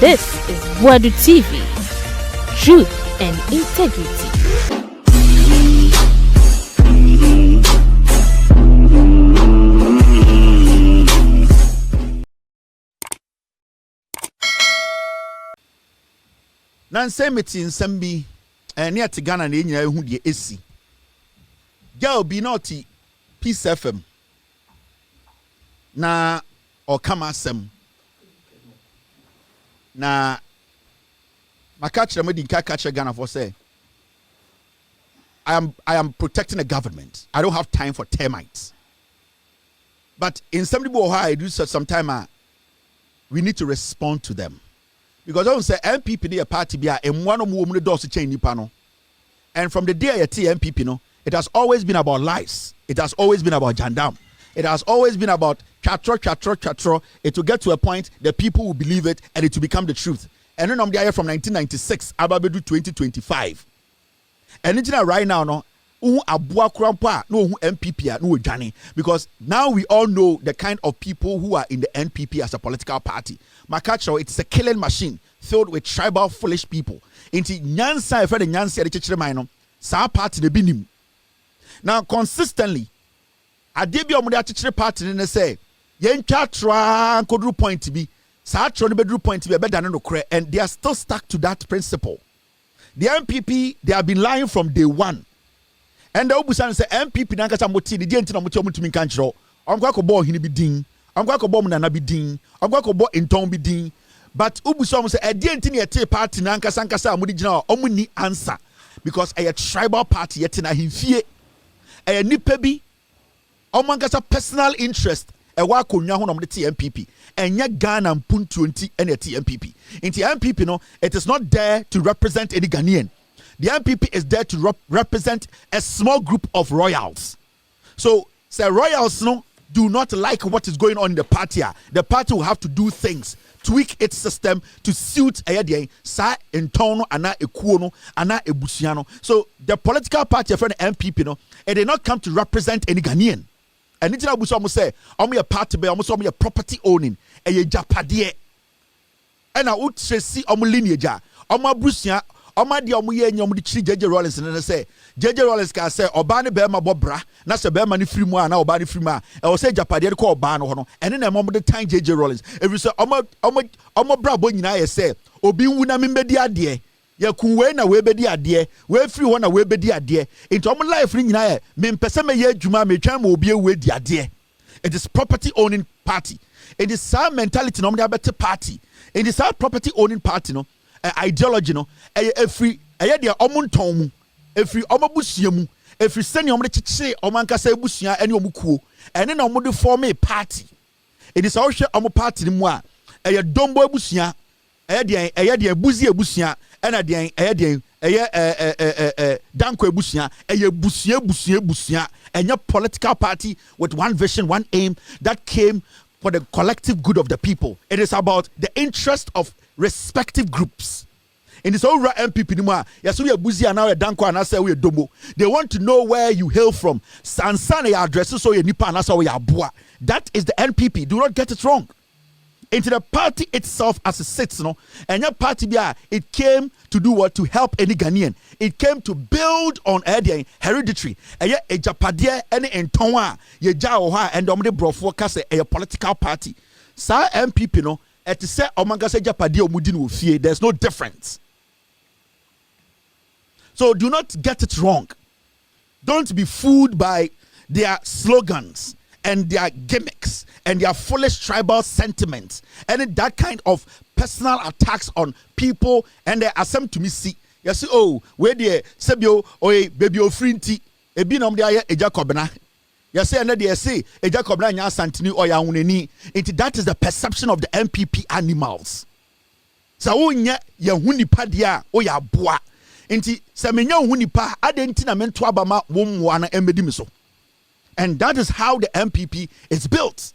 This is Boadu TV. Truth and integrity. Nanse meti nsɛm bi ne ate Ghana na nyina ehu de esi. Girl bi not Peace FM. Na okama asɛm. Na maka kyerɛ me di nka ka kyerɛ Ghana for say I am protecting the government. I don't have time for termites. But in some people I do some time we need to respond to them. Because I don't say NPP be a party be and one of them does change nipa no. And from the day I see NPP no, it has always been about lies. It has always been about jandam. It has always been about chatro. It will get to a point that people will believe it and it will become the truth. And then I'm there from 1996 ababedu 2025. And it's right now no abua krampa no NPP no Johnny, because now we all know the kind of people who are in the NPP as a political party. Makacho, it's a killing machine filled with tribal foolish people. Inti nyansa efe de nyansa de chichire man no sa party de binim. Now consistently adebi omo de chichire party ne say yentwa tra kodru point bi sa tro ne bedru point bi be da no kre, and they are still stuck to that principle. The NPP, they have been lying from day one. And the Obusan say MPP nankasa moti the enti na moti omutumi kan kiro. Omkwa ko bo hini bi din. Omkwa ko bo munana bi din. Omkwa ko bo enton bi din. But Obusan say the enti na yete party nankasa nkasa amudi gina omu ni answer, because a tribal party yete na himfie. A nipa bi omankasa personal interest e wa konwa ho no mde MPP. Enya Ghana mpuntu enti ene MPP. Inti MPP no, it is not there to represent any Ghanaian. The NPP is there to represent a small group of royals. So, say royals no do not like what is going on in the party. The party will have to do things, tweak its system to suit sa entono ana ekuono ana ebusiano. So the political party for the NPP no, it did not come to represent any Ghanaian. And it's not what say, I'm a party be almost a property owning, a japadier. And I would say lineage, busia. Oma di omu ye nyom di chiri JJ Rollins ne say JJ Rollins ka say oba ne be ma bobra na se be ma ne firi mu a na oba ne firi mu a e wo say japade ko oba no ho no ene na mom de time JJ Rollins every say omo bra bo nyina ye say obi wu na membedi ade ye kun we na we bedi ade we firi ho na we bedi ade into omo life ni nyina ye me mpese me ye adwuma me twan ma obi ewu di ade. It is property owning party. It is some mentality no me better party. It is some property owning party no ideology no every dia omonton mu every omabusia mu every senior omde chiche omankasa ebusia ene omukuo ene na omde form a party. It is all share omo party ni mu a dombo ebusia dia buzi ebusia ena dia danko ebusia busia enye political party with one vision, one aim that came for the collective good of the people. It is about the interest of respective groups. In this whole MPP anymore, yes, we are busy and now a danko and I say we are domo. They want to know where you hail from. Sansana your addresses so you nipa and that's how we are boa. That is the NPP. Do not get it wrong. Into the party itself as it sits, no, and your party it came to do what? To help any Ghanaian. It came to build on hereditary. A japadia any entonwa ye jaoha and omde brofo kase a political party. Sa MPP no. Et say omangase japadi omudi no fie. There's no difference. So do not get it wrong. Don't be fooled by their slogans and their gimmicks and their foolish tribal sentiments and that kind of personal attacks on people and they assume to me see. You see, oh, where the sebio oye baby ofrinti ebi nom dia eja kobna. You say and they say eja kobna nya santini oya uneni. That is the perception of the NPP animals. Sa wonya ye hunipa dia oya boa. Inti se menya hunipa ade nti na mento abama womwa na embedi me so. And that is how the MPP is built.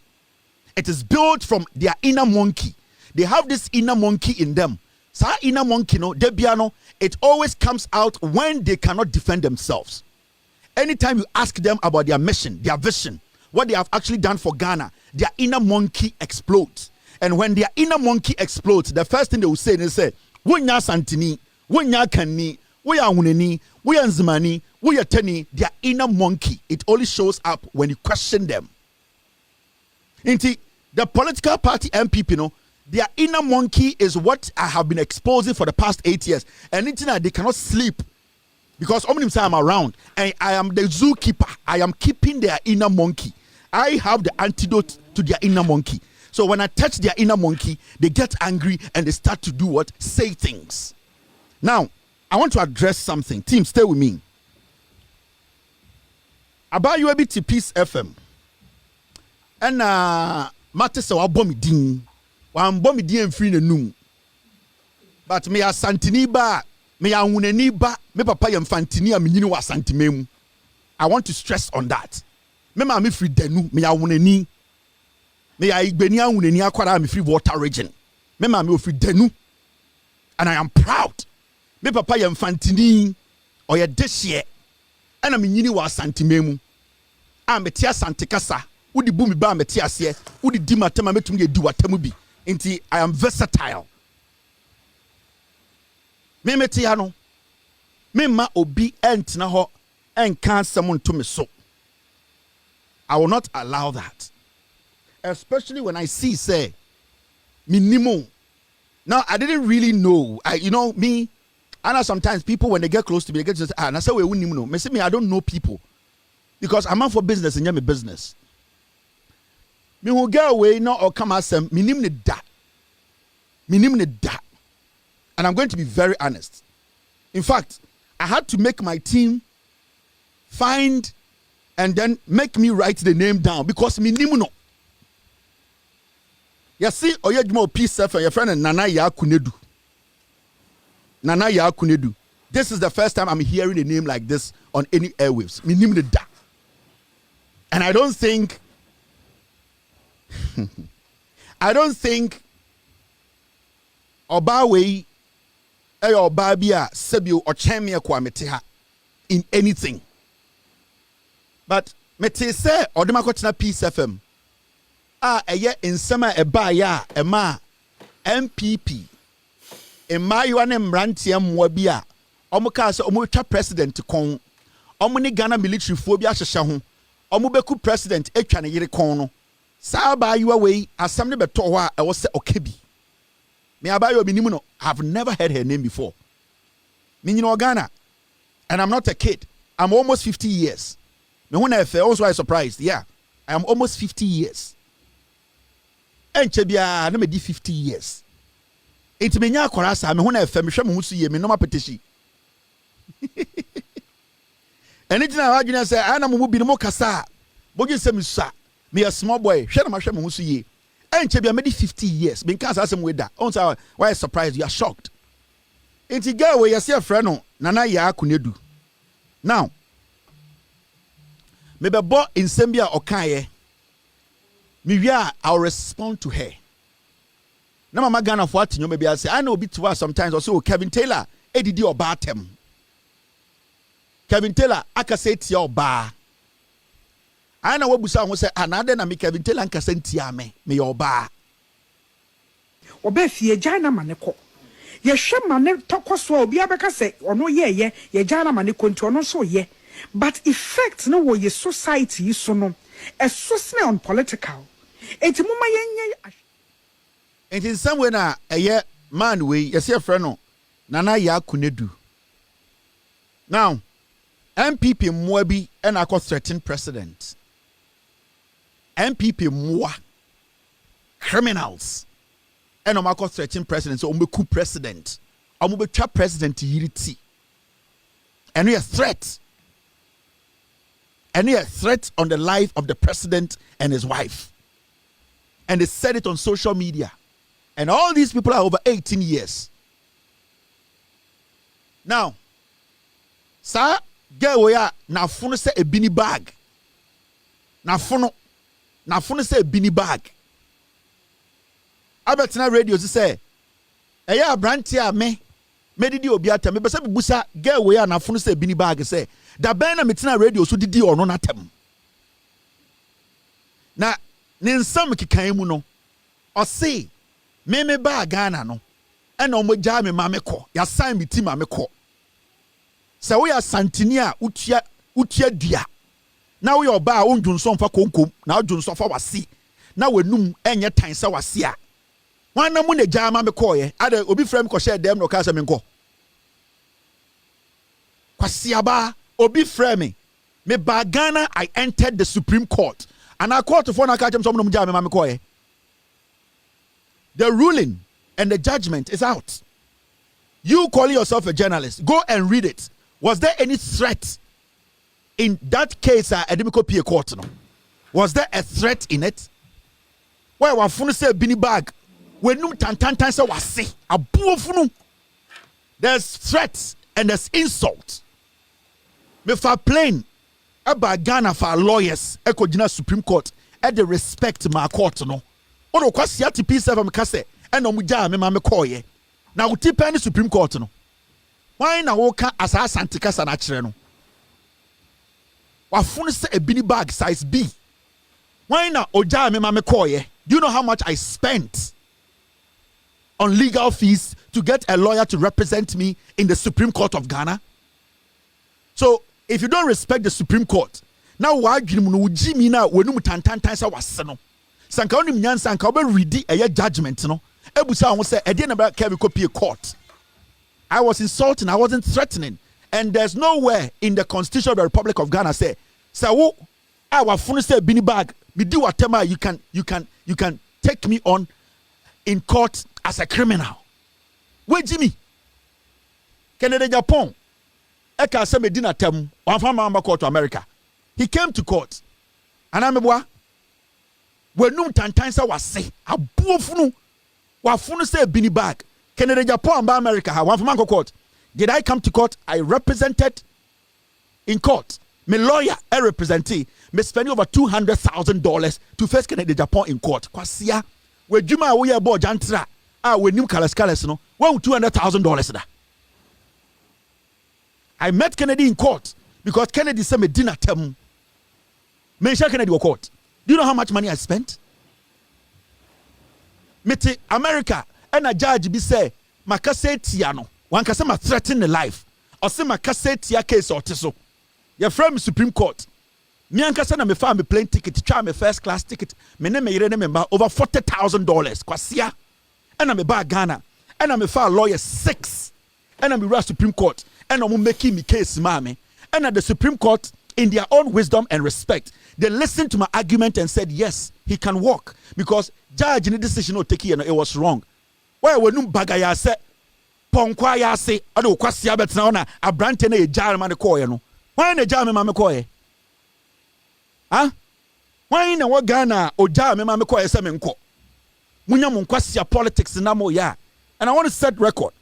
It is built from their inner monkey. They have this inner monkey in them. So inner monkey no debiano, it always comes out when they cannot defend themselves. Anytime you ask them about their mission, their vision, what they have actually done for Ghana, their inner monkey explodes. And when their inner monkey explodes, the first thing they will say is, "Wonya santini, wonya kani, woya huneni, woya nzimani, woya teni." Their inner monkey, it only shows up when you question them. Inti, the political party NPP, no, their inner monkey is what I have been exposing for the past 8 years. And they cannot sleep because I'm around and I am the zookeeper. I am keeping their inner monkey. I have the antidote to their inner monkey. So when I touch their inner monkey, they get angry and they start to do what? Say things. Now, I want to address something. Team, stay with me. About you a bit to Peace FM. And matter so I bomb din. Wan bomb din free the noon. But me a santini ba, me a uneni ba, me papa yam fantini a minino wa santimemu. I want to stress on that. Me ma me free denu, me a uneni. Me a igbenia uneni akwara me free water region. Me ma me free denu. And I am proud. Me papa yam fantini or ya this year. And I minini wa santimemu. I'm a tia santikasa. Udi bumi ba me tia se. Udi di matema metum ye du atemu bi. Inti I am versatile. Me metia no. Me ma obi entina ho enkan someone to me so. I will not allow that. Especially when I see say minimum. Now I didn't really know. Me. I know sometimes people when they get close to me, they get to say, and I say we wouldn't know. Me say me, I don't know people. Because I'm out for business and you're my business. Me who get away now or come as some minim ne da. And I'm going to be very honest. In fact, I had to make my team find and then make me write the name down because minim no. You see, Oyejmo Peace FM, your friend Nana Yaa Konadu. This is the first time I'm hearing a name like this on any airwaves. Minim ne da. And I don't think Obawe Obabia Sebio or Chamia Kwameteha in anything. But Mete say or Demakotna Peace FM. In summer ya ema NPP. Ema yuane mrantia mwabia. Omuka se omucha president kon. Omuni Ghana military phobia shesha ho. Omubeku president etwa ne yire kon no. Saa ba yuwa wei asam ne beto ho a e wo se okebi. Me abayo minimu no. I've never heard her name before. Me nyino Ghana. And I'm not a kid. I'm almost 50 years. Me when I felt also I surprised. Yeah. I am almost 50 years. And Chebia na me di 50 years. Enti me nya akwara sa me ho na efe me hwe me husu ye me no mapeteshi. Eni tina wadwene say ana mo bi no mo kasa. Bogi se me sa. Me a small boy. Hwe na ma hwe me husu ye. And Chebia me di 50 years. Me kan sa asem we da. On say why surprised you are shocked. Enti girl we yesi a friend no Nana Yaa Konadu. Now me be bo nsem bia okaye. I'll respond to her. Now, Mama Ghana for what you maybe I say, I know a bit to us sometimes also Kevin Taylor, Eddie or Bartem. Kevin Taylor, I can say to your bar. I know what Busan will say, another than me Kevin Taylor and Cassentia me your bar. Obefi ye jana maneko. Ye shemane toko so obi abeka say ono ye jana maneko nti ono so ye. But effect no wo ye society so no. Especially on political. And in some way now, a year man way, you see a friend no Nana Yaa Konadu. Now, NPP Mwabi and I got 13 president. NPP Mwa criminals. And I got 13 presidents, so Umbeku president. Umbecha president Yiriti. And we are threat. And a threat on the life of the president and his wife. And they said it on social media. And all these people are over 18 years. Now, sir, get away na funu say a bini bag. Na funu say a bini bag. Abetina radio say, eya brantia me didi obiata me bese busa get away na funu say a bini bag say. Da ben na metina radio so didi ono na tem. Na ne nsam kikan mu no. O say me ba Ghana no ɛna ɔmo gya me ma me kɔ ya sign me team ma me kɔ sɛ wo ya santini a utia dua na wo ya oba a wondwonso mfa konkom na wondwonso fa wase na wenum enye tan sɛ wase a wana mu ne gya ma me kɔ ye ada obi frɛ me kɔ hyɛ dem no ka sɛ me nkɔ kwasiaba obi frɛ me ba Ghana. I entered the Supreme Court and I court for na ka kyem so mo gya me ma me kɔ ye. The ruling and the judgment is out. You calling yourself a journalist, go and read it. Was there any threat in that case? Edimiko P court no. Was there a threat in it? Why wafunu say bini bag? Wenum tantantan say wase abuofunu. There's threats and there's insult. Me for plain about Ghana for lawyers ekojina Supreme Court at the respect my court no. Ono kwasi ati P7 kase eno mugya me ma me koye. Na uti pen Supreme Court no. Why na woka asasa antikasa na kire no? Wafunu se a bini bag size B. Why na oja me ma me koye? Do you know how much I spent on legal fees to get a lawyer to represent me in the Supreme Court of Ghana? So if you don't respect the Supreme Court, now why you no jimi na wenum tantantan sa wase no. Sanka onim nyansa anka obe ready a judgment no. Ebusa won say e dey na ba ka copy court. I was insulting, I wasn't threatening. And there's nowhere in the Constitution of the Republic of Ghana say wo our phone say bini bag me do whatever you can take me on in court as a criminal. Wait Jimmy. Canada Japan. Eka say me dinner tem one from court to America. He came to court. And I'm a wenum tantan sa wase abuofunu wafunu say bini bag. Canada Japan ba America ha one from court. Did I come to court? I represented in court. My lawyer, I represented. Me spending over $200,000 to face Canada Japan in court. Kwasia, we juma we abo jantra. We new kalas no. Well, $200,000 da. I met Kennedy in court because Kennedy said me dinner tem. Mention Kennedy in court. Do you know how much money I spent? Mete America and a judge be say makase tiano. One can say ma threaten the life. Or say makase tia case or tiso. Your friend Supreme Court. Me ankasa na me fa me plane ticket, try me first class ticket. Me ne me yere member over $40,000. Kwasia. And I me ba Ghana. And I me fa lawyer 6. And I me rush Supreme Court. And I'm making me case mame. And at the Supreme Court, in their own wisdom and respect, they listened to my argument and said, yes, he can walk. Because judge in the decision no take here, it was wrong. Why we no bagaya say ponkwa ya say ado kwasia betra na abrante na ejare ma ne koye no. Why na ejare me ma me koye? Huh? Why na wo Ghana ojare me ma me koye say me nko? Munya mo kwasia politics na mo ya. And I want to set record.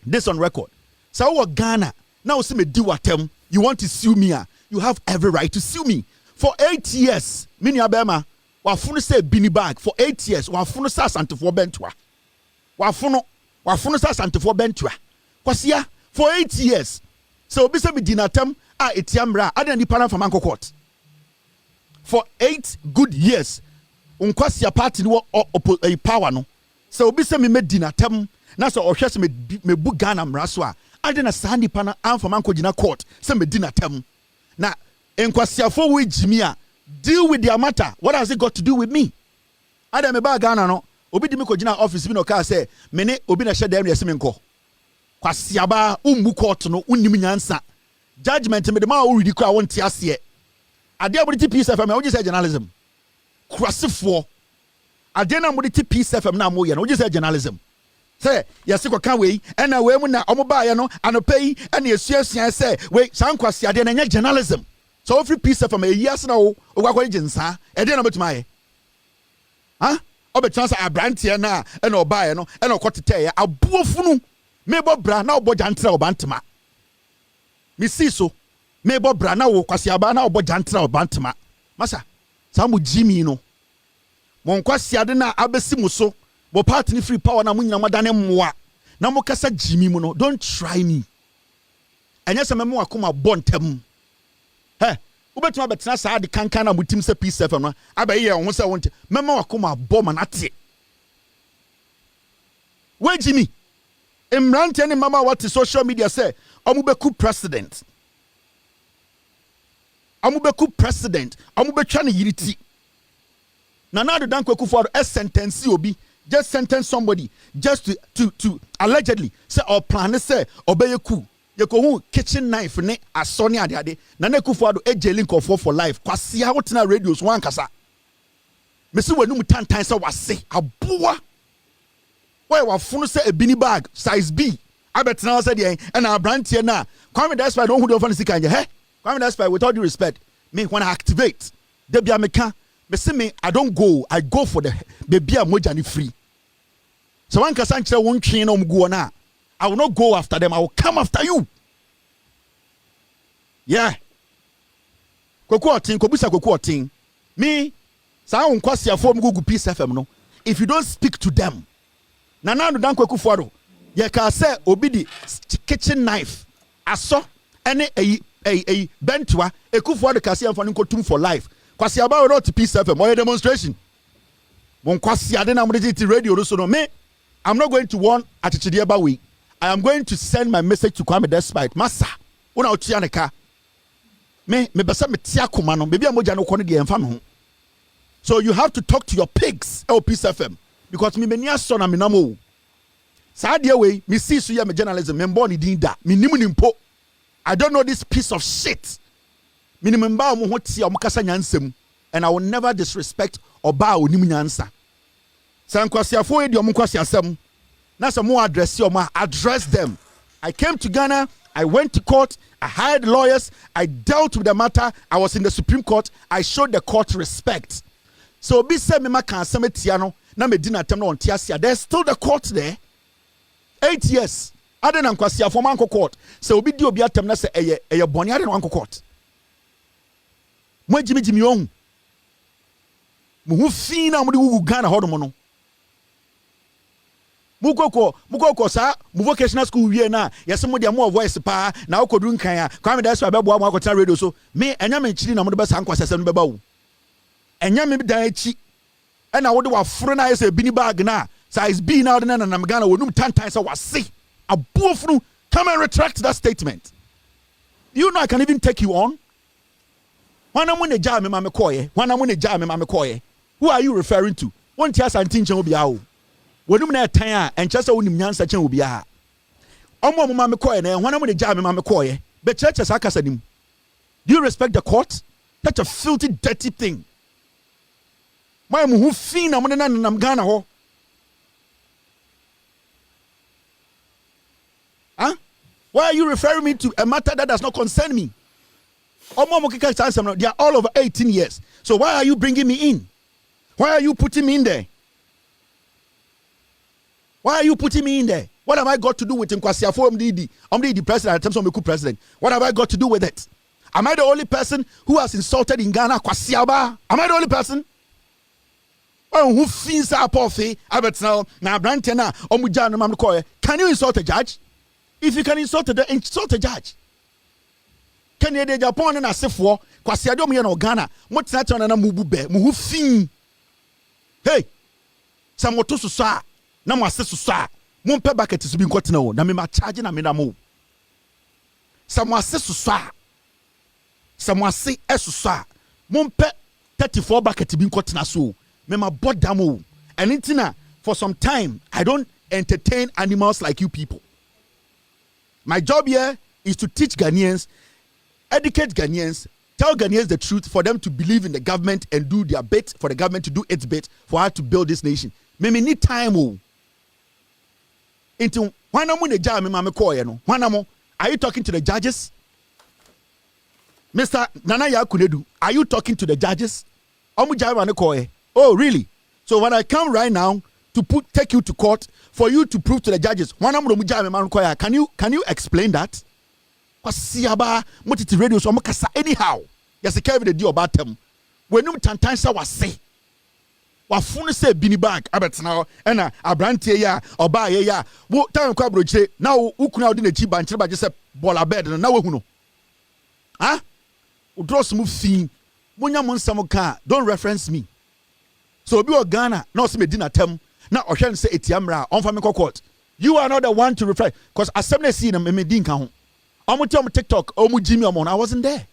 This on record. So wo Ghana now say me di watem, you want to sue me? You have every right to sue me. For 8 years, mini abema wafunu say bini bag for 8 years wafunu sa santifo bentwa. Wafunu sa santifo bentwa. Kwasia for 8 years. So obi say me dinatem etiamra adan ni para from Anko Court. For 8 good years. Unkwasia party no power no. So obi say me dinatem na so ohwe say me bu Ghana mraso a adan na sandi pana am from Anko Gina Court say me dinatem. Na enkwasiafo we jimi a deal with their matter. What has it got to do with me? Adam me ba Ghana no. Obi di me ko gina office bi no ka say me ne obi na hye dem yesi me nko. Kwasiaba ummu court no unnim nyansa. Judgment me de ma o redi kwa wonte ase. Ade abodi peace FM o say journalism. Kwasifo. Ade na abodi peace FM na mo ye no o say journalism. Say yesi ko kan we na we mu na omo ba ye no anopai na esuasua say we san kwasiade na nya journalism. So free peace FM a years na o gwakwa jinsa e de na betuma ye. Huh? Obetansa abrante na e na obaye no e na okotete ya abuofunu mebo bra na oboja ntra obantema misi so mebo bra na wo kwasi aba na oboja ntra obantema masa samu jimi no mon kwasi ade na abesi muso bo part ni free power na munyina madane mmoa na mo kasa jimi mu no don't try me enye se memo akoma bontem he ubetuma betena saa de kankan na mutim se peace FM no abaye ye ho se wonte memo akoma bo manate Wait Jimmy. Imranti and mama what the social media say. Omubeku president. Omubeku president. Omubechane yiriti. Nana Ado Dankwa Akufo-Addo a sentence obi. Just sentence somebody just to allegedly say or plan say obeyeku. Yeko kitchen knife ne asoni ade Nana Akufo-Addo e jailing for life. Kwasi a wotina radios wan kasa. Mesi wenu mutantan say wase aboa. Why wafunu say a bini bag size B. Abetna say dey and our brand here na. Kwame Despite don't who dey offer sika nje. Kwame Despite with all due respect, me when I activate, they be ameka. Mesi me I don't go. I go for the baby moja ni free. So one kasa nche won twen na omgu na. I will not go after them. I will come after you. Yeah. Kweku otin, kobusa kweku otin. Me sa won kwasi afo mgugu Peace FM no. If you don't speak to them, Nana Ado Dankwa Akufo-Addo, ye ka say obi di kitchen knife aso ene bentwa Akufo-Addo ka say amfa nkotum for life. Kwasi aba we to Peace FM or demonstration. Mon kwasi ade na mo de radio no so no me. I'm not going to warn Atichidi aba we. I am going to send my message to Kwame Despite. Massa, una otua ne ka. Me besa me tia koma no, baby amoja no kono de emfa me ho. So you have to talk to your pigs, Peace FM, because me menia so na me namo. Sa de we, me see so ya me journalism, me mbo ni din da, me nimu ni mpo. I don't know this piece of shit. Me ni memba mo ho tia o kasa nyansem, and I will never disrespect oba onimu nyansa. San kwasiafo e de o kwasiasem. Na so mo address them. I came to Ghana, I went to court, I hired lawyers, I dealt with the matter, I was in the Supreme Court, I showed the court respect. So be say me maka asem tiano na me di na tem no ontiasia. There's still the court there. 8 years. Ade na kwasiafo man court. So obi di obi atem na say eye boni ade na court. Mo jimi on. Mo hu fi na mo di gugu Ghana hodom no. Mukoko sa mu vocational school wie na yesi mo de mo voice pa na okodu nkan a Kwame Despite be boa mo akota radio so me enya me nchiri na mo de be san kwasese no be ba wo enya me dan achi e na wo de wa foro na yesi bini bag na size B na wo de na nam Ghana wonum tantan say wase abuofunu. Come and retract that statement. You know I can even take you on. Wana mo ne ja me ma me koye, wana mo ne ja me ma me koye. Who are you referring to? Won tia santin chen obi awo. Wonum na tan a enchese wonim nyansa chen obi a omo mo ma me koye na hwana mo de ja me ma me koye be church akasa nim. Do you respect the court? That's a filthy dirty thing. My mo hu fi na mo na nam Ghana ho. Huh? Why are you referring me to a matter that does not concern me? Omo mo kika chance they are all over 18 years. So why are you bringing me in? Why are you putting me in there? Why are you putting me in there? What have I got to do with Nkwasiafo the president at times of Meku president? What have I got to do with it? Am I the only person who has insulted in Ghana Kwasiaba? Am I the only person? Oh, who feels up off it? Now, Brantena, Omujan, Mamkoye. Can you insult a judge? If you can insult a judge. Can you de Japan and Asifo, Kwasiadomi and Ghana, Motsatan and Mubube, Muhufin? Hey, some Motosusa. Na mo ase susa mo mpe bucket so bi nkotena wo na me ma charge na me na mo samo ase susa samo ase esusa mo mpe 34 bucket bi nkotena so me ma bodam wo anything for some time I don't entertain animals like you people. My job here is to teach Ghanaians, educate Ghanaians, tell Ghanaians the truth for them to believe in the government and do their bit for the government to do its bit for her to build this nation. Me need time wo. Into whana mo ne ja me ma me koye no whana mo are you talking to the judges? Mr. Nana Yaa Konadu, are you talking to the judges? Omu ja me koye. Oh really? So when I come right now to take you to court for you to prove to the judges whana mo ja me ma koye, can you explain that? Kwasiaba motiti radio so mo kasa anyhow. Yes Kevin the di obatem. Wenum tantan sa wase. Wafunu se bini bag abetna ena abrantie ya oba ye ya wo tan kwa brochire na wo ukuna odi na chi banchire ba je se bola bed na wo hu no ha udros mu fi munya mo nsam ka don't reference me. So obi o Ghana na o se medina tem na o hwe se etiamra on fa me court You are not the one to reflect. Because as some see them, me didn't count. I'm on TikTok. Jimmy, I wasn't there.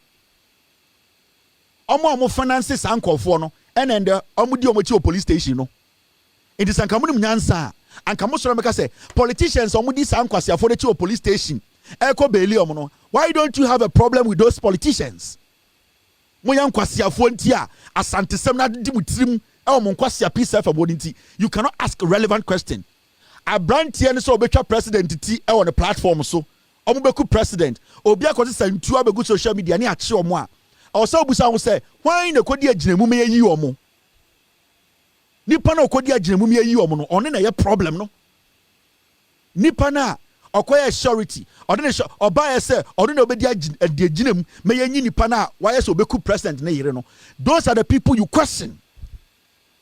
I'm finances uncle for no, and then the police station no. It is uncommon nyansa. And Kamusra say politicians this for the police station. Echo Bailey no. Why don't you have a problem with those politicians? Moyan kwasia fontia asante sem na di mutrim e mo kwasia peace for bodinti. You cannot ask a relevant question. Abrantie ne so obetwa president ti e on the platform so. Omo beku president. Obi akote santua begu social media ne ache omo a. Also busa wo say why na kodi aginemu me yi omo. Nipa na kodi aginemu me yi omo no one na ye problem no. Nipa na okoye surety odene oba say odene obedi aginemu me yi nipa na why so beku president na yire no. Those are the people you question.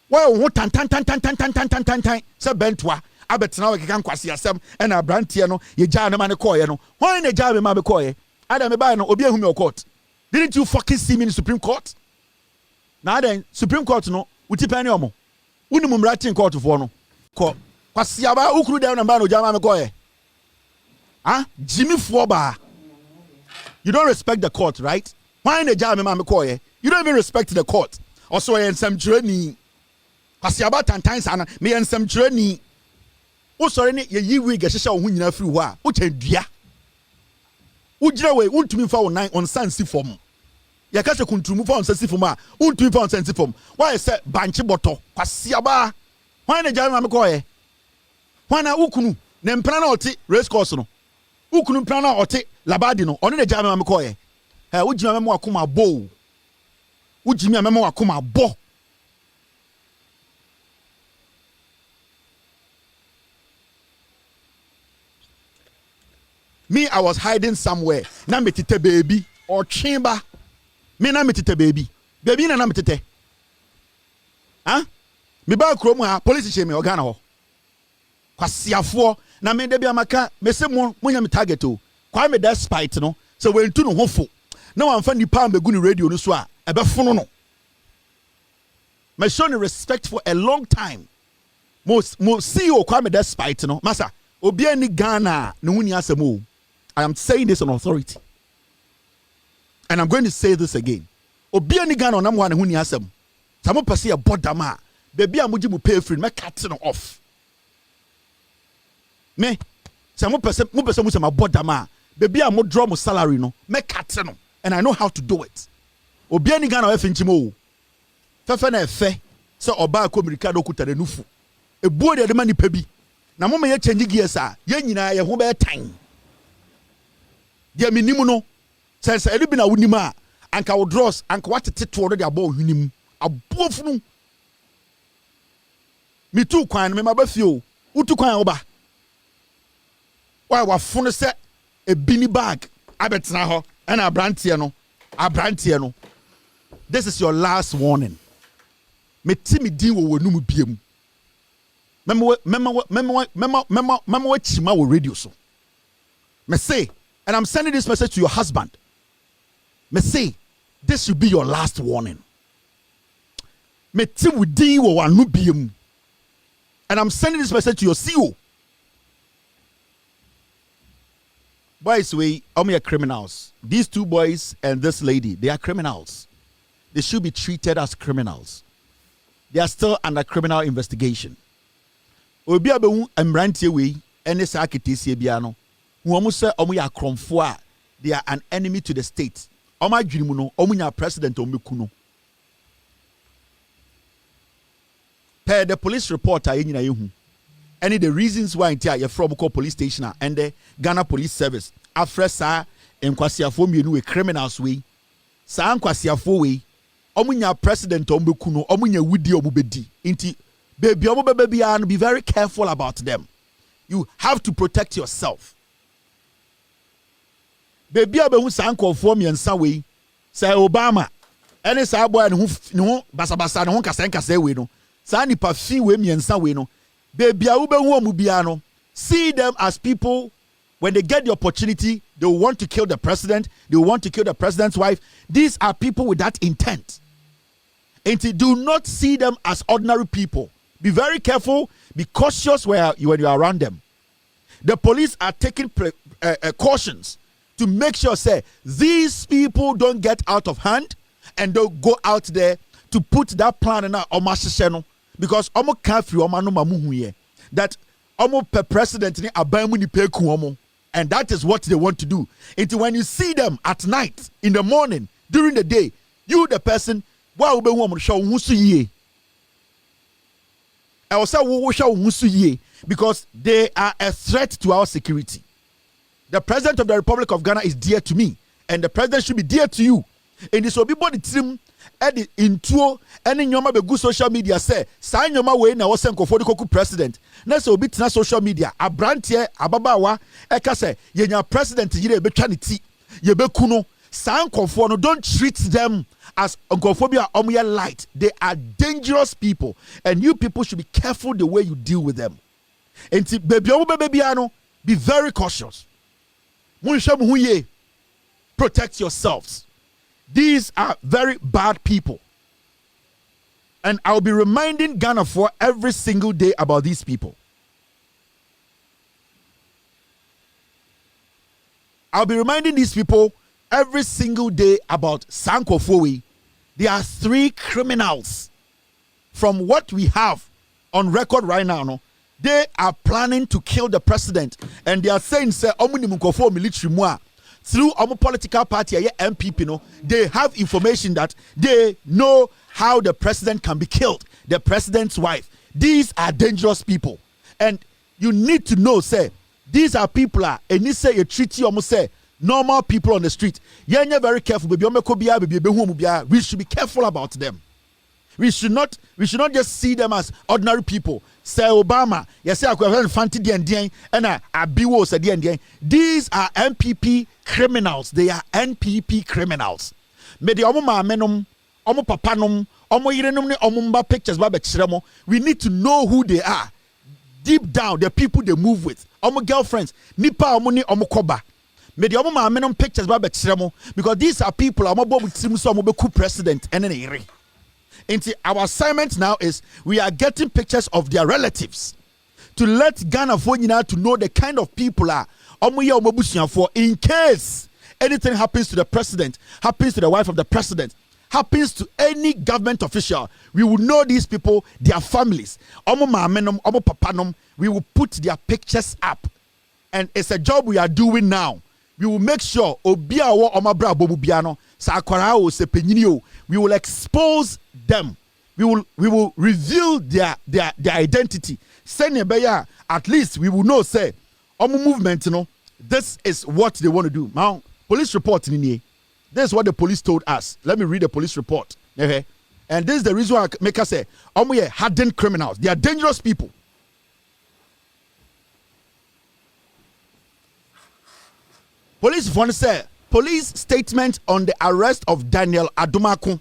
Why wo tan say bentwa abetena we kan kwase asem e na abrantie no ye gya ne ma ne koye no. Why na gya me ma be koye? Adam me buy no obi ehumi o court. Didn't you fucking see me in the Supreme Court? Now then, Supreme Court no, uti penny omo. Uni mumrati in court for no. Ko kwasiaba ukuru down and no jama me koye. Ah, Jimmy Foba. You don't respect the court, right? Why in the jama me koye? You don't even respect the court. Also en some journey. Kwasiaba tantan sana me en some journey. O sorry ne ye yiwe ge hihya wo nyina free ho a, o chandua. Ujira we untumi fa wo nan on sansi form. Ya ka se kuntumu fa on sansi form a untumi fa on sansi form. Why say banchi boto kwasiaba. Why na jama me koye? Why na ukunu na mpra na oti race course no. Ukunu mpra na oti labadi no. Oni na jama me koye. Ujima memo akoma bo. Ujimi memo akoma bo. Me, I was hiding somewhere. Na metite baby or chamber. Me na metite baby. Baby na metite. Huh? Me ba krom ha police che me organa ho. Kwasiafo na me de bia maka me se mo nya me target o. Kwa me despite no. So we ntu no hofo. Na wan fa nipa ambegu ni radio no so a ebe fono no. Me show no respect for a long time. Mo CEO kwa me despite no. Masa obi ani Ghana no huni asemo. I am saying this on authority. And I'm going to say this again. Obi ani Ghana onam wa ne huni asem. Samo pese e bodama. Baby amuji mu pay free me cut no off. Me samo pese mu se ma bodama. Baby amu draw mu salary no me cut no. And I know how to do it. Obi ani Ghana we finchimo. Fefe na efe se oba akomirika do kutare nufu. Ebuo de ma nipa bi. Na mo me ye change gears a ye nyina ye ho be tan. Dia minimu no sense elu bi na wunimu a anka wo draws anka watete to no de abo hunimu abofunu mi tu kwan me ma ba fie o utu kwan wo ba wa funu se e bini bag abetena ho and abrantie no this is your last warning. Me ti mi din wo wonum biem memo chima wo radio so me say. And I'm sending this message to your husband. Me say, this should be your last warning. Me tim wudi wo wanu biem. And I'm sending this message to your CEO. Boys, we are criminals. These two boys and this lady, they are criminals. They should be treated as criminals. They are still under criminal investigation. Obi abewu emrantie we ene sa aketesi bia no. They are an enemy to the state. President per the police report any the reasons why you're from police station and the Ghana Police Service after sa enkwasiafo mienu we criminals we sa enkwasiafo we omunya president ombekuno omunya wudi omubedi inti baby omo be very careful about them. You have to protect yourself. Baby abehu sankofo miensa we say Obama ene sa boy ne ho basabasa ne ho kasa we no sa nipa fi we miensa we no baby a wo behu omu bia no see them as people when they get the opportunity they will want to kill the president, they will want to kill the president's wife. These are people with that intent. And do not see them as ordinary people. Be very careful, be cautious when you are around them. The police are taking cautions to make sure, say, these people don't get out of hand and don't go out there to put that plan in our because omo can't free omo no mamu that omo per president ni abamu ni peku omo, and that is what they want to do. Until when you see them at night, in the morning, during the day, you the person wa ube woman show musu ye. I will say show musu ye because they are a threat to our security. The president of the Republic of Ghana is dear to me, and the president should be dear to you. And this will be body trim at the intro any nyoma be good social media say sign nyoma way na was for the president. Na so be na social media abrantie ababawa eka say yenya president yire be twa ne ti ye be kuno sign konfo no, don't treat them as onkophobia omuye light. They are dangerous people, and you people should be careful the way you deal with them. And baby be very cautious. Protect yourselves. These are very bad people. And I'll be reminding Ghana for every single day about these people. I'll be reminding these people every single day about Sanko Fowe. There are 3 criminals. From what we have on record right now, no, they are planning to kill the president. And they are saying, say, military moi. Through our political party, NPP, no, they have information that they know how the president can be killed, the president's wife. These are dangerous people. And you need to know, say, these are people, and you say a treaty almost say, normal people on the street. You're very careful. We should be careful about them. We should not just see them as ordinary people. Say Obama, yes, I could have fancy and Abiwo said these are NPP criminals. They are NPP criminals. Me the omuma menum, omo papanum, omo yirenum ni omumba pictures ba bechiremo. We need to know who they are. Deep down, the people they move with. Omo girlfriends, nipa omo ni omo koba. Me the omuma menum pictures ba bechiremo because these are people omo bo with so omo be coup president and then our assignment now is we are getting pictures of their relatives to let Ghana to know the kind of people are for in case anything happens to the president, happens to the wife of the president, happens to any government official, we will know these people, their families. We will put their pictures up, and it's a job we are doing now. We will make sure we will expose them. We will reveal their identity. At least we will know, say, movement, this is what they want to do. Now, police report, this is what the police told us. Let me read the police report. Okay? And this is the reason why I make us say, hardened criminals. They are dangerous people. Police statement on the arrest of Daniel Adumaku.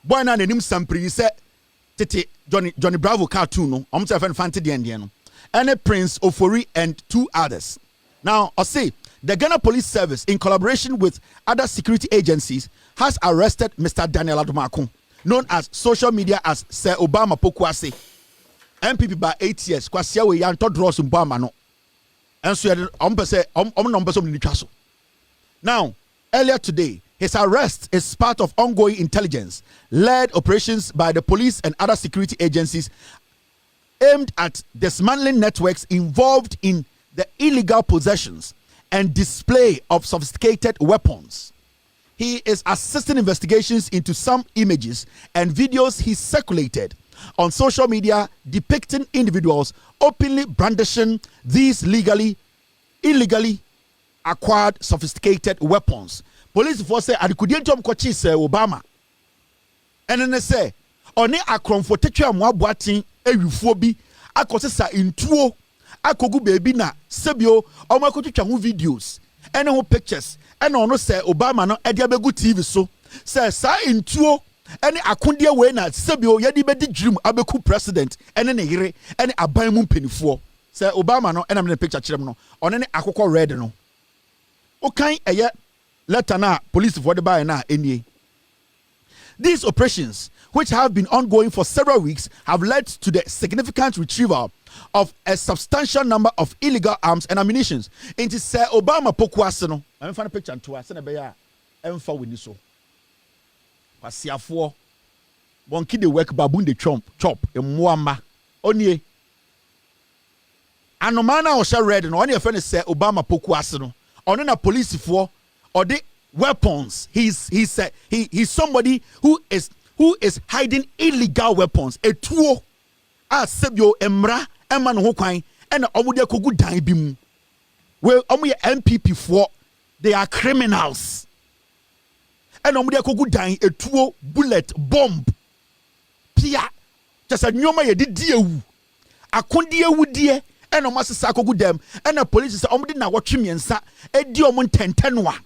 Boy na nenim sampri say tete Johnny Bravo cartoon no. Omse fen fanti de no. And Prince Ofori and 2 others. Now, I say the Ghana Police Service, in collaboration with other security agencies, has arrested Mr. Daniel Adumaku, known as social media as Sir Obama Pokwase. MPP by 8 years. Kwasia we yan to draw some Obama no. And so numbers. Now, earlier today, his arrest is part of ongoing intelligence-led operations by the police and other security agencies aimed at dismantling networks involved in the illegal possessions and display of sophisticated weapons. He is assisting investigations into some images and videos he circulated on social media depicting individuals openly brandishing these illegally acquired sophisticated weapons. Police force say adikudientom kwachi say Obama. And then they say oni akromfo tetwa moaboaten awifo bi akosesa intuo akogu baby na sebio omakotwa ho videos ene ho pictures ene ono say Obama no ede abegu TV so say sa intuo ene akonde we na sebio yedi bedi dream abeku president ene ne yire ene aban mu mpenifo say Obama no ene me picture kirem no one ne akokɔ red no okay eye letter na police for the buy na enie. These operations which have been ongoing for several weeks, have led to the significant retrieval of a substantial number of illegal arms and ammunition. Into Sir Obama Pokuaseno. I'm find a picture to us and a bear and for winning so. Pasiafo. One kid the work baboon the chop a muamba. Onye. Anomana or shall read and one your friend say Obama Pokuaseno. On a police for or the weapons. He's somebody who is hiding illegal weapons. A tool as sebio emra eman ho kwan and omude kogu dan bi mu. Well, NPP for they are criminals. And omude kogu dan a tool bullet bomb. Pia just a nyoma ye di ewu. Akondi ewu die and o masesa kogu dem and the police say omude na wotwe miensa e di omo ntentenwa.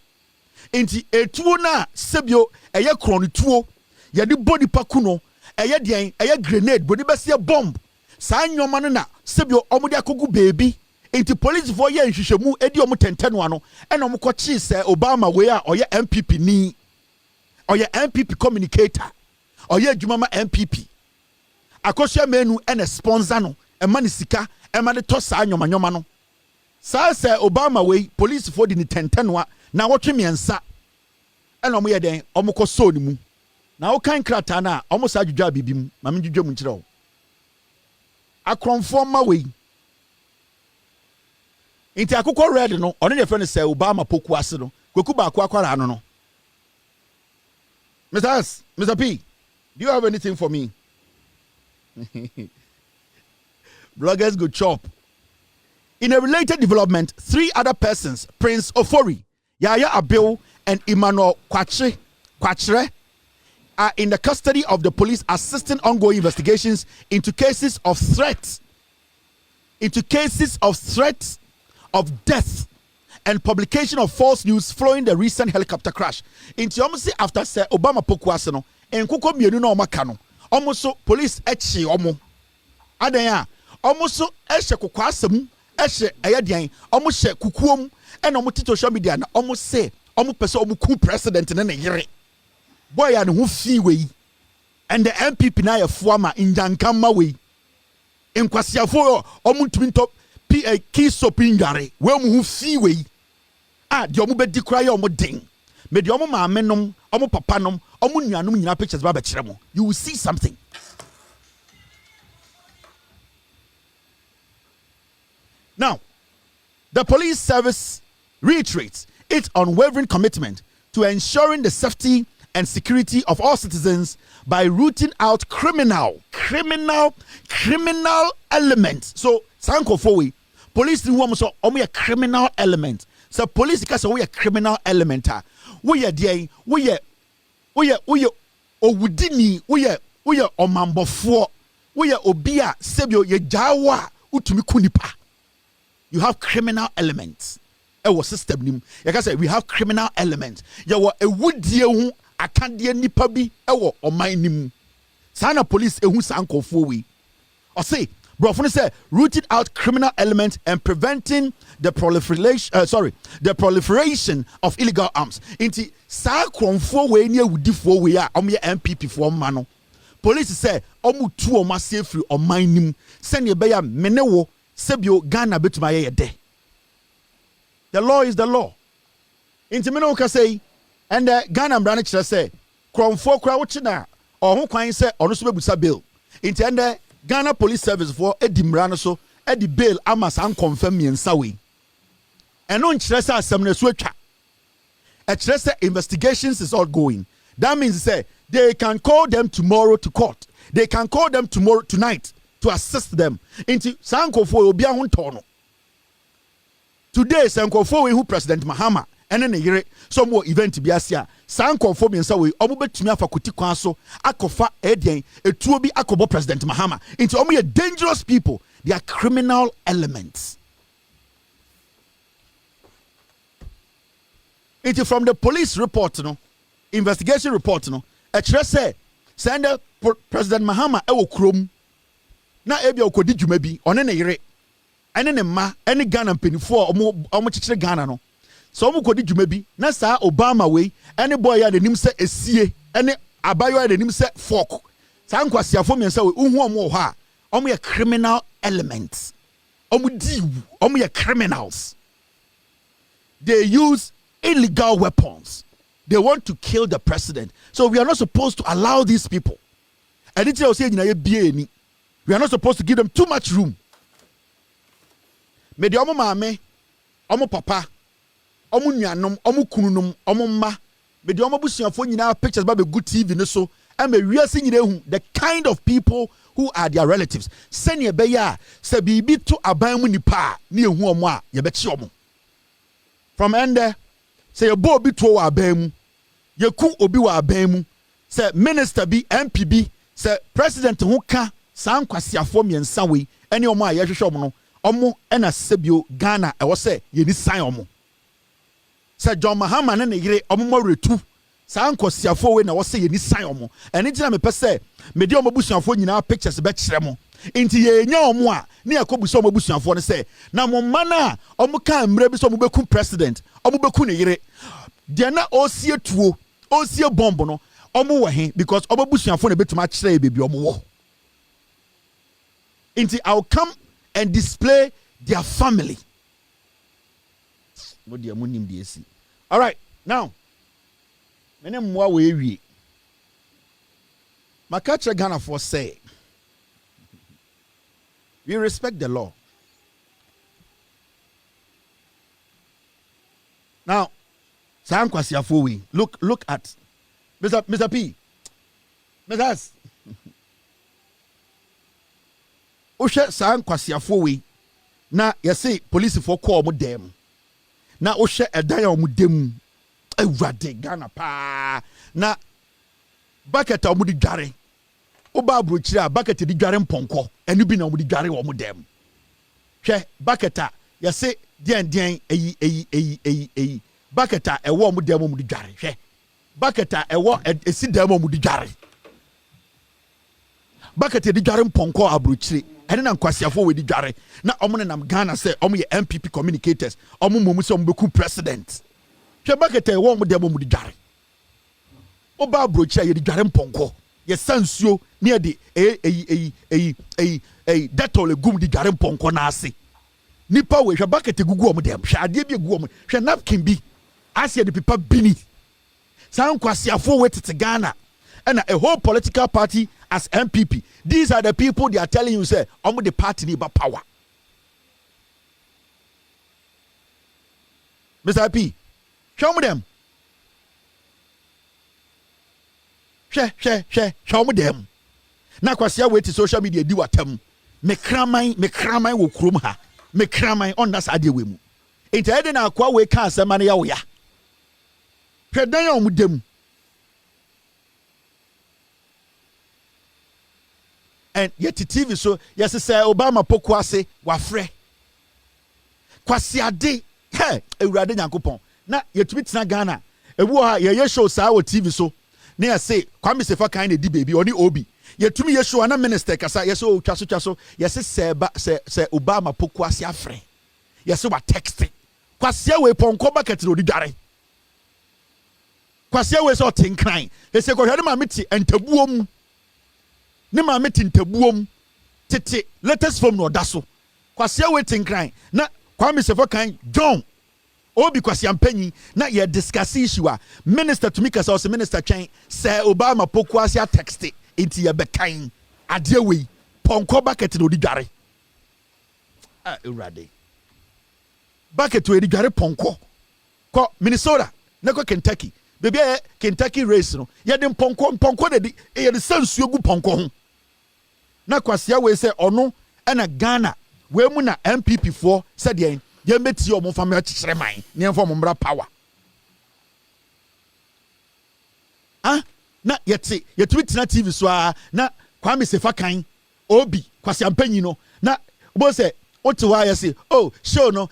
Enti etuo na sebio eye kron tuo ye de body pakuno eye dean eye grenade body besia bomb saa nyoma no na sebio omude akogu baby enti police for ye nhwehwemu edi omo tenteno ano e na omo ko chi se Obama we a oye NPP ni oye NPP communicator oye adwuma NPP akosua menu e na sponsor no e ma ne sika e ma ne to saa nyoma no saa se Obama we police for di ni tenteno na wotwe miensa ena omo ye den omo ko so ni mu na wo kan krata na omo sa dwudwa bibim ma me dwudwa mu nkire wo akronfo ma we inti akukọ red no ono ne friend say Obama poku ase no kweku ba akwara no no Mr. P, do you have anything for me? Bloggers go chop. In a related development, 3 other persons, Prince Ofori, Yaya Abil, and Emmanuel Kwachre, are in the custody of the police assisting ongoing investigations into cases of threats, of death, and publication of false news following the recent helicopter crash. Into almost after Sir Obama Pokuaseno, and Kuko Mienu no Makano, almost so police etchi omo. Adaya, almost so eshe kukwasem, eshe ayadian, almost she kukuom. And omo tito social media na omo say omo person omo ku president na yere boy and who fee we and the NPP na ye former in Jankama we in kwasiafo omo ntumi top PA key sopingare we omo who fee we di omo be di kra ye omo den me di omo maame nom omo papa nom omo nuanom nyina pictures ba be kire mo, you will see something. Now the police service reiterates its unwavering commitment to ensuring the safety and security of all citizens by rooting out criminal elements. So, sanko fowi police ni who so omo criminal element. So police ka so we criminal element. We dey we owudini we omambofo we obia sebio ye jawa utumi kunipa. You have criminal elements. Our system nim. You can say we have criminal elements. You were a wood dear who I can't dear nipabi ewo or my nim. Sana police a who sanko for we. Or say, Brofun say rooted out criminal elements and preventing the proliferation of illegal arms. Inti sa kronfo we near would for we are NPP for mano. Police say omu two or massive or my nim. Send your beya menewo. Sebio Ghana betuma ye de. The law is the law. Intimino ka say and Ghana branch say kromfo kra wo china or ho kwan say ono so bebusa bail. Inti and Ghana police service for edimra no so edi bail ama san confirm miensa we. Eno nkyere say asem na so atwa. E kyere say investigations is all going. That means say they can call them tomorrow to court. They can call them tomorrow tonight to assist them into Sankofo Obia Huntono. Today, Sankofo who President Mahama and then a some more event Biasia, Sankofo and Sawi, Omubet Miafa Kutikwaso, Akofa Edian, a Tuobi Akobo President Mahama, into only dangerous people. They are criminal elements. Into from the police report, investigation report, a say, send President Mahama Ewo Krum. Na ebi okodi dwuma bi one ne yere ene ne ma ene Ghana mpenifo omo chichire Ghana no so omo kodi dwuma bi na saa Obama we ene boy ya nanim se esie ene abayo ya nanim se fork Saa nkwasiafo miensa we uhu omo ho a omo ye criminal elements. Omo ye criminals. They use illegal weapons. They want to kill the president. So we are not supposed to allow these people. And it's say we are not supposed to give them too much room. Me de omo maame, omo papa, omo nuanom, omo kununum, omo mma, me de omo busuafo nyina pictures ba be good TV ne so, and me wiase nyina hu the kind of people who are their relatives. Senior beya se bibi to aban mu nipa ne ehu omo a ye be che omo. From ende say ye bo bi to wa aban mu, ye ku obi wa aban mu, say minister bi NPP, say president ho ka san kwasiafo miensa we ene omo a ye hwehwe omo no omo ena sebio Ghana e wo se ye ni sign omo. Say John Mahama ne yire omo mo retu san kwasiafo we na wo se ye ni sign omo. Ene tina me pese me de omo busuafo nyina pictures be kire mo. Inti ye nya omo a ne yakobuso omo busuafo ne se na mo mana omo ka mre bi so omo beku president omo beku ne yire de na osie tuo osie bomb no omo wo he because omo busuafo ne betuma kire bebi omo wo. Inti I'll come and display their family. All right, now, many more we Makacha Ghana for say, we respect the law. Now, look at Mr. P. Mr. Oshe san kwasiafo we na yese police for call mo dem na oshe edan ya mo dem awurade Ghana pa na bucket a mo di dware oba abrochire a bucket di dware mponko enu bi na mo di dware wo mo dem hwe bucket a yese den eyi bucket a ewo mo dem mo di dware hwe bucket a ewo esi dem mo di dware bucket di dware mponko abrochire ene na nkwasiafo we di dware na omo ne nam Ghana say omo ye NPP communicators omo momu say omo beku president hwe bakete wo omo dem omo di dware oba abrochia ye di dware mponko ye sansuo ne de detol egum di dware mponko na ase nipa we hwe bakete gugu omo dem hwe ade bi gugu omo hwe napkin bi ase de pipa bini san nkwasiafo we tete Ghana and a whole political party as NPP. These are the people they are telling you say, I'm the party need power. Mr. P, show me them. Show me them. Na kwasi away to social media di watem. Me kramai wo krom ha. Me kramai on das ade we mu. Enti ede na akwa we ka asema na ya wo ya. Hwe dan ya omudem. And yet TV so yes say Obama poku ase wafre kwasi ade he ewurade nyankopon na yetumi tena Ghana ewu ha ye show saa o TV so na ya say Kwame Sefa kan na di baby oni obi yetumi ye show na minister kasa yes o twaso yes say Obama poku ase afre yes wa text kwasi we ponko bucket no di dware kwasi we so tinkran he say ko hwade ma meti entabuom ne ma meti ntabuom tete latest form no daso kwase waiting crying na Kwame Sefa kan John obi kwase ampanyi na ye discuss issue a minister to me kasa o minister twen say Obama poku asia text enti ye bekan ade we ponko bucket no di dware urade bucket we di dware ponko ko Minnesota na ko Kentucky baby Kentucky race no ye de ponko de di ye de sansuo gu ponko ho na kwasia we say ono na Ghana we mu na NPP for said ye meti omo fa me kire man ne enfo mo mbra power na yeti na TV so na Kwame Sefa kan obi kwasia mpanyi no na bo say otiwa ya say oh show no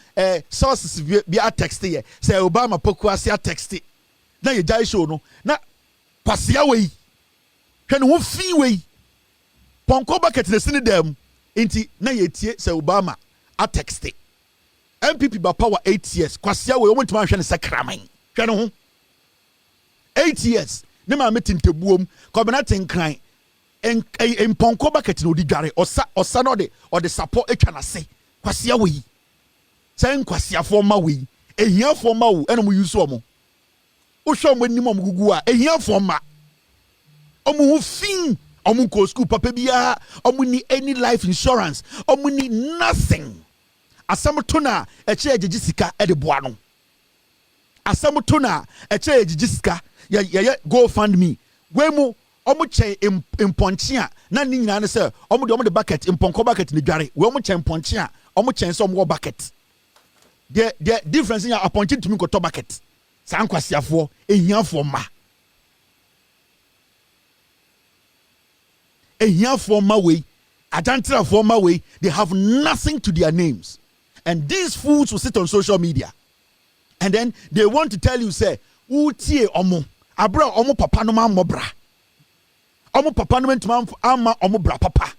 sources bi a text ye say Obama poku asia text na ye jai show no na kwasia we hwe no wo fi we ponko bucket na sini dem inti na yetie se Obama a text NPP ba power 8 years kwasia we omo ntuma hwe ne sakraman hwe no ho 8 years ne ma meti ntebuom ko bena tenkran en ponko bucket no di dware osa no de or the support etwa na se kwasia we sen kwasia fo ma we ehia fo ma wo ena mo use omo wo hwe mo nim omo gugu a ehia fo ma omo hu fin omo ko school papa bia omo ni any life insurance omo ni nothing asam to na eche agigi sika e de boa no asam to na eche agigi sika ye go fund me we mu omo chen imponche a na ni nyina ne se omo de bucket imponko bucket ni dware we omo chen imponche a omo chen so omo bucket the difference in appointed to me ko bucket san kwasiafo ehiafo ma we adantra for ma we they have nothing to their names and these fools will sit on social media and then they want to tell you say utie omo abra omo papa no ma bra omo papa no ntuma ama omo bra papa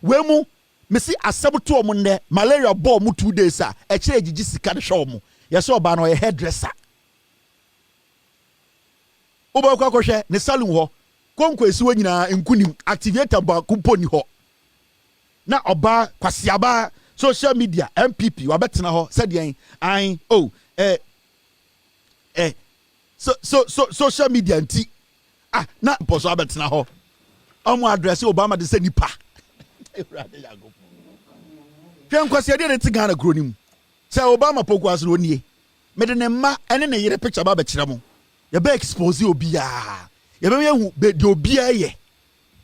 we mu mesi asem to omo nne malaria ball mu 2 days a e kire gigi sika de hwe omo yeso oba no ye hairdresser oba kwa hwe ne salon ho konko esiwo nyina nkunim activator ba kuponi ho na oba kwasiaba social media NPP wabetena ho said yen an social media nti na poso abetena ho omo address Obama de say nipa Twen kwasi de ti Ghana kronim say Obama pokwas no nie me de ne ma ene ne yere picture ba kire mo ye be expose obia ye be hu be de obia ye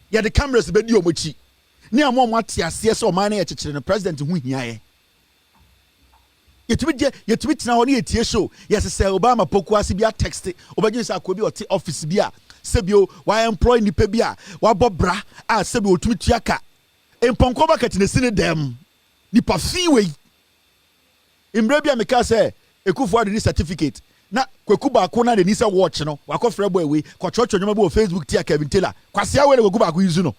ye de cameras be di omochi ne amom ate ase se o man na ye kekere no president hu hia ye yetumi tena ho ne yetie show yes say Obama pokwas bia text obagye say akobi ote office bia sebio wa employ nipa bia wa bobra sebio otumi tuaka emponko bucket ne sine dem nipa fiwe imre bia meka say ekufu ade certificate na kweku ba ko na de ni say watch no wa ko frɛ boy we ko chocho nyoma bo Facebook tia Kevin Taylor kwase awe kweku ba ko yuzu no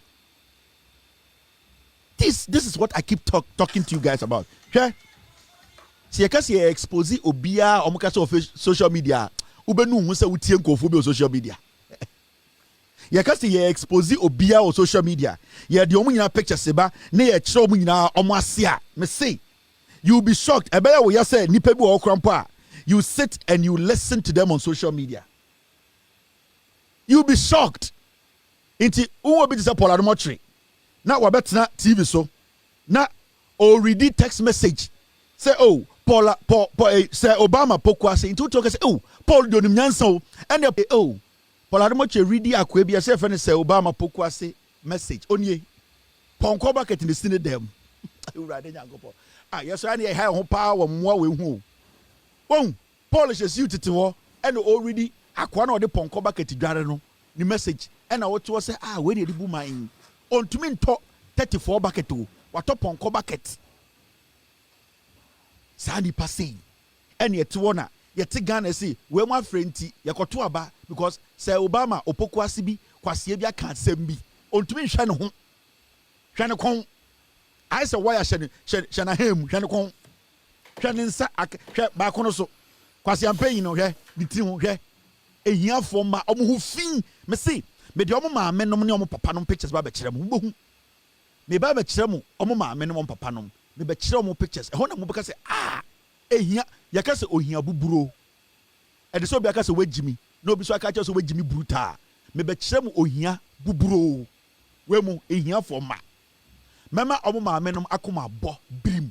this is what I keep talking to you guys about okay si ekase expose obia omukase of social media ubenu hu say utie nkofo bi on social media yakase ye expose obia on social media ye de omu nyina pictures ba na ye kire omu nyina omu ase a me say you will be shocked ebaya wo ya say nipa bi wo krampo a you sit and you listen to them on social media you will be shocked inti unwo bi say Paul Adomotri na wabetena TV so na o read text message say oh Paul say Obama pokwase into talk say oh Paul do nim nyansa o and oh Paul Adomotri read akwa bia say friend say Obama pokwase message onye ponko bucket in the sine dem urade nyankopɔ yes ani e ha ho pa wo mmoa we hu o Paul she suit te ho and already akwa na o de ponko bucket dware no ni message and what to say we dey bu man on to me nto 34 bucket o wato ponko bucket sani passing and yet wona yet Ghana say we ma frenti yekoto aba because say Obama opokwase bi kwase bi aka asem bi on to me hwe ne ho hwe ne kon I say why hwe na hem hwe ne kon hwe ne nsa hwe ba kono so kwase ampanyi no hwe ni ti ho hwe ehiafo ma omo ho fin me say me de omo ma me nom ne omo papa nom pictures ba be kire mo bohu me ba be kire mo omo ma me nom papa nom me be kire omo pictures e ho na mo be ka say ehia ya ka say ohia buburo e de so be ka say wagimi no bi so aka kire so wagimi bruta me be kire mo ohia buburo we mu ehia fo ma mema omo ma me nom akoma bo brim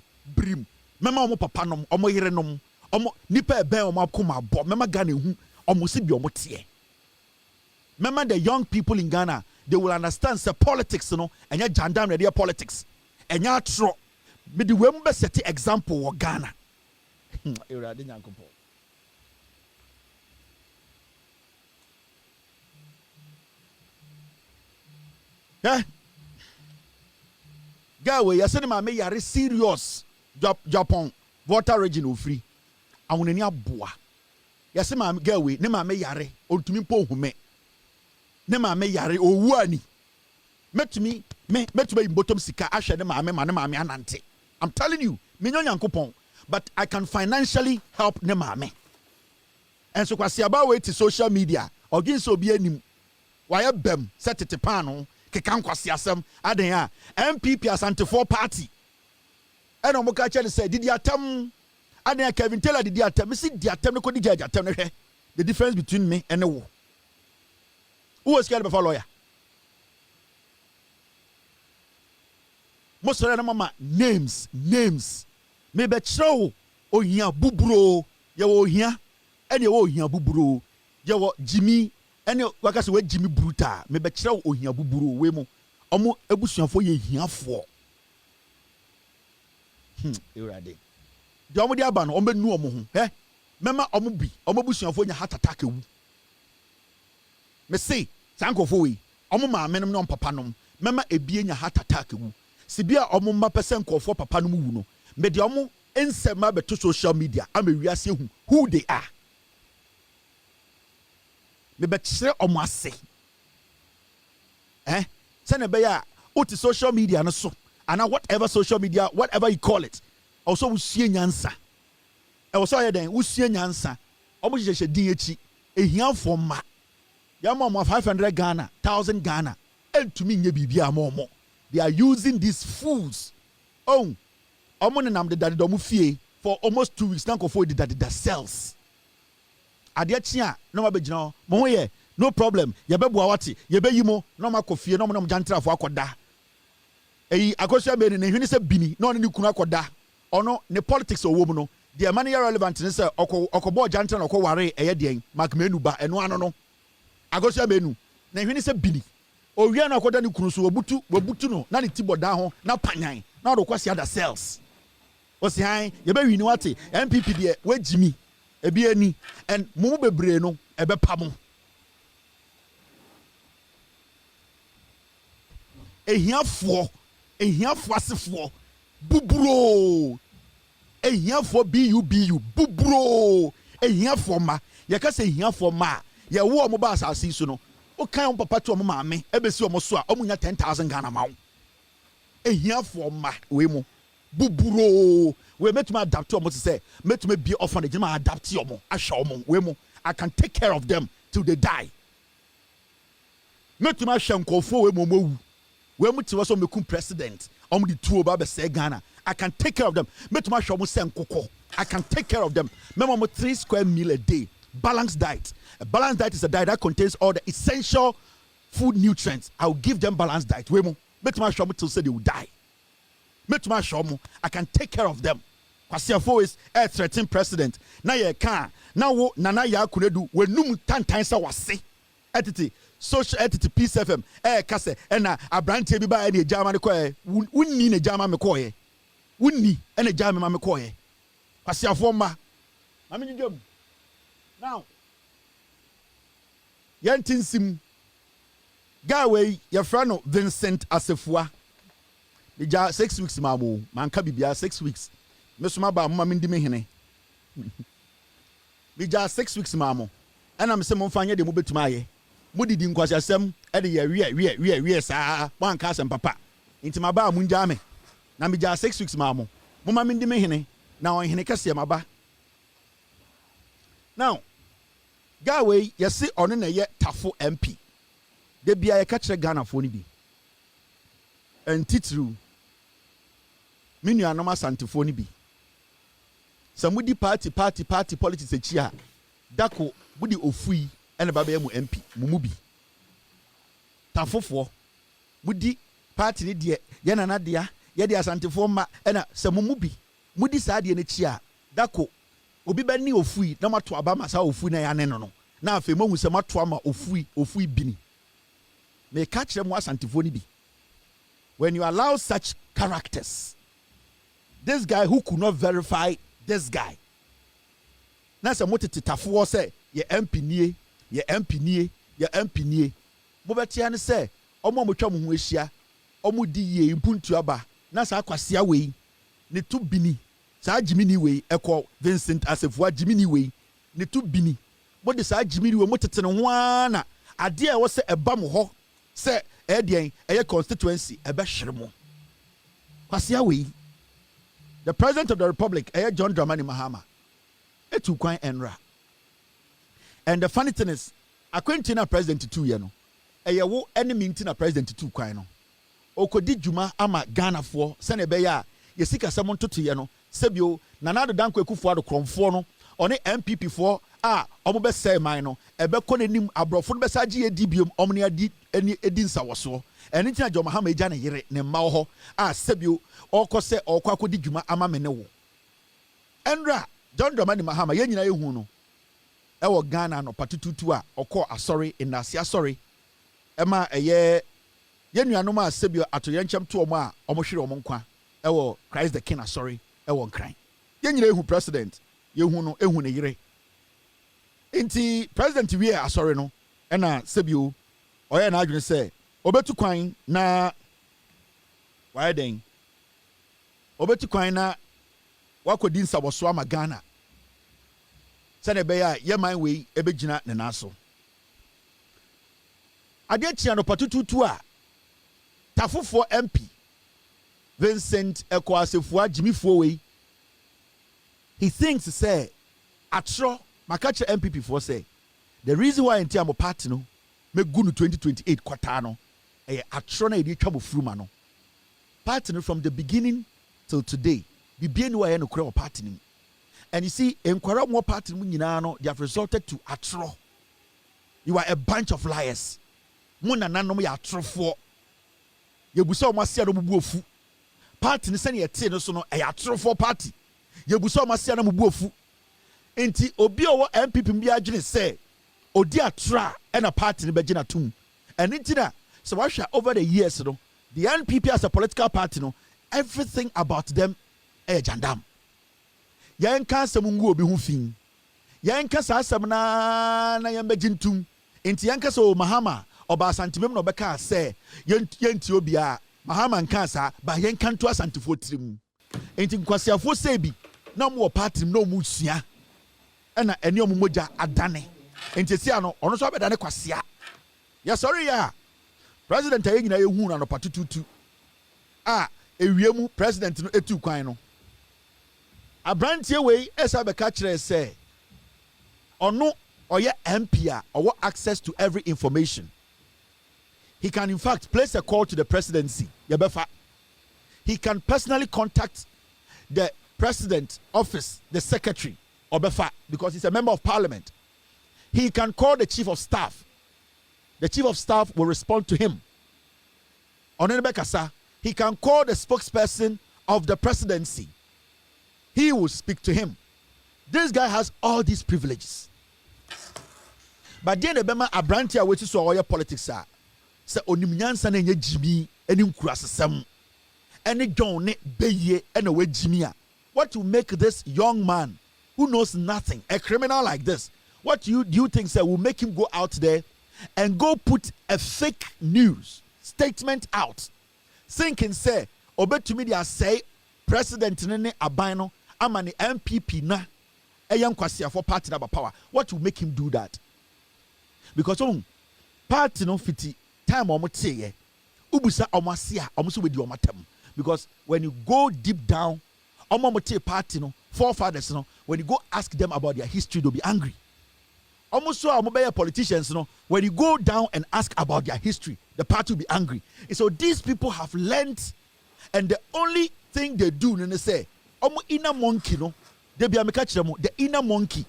mema omo papa nom omo yere nom omo nipa e ben omo akoma bo mema Ghana hu omo si bi omo tie. Remember the young people in Ghana, they will understand say politics, and your jandam ready politics. And your tro me the way mbe set example of Ghana. Yeah. Gawe yasene ma me yare serious Japan water region free. Awonani aboa. Yasene ma gawe ne ma me yare ontumi po hume. Ne ma me yare owu ani metumi bottom sika ahwe ne ma me anante. I'm telling you me nyankopon but I can financially help ne ma me and so kwasi aba we to social media ogin so bi anim waye bem setete pan no kekan kwasi asem aden a NPP asante party and omoka che say did atem aden Kevin Taylor did atem me see di atem no ko di judge atem no hwe the difference between me and who was scared of a lawyer most of them mama names me be chro ohia buburo ye wo ohia ene wo ohia buburo ye wo Jimmy ene waka se we Jimmy bruta me be chro ohia buburo we mu omo ebusuafo ye hiafo Eurade de omo di aba no omo benu omo ho mema omo bi omo busuafo nya heart attack ewu me say sankofo we omo ma menom no papa nom mema ebie nya heart attack ewu sibia omo ma percent nkofo papa nom wu no me de omo ensema beto social media amawiase hu who they are me be kire omo ase se na be ya uti social media no so and whatever social media whatever you call it also wusie nyansa e wo so ye den wusie nyansa omo jejje din echi ehiafo ma ya mo 500 Ghana 1000 Ghana entumi nye bibia mo they are using these fools omo ne nam de dade domo fie for almost 2 weeks nanko for the dade cells ade achia no ma begina mo ho ye no problem ye beboa wate ye beyimo no ma kofie no mo jantrafo akoda eyi akosua be ne hwene se bini no ne kunu akoda ono ne politics owo mu no the money relevant ne se okobo jantra no ware eye den mark menu ba eno ano no akosua menu ne hwene se bini owia na akoda ne kunu so wabutu no na ne tiboda ho na panyan na do kwasi other cells osi han ye be wini wate NPP de we Jimmy ebi ani and mumu bebre no ebe pamo ehiafo asefo buburo ehiafo bubu buburo ehiafo ma ye ka se ehiafo ma ye wo mo ba asase su no o kan papa to mo maame ebesi o mo so a o munya 10,000 Ghana ma wo ehiafo ma we mo buburo we metuma adapt o mo say metuma be orphanage ma adapt o mo ahwa o mo we mo I can take care of them till they die metuma hwankofo we mo mowu we mu tiwa so mekum president om di tuo ba be say Ghana I can take care of them metuma hwa mo say nkoko I can take care of them memo mo 3 square meal a day balanced diet. A balanced diet is a diet that contains all the essential food nutrients. I will give them balanced diet we mo metuma hwa mo till say they will die metuma hwa mo I can take care of them kwasiafo is a threatening president na ye kan na wo nana Yaa Konadu wenum tantan sa wase etiti social etiti Peace FM kase na abrante bi ba e jama ne koye wunni ne jama me koye wunni ene jama me koye kwasiafo ma mame njom now yantinsim gawe ye fra no Vincent Asefua ja 6 weeks mamu manka bibia 6 weeks mesoma ba mama ndi me hene bija 6 weeks mamu ana me se mo mfanye de mo betuma aye mudidi nkwasi asem e de ye wie saa wanka asem papa intima ba mu nja me na bija 6 weeks mamu mo mama ndi me hene na on hene kase maba now gawe yesi ono na ye tafo MP de bia ye ka kire Ghana fo ni bi entitru minu anoma santefo ni bi samudi party politics echi a dako budi ofui ene baba mu MP mumu bi tafofo mudi party ni de ye nana dia ye de asantefo ma ena samumu bi mudi saa de ne chi a dako obi ba ni ofui na mato aba ma saa ofui na ya ne no na afa mahu se mato ama ofui bini me ka kire mu asantefo ni bi when you allow such characters this guy who could not verify this guy na se motete tafo say ye MP nie mo betia ne se omo mo twa mo ho ehia omo di ye impuntu aba na sa akwasia wei ne tu bini sa Jimini wei ekọ Vincent Asefua Jimini wei ne tu bini mo de sa Jimini wei motete ne ho ana ade a wo se eba mo ho se edien eye constituency ebe hwere mo kwasia wei the president of the republic John Dramani Mahama etu kwan enra and the funny thing is akwentina president 2 year no wo enemy ntina president tu kwan no okodi djuma ama Ghana for sene be ya ye sika samon totoye no sebio Nanado Danko Akufo Addo kromfo no one NPP for omo be say man no ebe ko nanim abrofo no be sa gye dibiom omo ne adi edi nsawoso eni tina John Mahama eja ne yere ne mma ho sebio okose okwa djuma ama me ne wo enra John Dramani Mahama ye nyina ehu no ewo Ghana no patututu okọ asori inasi asori ema eye yenuanom sebio atoyenchem to omo hwere omo nkwa ewo Christ the King asori ewo nkran ye nyina ehu president yehu no ehu ne yire inti president wie asori no ena sebio oye na adwene se obetu kwan na waye den obetu kwan na wakodi nsaboso ama Ghana sene be ya yeman we ebegina ne naso ade tia no patututu tafofo MP Vincent Ekwasefuwa Jimifo we he thinks say atro makache MPP for say the reason why entiamo party no me gu no 2028 kwata no atro na edi twabo fruma no party no from the beginning till today bibie ni wa no kura party ni. And you see, enkwara more party nyina no they have resulted to atro. You are a bunch of liars. Muna nanom ya atrofo. Yebusa o masia no bubu ofu. Party ni sene yete no so no e atrofo party. Yebusa o masia no bubu ofu. Enti obi owo NPP bia adwene se odi atra e na party ni begina tum. And intina so washa over the years no the NPP as a political party no everything about them jandam. Yan ka asem ngu obi hu fin yan ka sa asem na yan begin enti yan ka so Mahama oba santimem no beka se yenti obi a Mahama nka sa ba yan kan to asantifo tirim enti nkwasiafo se bi na mo party no mu sua na eni omomoja adane enti sia no ono so abedane kwasia ya sorry ya president ayi nyina yehu na no patututu ewiemu president no etu kwan no Abrantie we esa beka kire say ono oye MP or access to every information. He can in fact place a call to the presidency. Yabefa. He can personally contact the president office, the secretary, Obefa, because he's a member of parliament. He can call the chief of staff. The chief of staff will respond to him. Onenebekasa, he can call the spokesperson of the presidency. He will speak to him. This guy has all these privileges. But then the Bema Abrantia, which is all your politics are. Say onimnyansa na nye Jimmy, any nkurasesem, any John ne beye, any way Jimmy. What will make this young man who knows nothing, a criminal like this, what do you think say will make him go out there and go put a fake news statement out, thinking say, obey to me they say president nene abano. Amani NPP na eyam kwasia for party na power. What will make him do that? Because party no fiti time omo teye ubusa omo asia omo so wedi omo tam. Because when you go deep down omo te party no forefathers no when you go ask them about their history they'll be angry. Almost so omo be politicians no when you go down and ask about their history the party will be angry. And so these people have learned and the only thing they do when they say omo inner monkey no they be ameka kire mo the inner monkey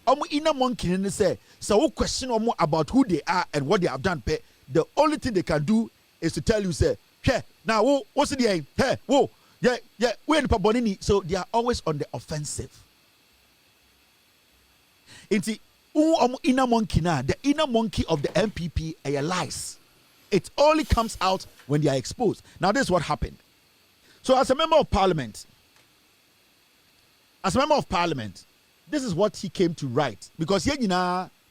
omo inner monkey ne say so we question omo about who they are and what they have done the only thing they can do is to tell you say hey now what's the aim hey whoa yeah we in Pabonini. So they are always on the offensive. Inti omo inner monkey na the inner monkey of the NPP lies. It only comes out when they are exposed. Now this is what happened. So as a member of parliament, this is what he came to write. Because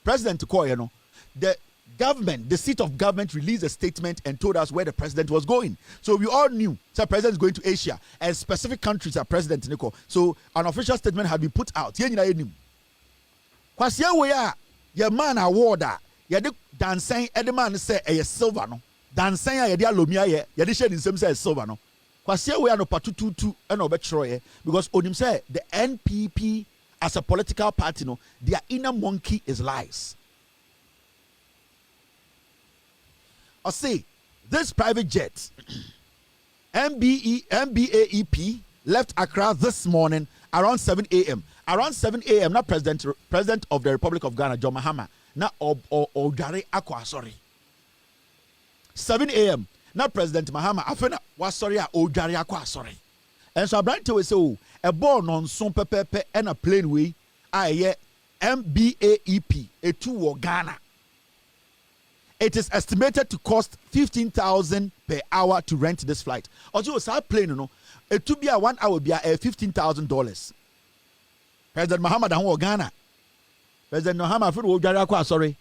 President Koye, the government, the seat of government released a statement and told us where the president was going. So we all knew the president is going to Asia and specific countries are president. So an official statement had been put out. Kwasiya we your man award yede dansan edeman say a silver no. Dansan yede alomia yede share nsem say silver no. Kwasiya we no patututu e na obetro because onim say the NPP as a political party no their inner monkey is lies. I say this private jet, MBAEP, left Accra this morning around 7 a.m. Around 7 a.m. Now President of the Republic of Ghana, John Mahama, now Odare Akwa, sorry. 7 a.m. Now President Mahama, afena was sorry, Odare Akwa, sorry. And so I brought to say, a born on son pepe and a plane way, MBAEP, a two Ghana. It is estimated to cost 15,000 per hour to rent this flight. Also, it's a plane, you know. It to be a 1 hour be a $15,000. President Muhammad and Ghana. President Muhammad for Uganda, sorry.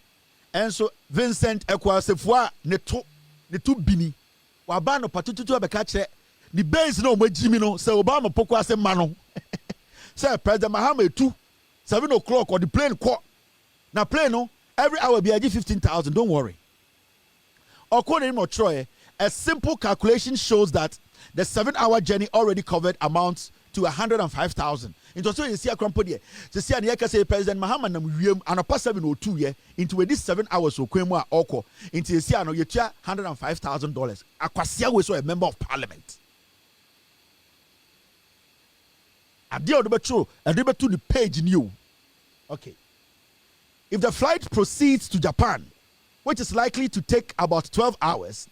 And so Vincent Ekwa Sefwa ne tu bini. Wabano patutu abekache. The base no Jimino, say Obama Pokwa se mano. Say President Muhammad 7 o'clock or the plane caught. Now plane no every hour be a 15,000. Don't worry. According to Troy, a simple calculation shows that the 7-hour journey already covered amounts to 105,000. Into so you see a crumple here. To see an say President Muhammad and a past 702 year into this 7 hours so Kwemwa Oko into you see an $105,000. Akwasia was a member of parliament. A deal the true and to the page new. Okay. If the flight proceeds to Japan, which is likely to take about 12 hours,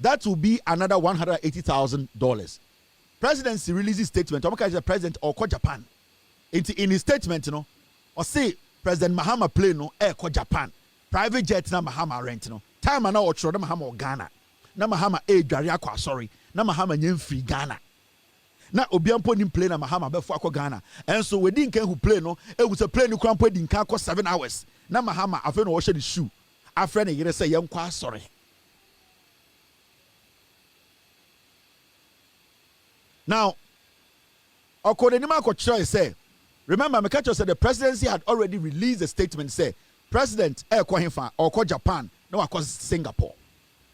that will be another $180,000. Presidency releases statement. Omaka is the president or Japan. In his statement, you know, or say President Mahama plane no air Japan. Private jet na Mahama rent no. Time na otro na Mahama Ghana. Na Mahama dware akwa sorry. Na Mahama nyem free Ghana. Na obiampo nim plane na Mahama befo akwa Ghana. And so we didn't who plane no, e was a plane kwan po din kan 7 hours. Na Mahama afa no wo the shoe. Afra na yere say yem kwa sorry. Now, according to my coach, say, remember, my coach said the presidency had already released a statement. Say, President Kwahinfa or Japan, no, across Singapore.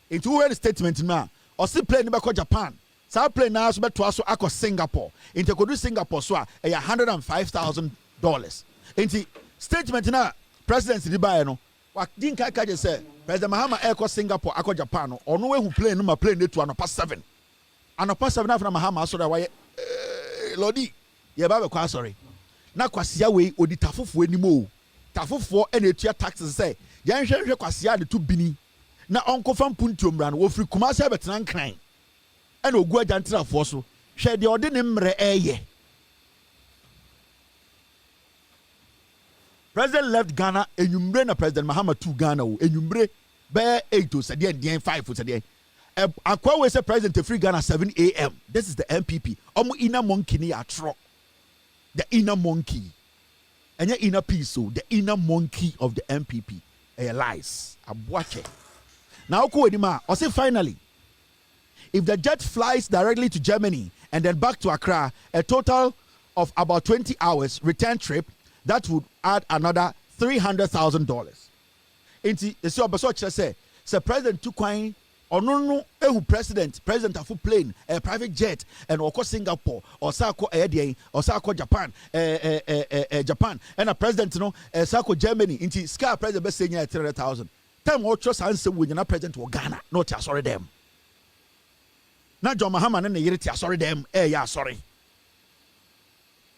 Into where the statement now, or still playing about Japan. So I play now, so to also across Singapore. Into Kodu Singapore, so $105,000. Into statement now, presidency di buy no. What didn't I just say? President Mahama across Singapore, across Japan, or no way who play no my plane to an past 7. And a pass of Mahama, so that why Lodi, ye baba kwa sorry. Na kwasia we odi tafufu anymore. Tafufu any taxes say. Yan hwehwe kwasia de to bini. Na onko fam puntum ran wo free Kumasi abetan kran. E na ogu ajantra fo so. Hwe de ode ne mre eye. President left Ghana enyumbre na President Mahama to Ghana o enyumbre be 8 to say den 5 to say Akwa we say President free Ghana 7 a.m. This is the NPP. Omo inner monkey ni atro. The inner monkey. And your inner piece, so the inner monkey of the NPP. Lies. Abwache. Now, I say finally, if the jet flies directly to Germany and then back to Accra, a total of about 20 hours return trip, that would add another $300,000. Into the say President Tukwain. Or no, president of plane, a private jet, and or Singapore, or Sako Airdia, or Sako Japan, Japan, and a president, Sako Germany, into Sky president best saying 300,000. Time or trust answer when you're not president of Ghana, not sorry them. Not John Mahama and the Yerity, sorry them, yeah, sorry.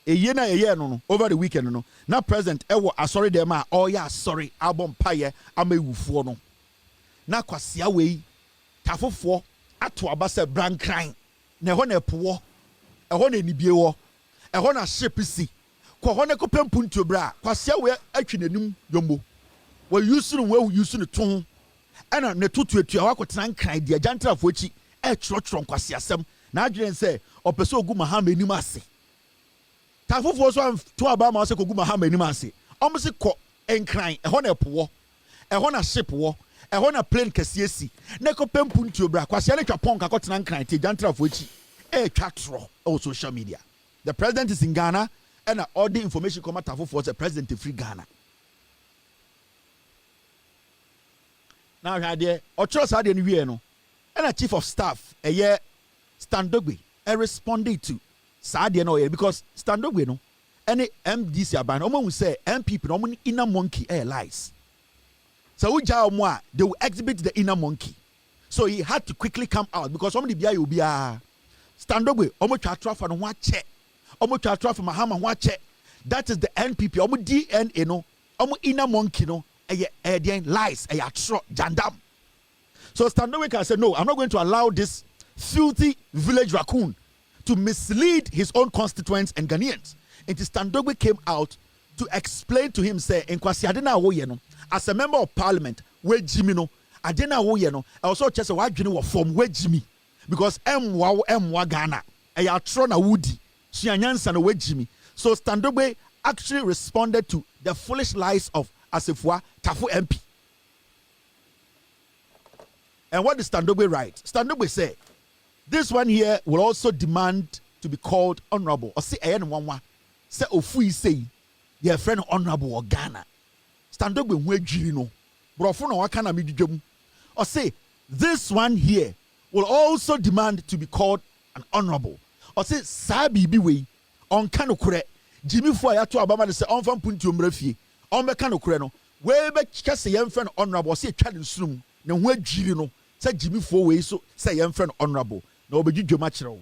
A year no over the weekend, no. Now president, sorry them, oh yeah, sorry, album pie, I'm a woof no. Now kwasia way. Tafofo ato abase brand crying na ho na epo ho na nibie wo ho na ship si ko ho na ko pempuntu bra kwase we atwi nanim yombo we use no ton ana na tutuatua wa kotena nkran de ajantrafo chi e trotro kwase asem na adwene se opese ogu Mahama enim ase tafofo so to abama se kogu Mahama enim ase omo se ko nkran ho na epo ho na ship wo ehon na plane kesiesi na ko pempuntu bra kwase na twapon ka kotena nkran te jantrafo echi twatro on social media. The president is in Ghana and all the information come out for the president of free Ghana. Now had trust had any no and a chief of staff a year Standogwe responded to Sadia no because Standogwe no any MDC aban omo say NPP no inner monkey lies. So they will exhibit the inner monkey. So he had to quickly come out because somebody will be stand up with traffic and one check. Traffic Mahama one check. That is the NPP. DNA no. Inner monkey no. Lies. Jandam. So stand up can say no. I'm not going to allow this filthy village raccoon to mislead his own constituents and Ghanaians. And Standogwe came out to explain to him, say, in Kwasi Adena Awoye, as a member of parliament, where Jimmy no, Adena Awoye, I also just why Jimmy was from where Jimmy, because M1 Ghana, a Trona Woody, Shianyansan away Jimmy. So Standogwe actually responded to the foolish lies of Asifwa Tafu MP. And what did Standogwe write? Standogwe say, this one here will also demand to be called honorable. Or say one say ofui say your friend honorable or Ghana. Standogwe nwejiri no. Brofo na wakana midjum. Or say this one here will also demand to be called an honorable. Or say sabi biwe on kanokure. Jimmy fo ya to abama say on fam puntu mrafie. On be kanokure no. We be kase your friend honorable say twa de sum na ho adwiri no. Say Jimmy fo we so say your friend honorable. No be judgment chiro.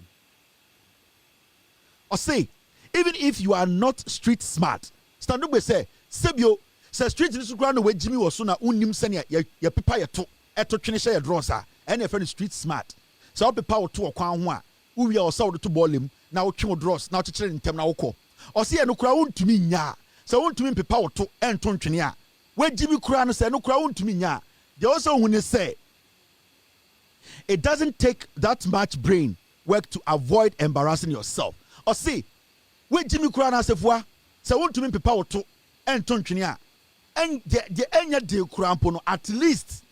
Or say, even if you are not street smart, stand up and say, Sebio, say street in this ground where Jimmy was sooner unim senia ya pipa ya to eto finisher ya drosa and your friend street smart. So I'll be power to a kwanwa. We are so to ball him now chimo dross now to train in tem na oko. Or say no crown to me nya. So won't to me power to and tonchinia. Where Jimmy Crown say no crown to me nya. They also when they say it doesn't take that much brain work to avoid embarrassing yourself. Or say, where Jimmy Kurana Sefwa, so want to mean people to and Tonchinia. And the enya de Kurampono, at least.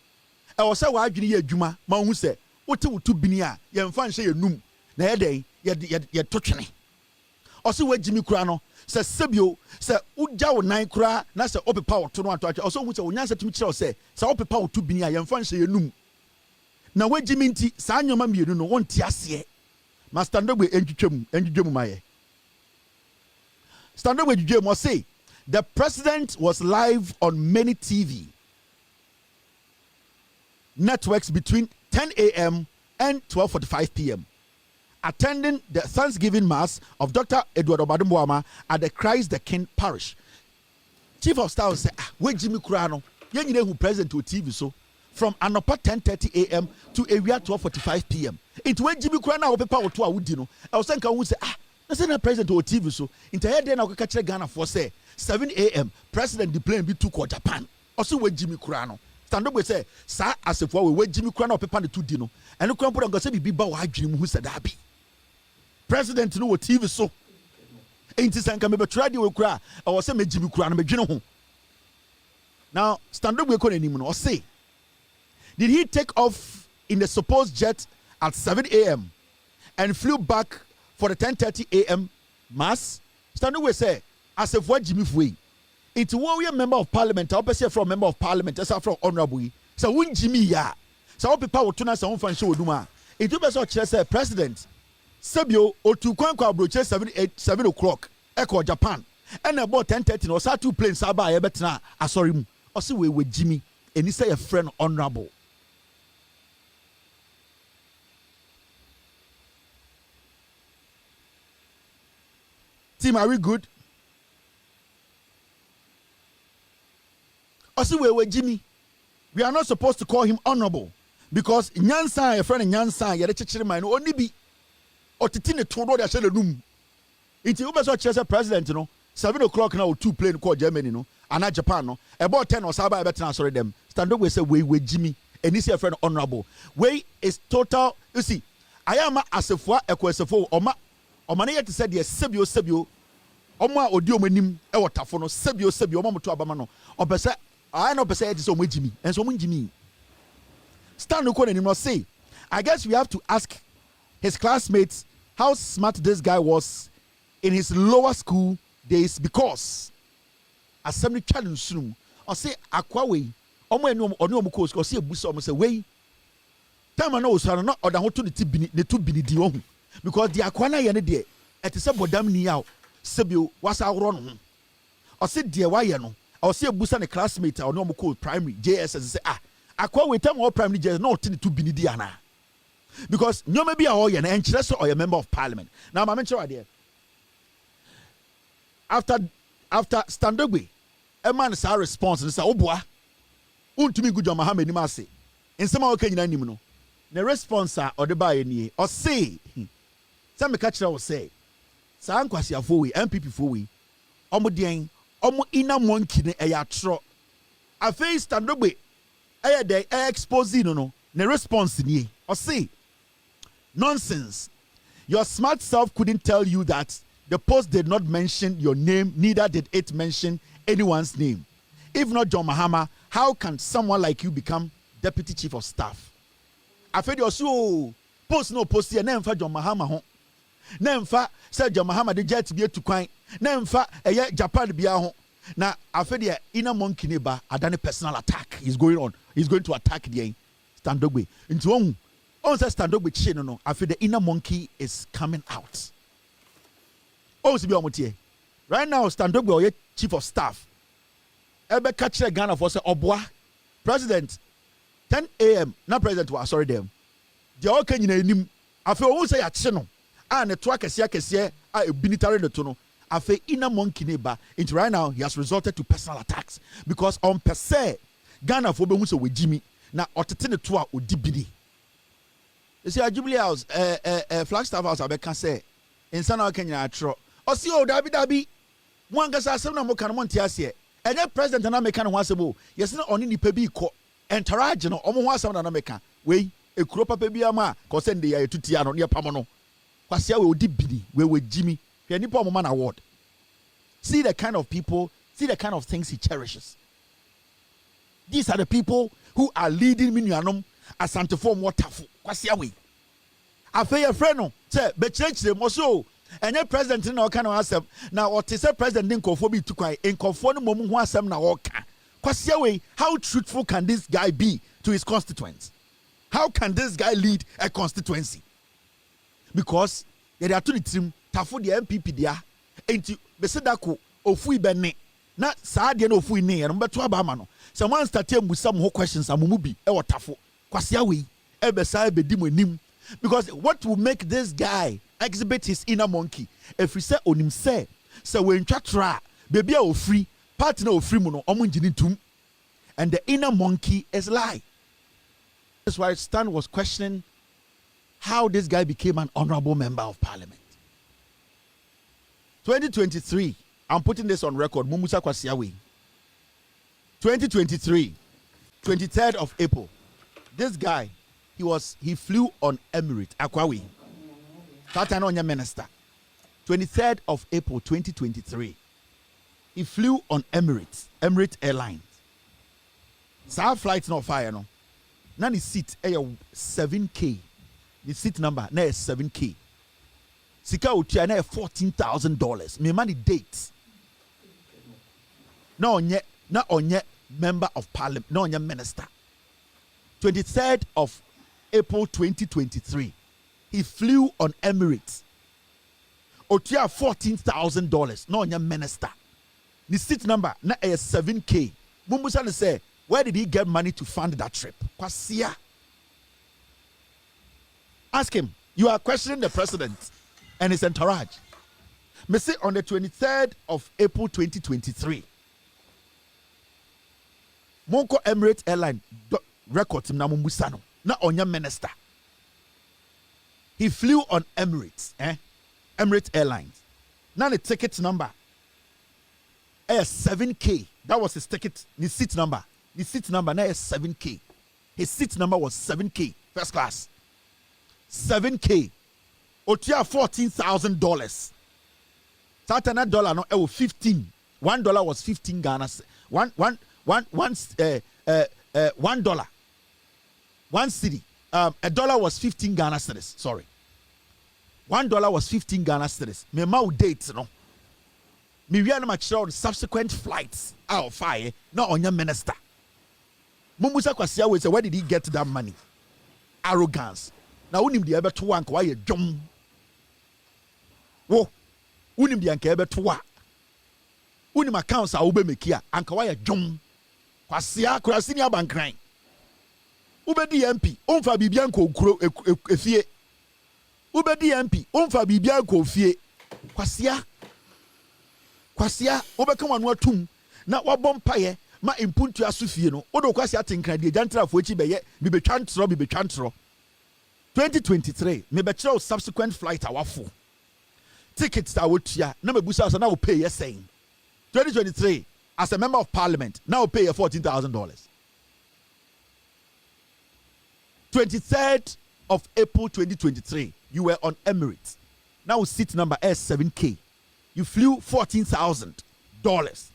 I was so wide Juma, Mamu say, what to binia, yan fan say a noom, na day, yet touching. Or see where Jimmy Kurano says Sebio, say, Uja 9 cra, Nasa open power to one to also which I will answer to me say, so open power to binia, yan fan say a noom. Na we Jimmy nti saa nyoma mienu no won ti ase master ndogwe enjudwem maye standard with Jim must say the president was live on many TV networks between 10 a.m. and 12:45 p.m. attending the Thanksgiving Mass of Dr. Edward Obadumboama at the Christ the King Parish. Chief of Staff said, we Jimmy Kurano, you know who present to TV so from Anopa 10:30 a.m. to area 12:45 p.m. It when Jimmy Kurana or people to Awudino. I was saying, I would say, that's not present to TV so. Entire day now, catch Ghana for say 7 a.m. President the plane be to Japan. Also, with Jimmy Kurano. Stand up with say, sir, as if we Jimmy Kurano or Pepan to Dino. And look up and say, be Bow Jim who said that be. President no TV so. Ain't this can be tried you cry. I was saying, Jimmy Kurano, me now, stand up with Conan or say, did he take off in the supposed jet at 7 a.m. and flew back for the 10:30 a.m. mass? Stand away say, as if what Jimmy Fui. It's a member of parliament, I'll say from member of parliament, that's from honorable. So when Jimmy ya, so all people will turn us on fan show duma. It will be so say president. Sebio or to Kwankwa broche 7 o'clock, Echo Japan. And about 10:30 or sa two planes Saba Ebetna, sorry, or see we with Jimmy, and he say a friend honorable. Team, are we good? Also, we Jimmy. We are not supposed to call him honorable because Nyansa, a friend of Nyansa, you're a chichiri man, only be or Titine Todo, they said a room. It's also a president, 7 o'clock now, 2 plane called Germany, and Japan, about 10 or Saba, I better answer them. Stand up, we say, we Jimmy, and this is a friend honorable. Way is total, you see, I am as a four, a question or Omania to say, yes, Sebio, Oma Odio Menim, Ewatafono, Sebio, Omo to Abamano, or Pesa, I know Pesa is on Jimmy, and so Jimmy. Stand up and must say, I guess we have to ask his classmates how smart this guy was in his lower school days because assembly challenge soon, or say, Aquaway, Omo course, or say, Busso, say, way. Time I know, so I'm not or the two bini because the Aquana Yanade at the Sabodam Niao, Sebio was our run. Or said, dear, why no? Or say, Busan a classmate or normal code primary, JS, and say, akwa we time prime minister no tin to bini di ana because nyoma bi a o ye na enkyere so o ye member of parliament now ma menkyere ade after Standogbe a man sa response and say oboa untumi gu John Mahama nim ase nsema o ka nyina nim no the response or the buy nie or say some catch o say sa ankwasi afo we NPP fo we omo den omo ina monkey ne e ya tro afei Standogbe e dey expose no the response nie or say nonsense, your smart self couldn't tell you that the post did not mention your name, neither did it mention anyone's name. If not John Mahama, how can someone like you become deputy chief of staff? I feel you're so post no post here, nemfa John Mahama ho. Nemfa say John Mahama the jet be to kwan. Nemfa Japan be ho. Now I feel the inner monkey neighbor adane personal attack is going on. He's going to attack the Standogbe. Into on says Standogbe chin no. I feel the inner monkey is coming out. Right now, Standogbe or chief of staff. Ebe catch Ghana for say Obwa president 10 a.m. Not president was sorry them. The all can you nim. I feel who say a chino. And the twa kesia a binitary the tuno. I feel inner monkey neighbor. Into right now he has resorted to personal attacks because on per se Ghana for be with Jimmy na otetene to a odibidi. You see a Jubilee House Flagstaff House abeka say insana Kenya atro. Osi o dabi mwanga sa asem na mo kan mo ntiase enye president na meka no ho asebo yes na oni nipa bi ko entourage no omo ho asem na meka we ekuro papa bi ama ko se nde ya etutia no ne pam no kwasia we odi bidi we Jimmy hwe nipa omo man award. See the kind of people, see the kind of things he cherishes. These are the people who are leading minuanom asante form waterful kwasia we afey your friend no say be chire mo so enye president na oka na asem na what say president din kofo bi tukwan enkofo no mom ho asem na oka kwasia we how truthful can this guy be to his constituents? How can this guy lead a constituency? Because they are to the team tafo the NPP dia enti besedako ofui benne na saa de na ofui ne no beto aba ma no someone start to musa mo questions amumu bi e wotafo kwasia we e be saa be di mo nim because what will make this guy exhibit his inner monkey if we say onim say when twatra baby a ofri partner ofri mu no omo ngini tum and the inner monkey is lie. That's why Stan was questioning how this guy became an honorable member of parliament. 2023, I'm putting this on record, Mumusa Kwasiawe. 2023, 23rd of April, this guy, he flew on Emirates, Akwawi. Tatanonya minister. 23rd of April 2023. He flew on Emirates Airlines. Sa flight no fire no. Now the seat 7K. The seat number na 7K. Sika utia na $14,000. Me money dates. Na onye member of parliament, na onye minister. 23rd of April 2023. He flew on Emirates. Otia $14,000. No onye minister. The seat number na 7K. Mumbusa say, where did he get money to fund that trip? Kwasia. Ask him. You are questioning the president and his entourage. Me say on the 23rd of April 2023. Monko Emirates Airline records him na Mumbusano. Na onya minister. He flew on Emirates. Emirates Airlines. Now the ticket number. 7K. That was his ticket. His seat number. The seat number now is 7K. His seat number was 7K. First class. 7K. Otia $14,000. Satana dollar no 15. $1 was 15 Ghana. $1. One city. A dollar was 15 Ghana cedis. Sorry. $1 was 15 Ghana cedis. Me mau dates no. Me we are on subsequent flights out of fire. Not on your minister. Mumusa Kwasia will say, where did he get that money? Arrogance. Now unim the ever to one kwa ye jom. Wo unim the anke ever to wa. Unim accounts are ube mekia anka wa ye jom. Kwasia kurasini abankran. Ubedi MP, umfa bibianko kuro efie. Ubedi MP, umfa bibianko fie. Kwasia, ubeka wanu atum na wabom paye ma impuntu asufie no. Odo kwasia tinkra de jantra fo echi beye bibetwantro 2023 me betro subsequent flight awafo. Tickets awotua na mebusa so na wo pay saying 2023 as a member of parliament now pay $14,000. 23rd of April 2023 you were on Emirates. Now seat number S7K. You flew $14,000.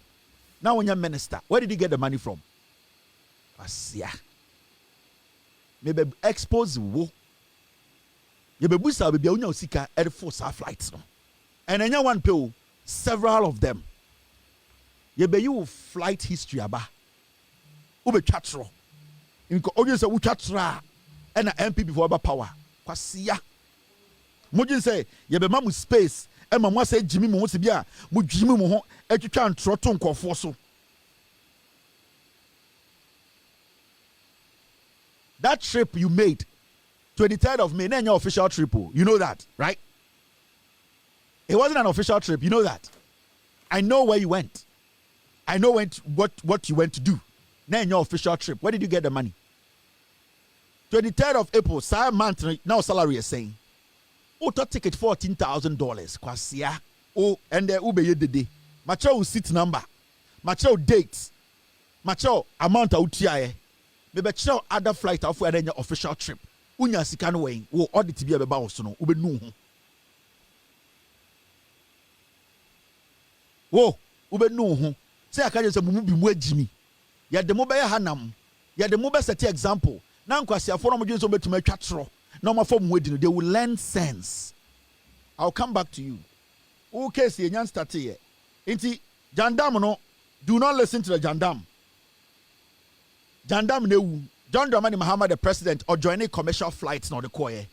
Now when you're minister, where did you get the money from? Asia. Maybe expose wo. You be busa be unya usika air force flights no. And then one pay several of them. You be you flight history aba. Ube chatro. Inko audience u chatra. And a NPP for power. Kwasia. Mojin say you be mamu space. And mama say Jimmy mo se bia mo Jimmy mo ho etwetwa ntroto nkofo so. That trip you made 23rd of May, na your official trip. You know that, right? It wasn't an official trip. You know that. I know where you went. I know what you went to do. Na your official trip. Where did you get the money? 23rd of April, same month now salary is saying. Oh, ticket $14,000. Kwasia. Oh, and the ube ye dede. Macho seat number. Macho dates. Macho amount of UTI. Maybe chow other flight of where your official trip. Unya sikan way. Oh, audit to be about sono. Ube no. Oh, ube no. Say I can't just move be Jimmy. Ya the mobile hanam. Ya the mobile set example. Now kwasia for no to make chatro. No more form wedding, they will learn sense. I'll come back to you. Okay, see, you start here. Inti Jandam no, do not listen to the Jandam. Jandam ne John Dramani Mahama, the president, or joining commercial flights no the choir.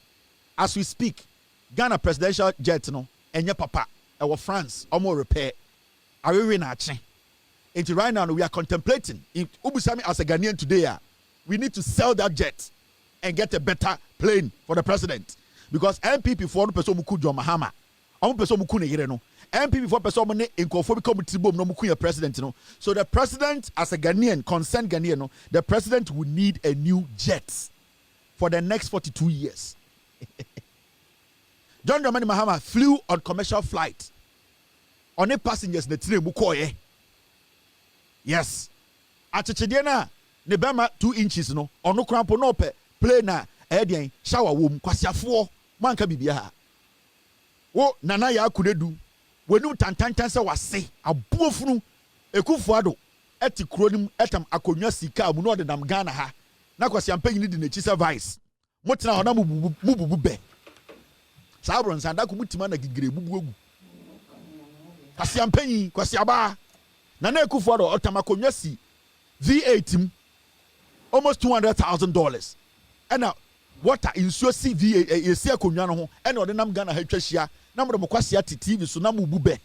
As we speak, Ghana presidential jet no, and your papa, our France, almost repair. Are we winning? Inti right now we are contemplating. If Ubusami as a Ghanaian today, we need to sell that jet and get a better plane for the president. Because NPP for person muku John Mahama. Person muku ne yere no. NPP for person ne inkofo become tribom no muku president no. So the president as a Ghanaian, concerned Ghanaian no, the president will need a new jet for the next 42 years. John Dramani Mahama flew on commercial flight. On a passengers ne tire mukoye. Yes. Achichide na ne bema 2 inches no. Ono krampo no pe play na edian shower wom kwasiafo manka bibia wo nana Yaa Konadu wenu tantantan se wase abuofunu ekufuado eti kronim etam akonwa sika mu no de nam Ghana ha na kwasiampanyi ni de na chise vice motena hona mububu be sabron sanda ko mutima na gigire bubu egu kwasiampanyi kwasiaba nana ekufuado otam akonwa si V8 almost $200,000 and now water in so CV a see akonwa no ho and ordinam Ghana ha twahia na mo de kwase ati TV so na mo bube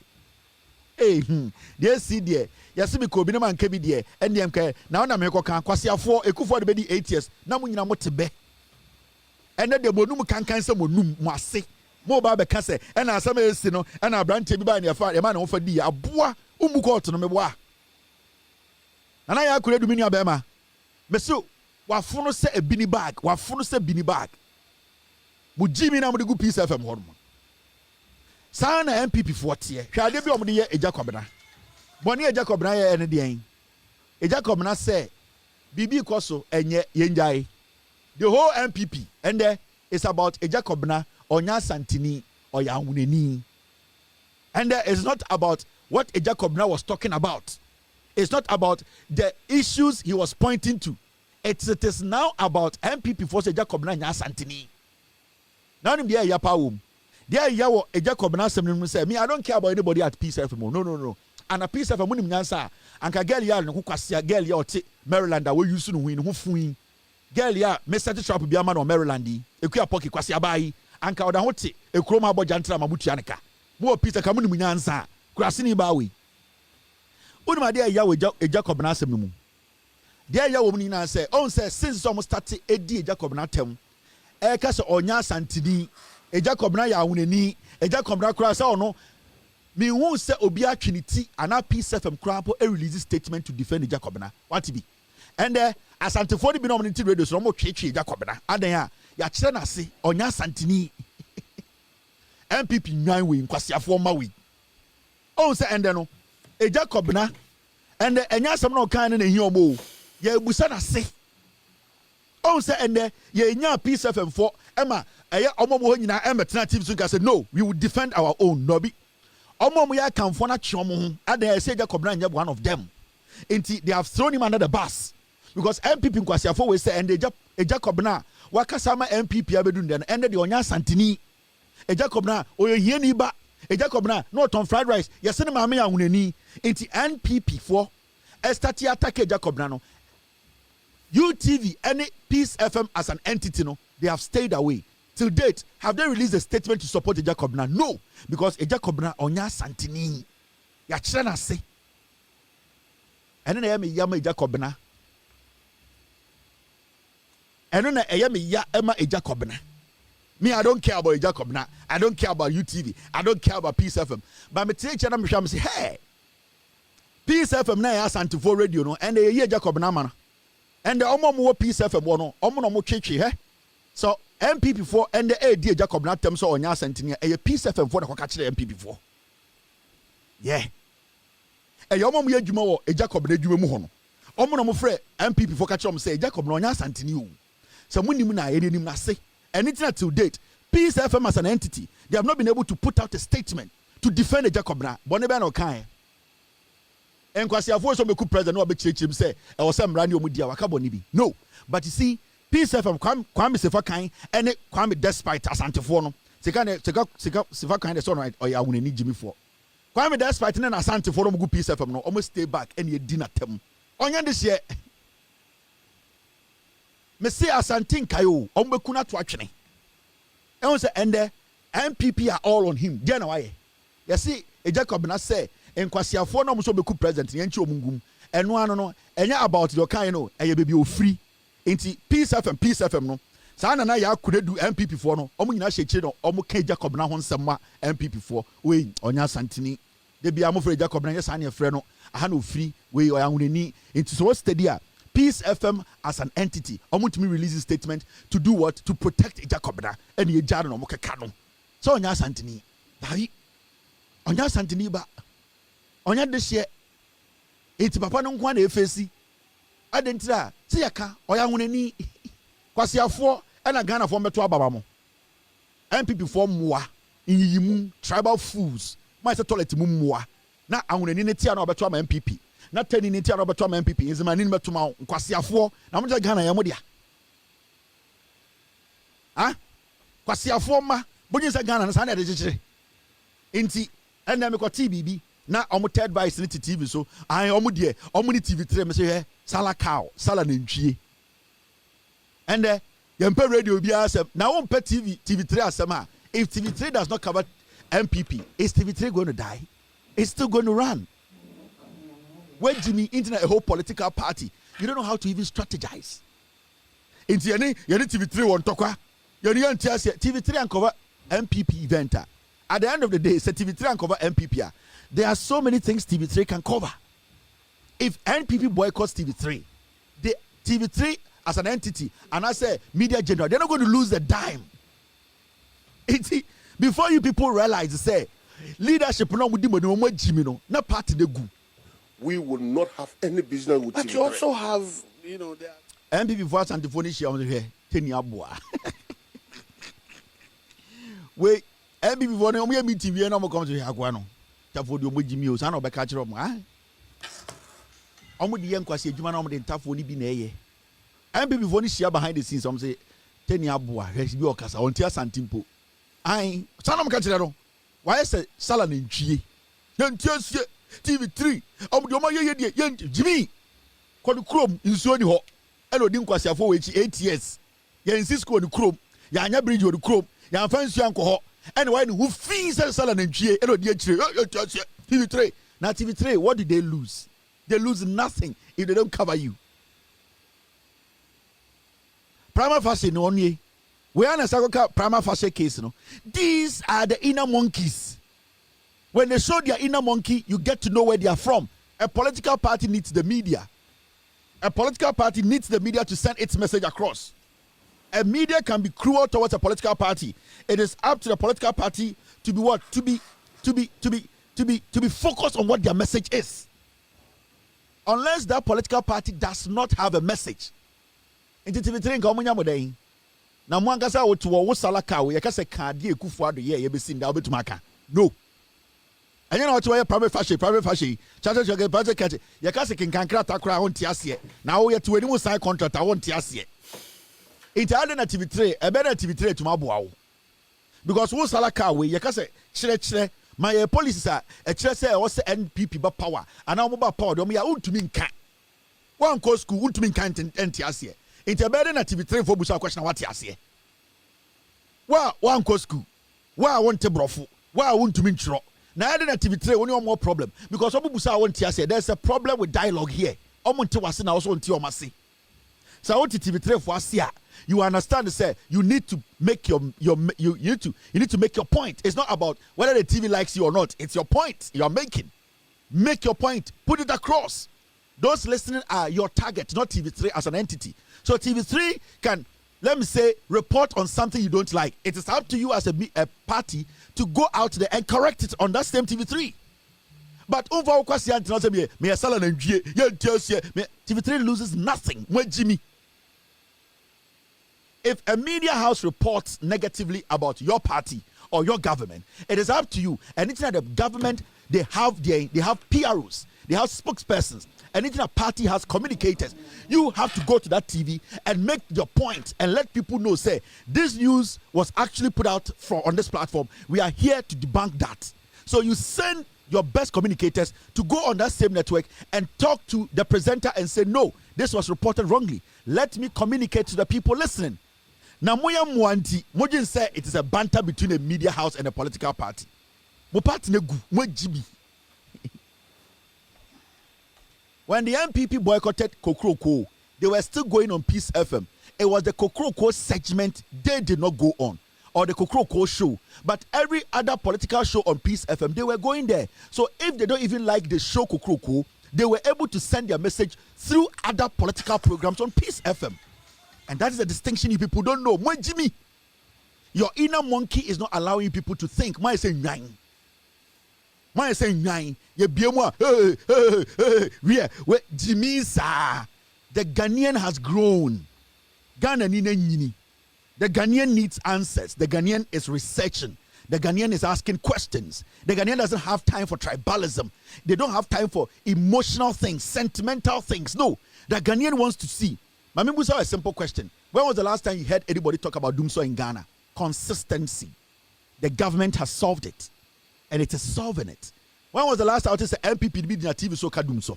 dey see there yesi be ko bi na man ka bi there and dem ka na na me ko kan kwase afo ekufo de be di 8 years na mo nyina mo tebe and de monum kankan se monum mo ase mo ba be ka se and asam esi no and abrante bi ba na fa e ma na wo fa di aboa umu court no me boa na Yaa Konadu mi nua be ma meso wafono se a bini bag wafono se bini bag mu Jimmy na mo de gu Peace FM ho no sa na NPP fo tie hwade bi o mo de ye eja kobena boni eja kobena ye ene de en eja kobena se bibi koso enye yenjai the whole NPP and there is about eja kobena onya santini oya huneni and there is not about what eja kobena was talking about. It's not about the issues he was pointing to. It is now about NPP for Jacob Nanya Santini. Now, there ya power. There ya Jacob Nasam say, me, I don't care about anybody at Peace FM. No. And a Peace FM Munim Nansa, and Kagelia, who Kwasia Gelia or Maryland, that we used to win, who fui. Gelia, Mr. Trap be a man or Marylandi, a queer pocket Kwasia Bai, and Kaudahote, a chroma bojantra Mamutianica. More Peter Kamunim Nansa, Krasini Bawi. Unma dear Yahweh Jacob Nasam. There ya woman in say, on says since almost started a dear Jacob Natem. A cast onya santini, a Jacob na ya uneni, a Jacob na cross or no. Me won't say Obia Trinity and our peace FM crap a release statement to defend the Jacobna. What to be? And as anti-40 be nominated radio, so more church Jacobna. And ya chena say onya santini. NPP 9 win, Kwasia for Maui. Oh, say and no, a Jacobna, and enya some no kind in a yomo. Ye busana say. Oh, say and ye nya peace FM for Emma, a omo na Emma Team so say no, we will defend our own nobby. Omo ya kan for na chomo, and they say Jacobna nya one of them. They have thrown him under the bus because MPP Kwasia for we say and a Jacobna wakasama MPP abedun den and the onya santini. A Jacobna oyo yeni ba a Jacobna not on fried rice yesene mame ya hunani enti NPP for estati attack Jacobna no UTV any Peace FM as an entity no they have stayed away till date. Have they released a statement to support a Jacobna? No, because a Jacobna onya santini ya chena se ene na yame yama Jacobna ene na yame ya ema a Jacobna. Me, I don't care about Jacobna. I don't care about UTV. I don't care about Peace FM. But me take channel me say, hey, Peace FM na ya Santifo radio no, and the year Jacobna man, and the omo Peace FM no, omo no chechi he. So MPP 4 and the AD Jacobna tem so onya sentinia, a Peace FM 4 na catch the MPP 4. Yeah. E omo ye dwuma wo e Jacobna dwuma mu ho no. Omo no mo frɛ MPP 4 catch say Jacobna onya sentini o. So munim na ye nim na say. And it's not to date. Peace FM as an entity, they have not been able to put out a statement to defend the Jacobna. Boneba no kind. And Kwasia for so meku president no be church say e was some rani omudia waka bonibi. No. But you see, Peace FM kwame sefa kind and kwame despite asantefo no. Sika sefa kind so no or ya wunani Jimmy for. Kwame despite na asantefo no go Peace FM no almost stay back and ye dinner tem. Onya this year me say asantin kayo ombekuna to atwene e say and the MPP are all on him there na why you see e Jacob na say enkwasiafo na mo so beku president ye nchi omungum eno ano no enya about the kind no eye bebi ofri enti Peace FM no sa na ya Konadu MPP for no omo nyina hyekyere no omo ka Jacob na ho nsema MPP for we onya santini de bia mo fre Jacob na ye sa na frɛ no aha na ofri we oya hunani enti so steady a Peace FM as an entity, I want me release a statement to do what? To protect Jacobna and ye jar no mokano. So onya santini. Dahi. Onya santini ba. Onya this year. Iti papa no nkwa na efesi. Adentira, si yaka oya hunani. Kwasiafo e na Ghana fo meto ababa mo. MPP fo mwa. Inyimu tribal fools. Ma se toilet mu mwa. Na ahunani ne tia na obeto ama MPP. Na tani ni tia roberto ma MPP nzima ni metuma kwasiafo na mo Ghana ya mo dia ha kwasiafo ma bonyin Ghana na sa na de chichire enti ena me ko TBB na omo third vice ni TV so ai omo de omo ni TV3 me say sala cow sala na ntwie ende yempe radio bi asem na won pe TV3 asem a if TV3 does not cover MPP is TV3 going to die? It's still going to run. When Jimmy into a whole political party, you don't know how to even strategize. Into any TV3 one talker, you're TV3 and cover MPP event. At the end of the day, it's a TV3 and cover MPP. There are so many things TV3 can cover. If NPP boycotts TV3, the TV3 as an entity, and I say media general, they're not going to lose the dime. Before you people realize, say leadership no Jimmy no, not party de go. We will not have any business with but TV3. You also have, you know, the MPP voice and the phone issue on here. Tenia boa. Wait, MPP voice on me TV and I'm going to Haguano. Tafo di omo Jimmy o san obe ka kire omo ah. Omo di yen kwase adwuma na omo de tafo ni bi na eye. MPP voice ni share behind the scenes omo say Tenia boa, he bi okasa on tia santimpo. Ai, san omo ka kire no. Why say sala na ntwie. Yentie TV3 omo ye Jimmy kodu krom nsuo ni ho elo di nkwasiafo we 8 years ye insist ko ni krom ya anya bridge wo krom ya fansu anko ho anyway ni who fees sala na ntwie elo di akire TV3 now TV3 what did they lose? They lose nothing if they don't cover you. prima facie no onye. We are a prima facie case. No, these are the inner monkeys. When they show their inner monkey, you get to know where they are from. A political party needs the media. A political party needs the media to send its message across. A media can be cruel towards a political party. It is up to the political party to be what? To be focused on what their message is. Unless that political party does not have a message. No. And you know what you private fashion. Charge your budget catch. Yakasi can crack on Tiasie. Now we are to any sign contract. I want Tiasie. It's added a TV3, a better TV3 to Mabuao. Because who Salaka, we Yakase, Chile, my police are a chess was NPP but power. And now mobile power, don't be a to mean cat. One course school to mean can't and Tiasie. It's a better TV3 for Busa question what Tiasie. Well, one course school. Why I want to brofu? Why I want to mean tro? Now, I didn't TV3 only one more problem because some people say there's a problem with dialogue here. So, what TV3 for us here? You understand? Say you need to make you need to make your point. It's not about whether the TV likes you or not. It's your point you are making. Make your point. Put it across. Those listening are your target, not TV3 as an entity. So TV3 can, let me say, report on something you don't like. It is up to you as a party to go out there and correct it on that same TV3. But TV3 loses nothing. If a media house reports negatively about your party or your government, it is up to you. Anything that the government, they have PROs, they have spokespersons. Anything a party has communicators, you have to go to that TV and make your point and let people know, say, this news was actually put out on this platform. We are here to debunk that. So you send your best communicators to go on that same network and talk to the presenter and say, no, this was reported wrongly. Let me communicate to the people listening. Now, Moya Mwanti, Mojin said it is a banter between a media house and a political party. When the NPP boycotted Kokroko, they were still going on Peace FM. It was the Kokroko segment they did not go on, or the Kokroko show. But every other political show on Peace FM, they were going there. So if they don't even like the show Kokroko, they were able to send their message through other political programs on Peace FM. And that is a distinction you people don't know. Moi, Jimmy, your inner monkey is not allowing people to think. Moi, say nine. Moi, say nine. You be moi. Jimmy, sir. The Ghanaian has grown. Ghana ni nyini. The Ghanaian needs answers. The Ghanaian is researching. The Ghanaian is asking questions. The Ghanaian doesn't have time for tribalism. They don't have time for emotional things, sentimental things. No. The Ghanaian wants to see. Mami Musa, a simple question. When was the last time you heard anybody talk about Doomso in Ghana? Consistency. The government has solved it. And it is solving it. When was the last time I said NPP be in a TV so Doomso?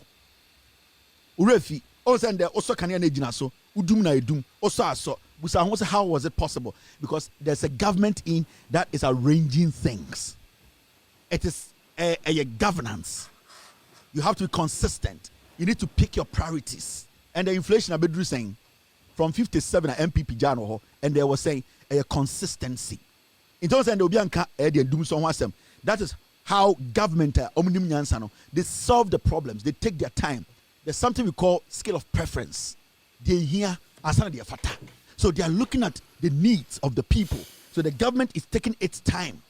Urefi, also and there also can so Udum na edum, also aso. Busa, how was it possible? Because there's a government in that is arranging things. It is a governance. You have to be consistent. You need to pick your priorities. And the inflation I've been saying from 57 at NPP Jano, and they were saying a consistency. In terms of the that is how government they solve the problems. They take their time. There's something we call scale of preference. They hear so they are looking at the needs of the people. So the government is taking its time,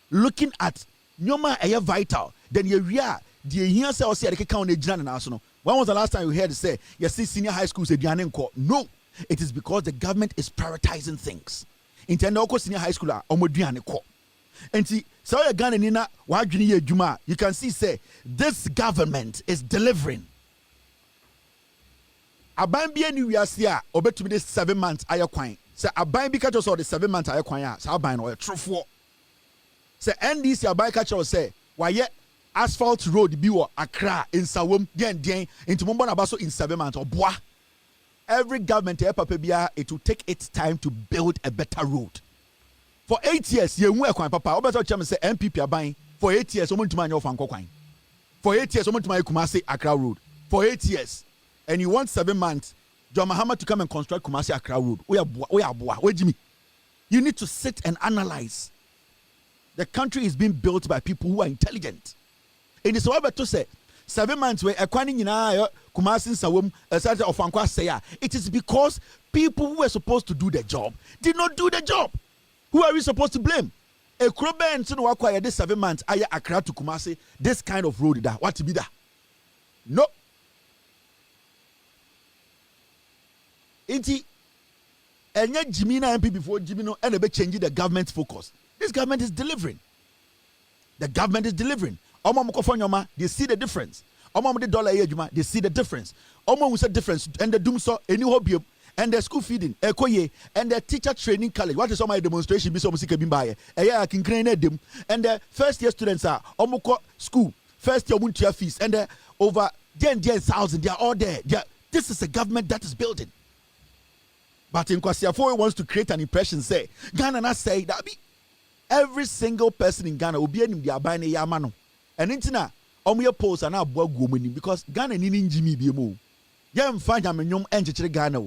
looking at nyoma aya vital. Then you hear the hear say or say the count the when was the last time you heard say yes senior high schools say no, it is because the government is prioritizing things. Intendo senior high school are and see so you Ghana nina you can see say this government is delivering. Aban bia ni wiase a obetumi de 7 months ayekwan say aban bi catch us the 7 months ayekwan a say aban no trofo say NDC aban catch us say waye asphalt road bi wo Accra in Sawom den into Mombo na baso in 7 months oboa. Every government papa bia it will take its time to build a better road. For 8 years ye hu ekwan papa obeto chem say NPP aban for 8 years omontuma anya ofan kokwan. For 8 years omontuma Kumasi Accra road for 8 years. And you want 7 months, John Mahama to come and construct Kumasi Accra Road. Where Jimmy? You need to sit and analyze. The country is being built by people who are intelligent. And it's over to say 7 months where Kumasi Sawum of Ankwa say it is because people who were supposed to do the job did not do the job. Who are we supposed to blame? A Kroben to acquire this 7 months. Aya Accra to Kumasi, this kind of road that what to be that? No. Inti and yet Jimmy NPP before Jimmy no and changing the government's focus. This government is delivering. The government is delivering. They see the difference. They see the difference. We said difference and the doom saw any hobby and the school feeding, and the teacher training college. What is all my demonstration? Be some sick by a can crane them. And the first year students are school, first year won't fees, and over 10,000, they are all there. This is a government that is building. But in Kwasiafo wants to create an impression, say, Ghana not say that be every single person in Ghana will be in the Abane Yamano. And intina, your posts are now because Ghana need Jimmy Biemo. Yam find a minimum entry Ghana.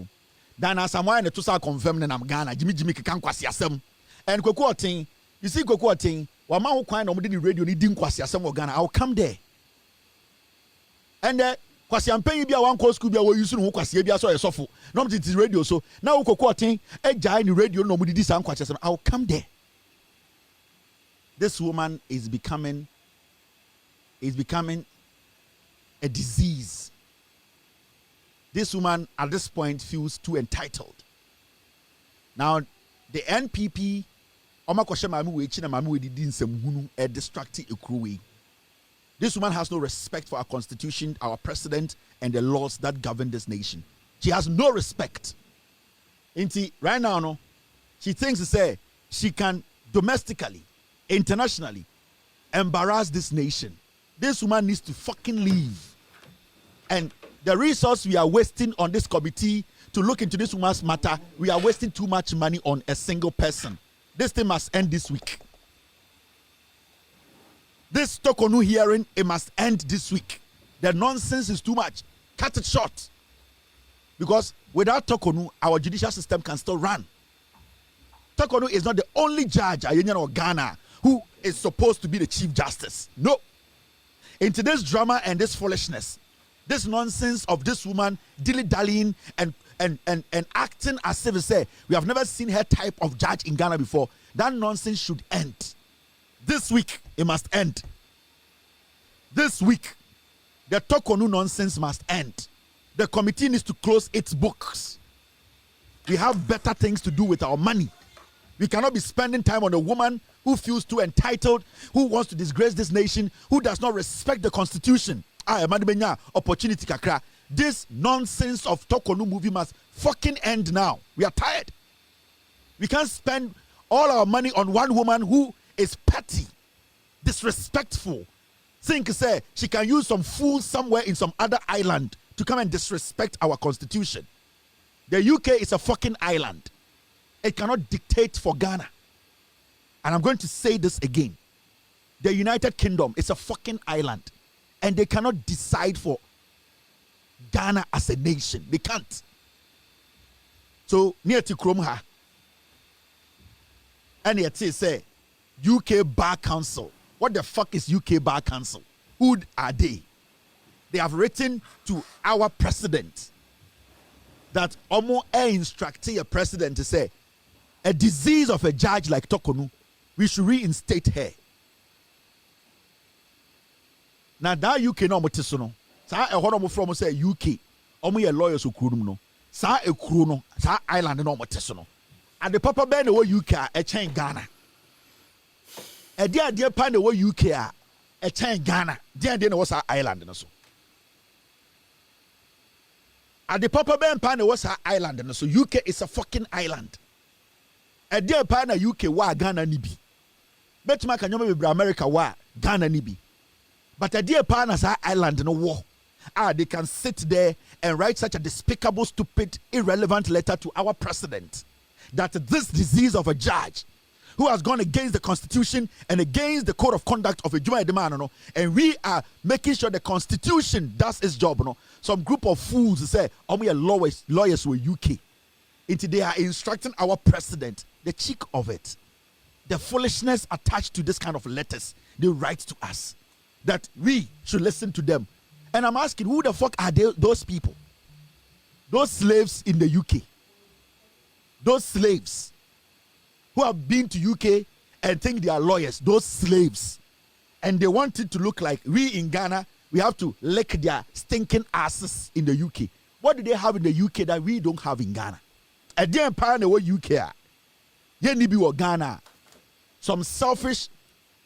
Dana someone to say confirm that I'm Ghana. Jimmy can Kwasiasem. And Kokoting, you see Kokoting, while my kind of the radio needing Kwasiasem or Ghana, I'll come there. And Kwasi ampeni bia wan call school bia we use no kwasi bia so yesofo no it is radio so now kokotin ejai ni radio no mudi dis ankwase so I'll come there. This woman is becoming a disease. This woman at this point feels too entitled. Now the NPP omakoshe mami we chi na mami we didi nsem hunu e distract ekruwe. This woman has no respect for our constitution, our president, and the laws that govern this nation. She has no respect. Right now, no, she thinks to say she can domestically, internationally, embarrass this nation. This woman needs to fucking leave. And the resource we are wasting on this committee to look into this woman's matter, we are wasting too much money on a single person. This thing must end this week. This Tokonu hearing, it must end this week. The nonsense is too much. Cut it short. Because without Tokonu, our judicial system can still run. Tokonu is not the only judge in Ghana who is supposed to be the Chief Justice. No. Into this drama and this foolishness, this nonsense of this woman dilly-dallying and acting as if say we have never seen her type of judge in Ghana before, that nonsense should end. This week, it must end. This week, the Tokonu nonsense must end. The committee needs to close its books. We have better things to do with our money. We cannot be spending time on a woman who feels too entitled, who wants to disgrace this nation, who does not respect the constitution. Opportunity kakra. This nonsense of Tokonu movie must fucking end now. We are tired. We can't spend all our money on one woman who is petty, disrespectful. Think say she can use some fool somewhere in some other island to come and disrespect our constitution. The UK is a fucking island. It cannot dictate for Ghana. And I'm going to say this again. The United Kingdom is a fucking island. And they cannot decide for Ghana as a nation. They can't. So, near to Kromha. And yet say, UK Bar Council. What the fuck is UK Bar Council? Who are they? They have written to our president that Omo instructed a president to say a disease of a judge like Tokonu, we should reinstate her. Now that UK no motisono. Sa e hono mo from say UK. Omo ye lawyers okuru no. Sa e kuru no, sa island no motisono. And the papa ben the UK a chain Ghana. A dear pan the UK a chain Ghana. Dear was our island and so. And the papa ben pan was our island and so UK is a fucking island. A dear pan UK wa Ghana nibi. Betma can you be America wa Ghana nibi. But a dear pan as our island in a war. They can sit there and write such a despicable, stupid, irrelevant letter to our president that this disease of a judge who has gone against the constitution and against the code of conduct of a Juma Edemano, and we are making sure the constitution does its job. No, some group of fools say, "Oh, we are lawyers were UK." Until they are instructing our president, the cheek of it, the foolishness attached to this kind of letters they write to us, that we should listen to them. And I'm asking, who the fuck are those people? Those slaves in the UK, those slaves who have been to UK and think they are lawyers, those slaves, and they want it to look like we in Ghana, we have to lick their stinking asses in the UK. What do they have in the UK that we don't have in Ghana? And then partner what UK, Yenibi or Ghana, some selfish,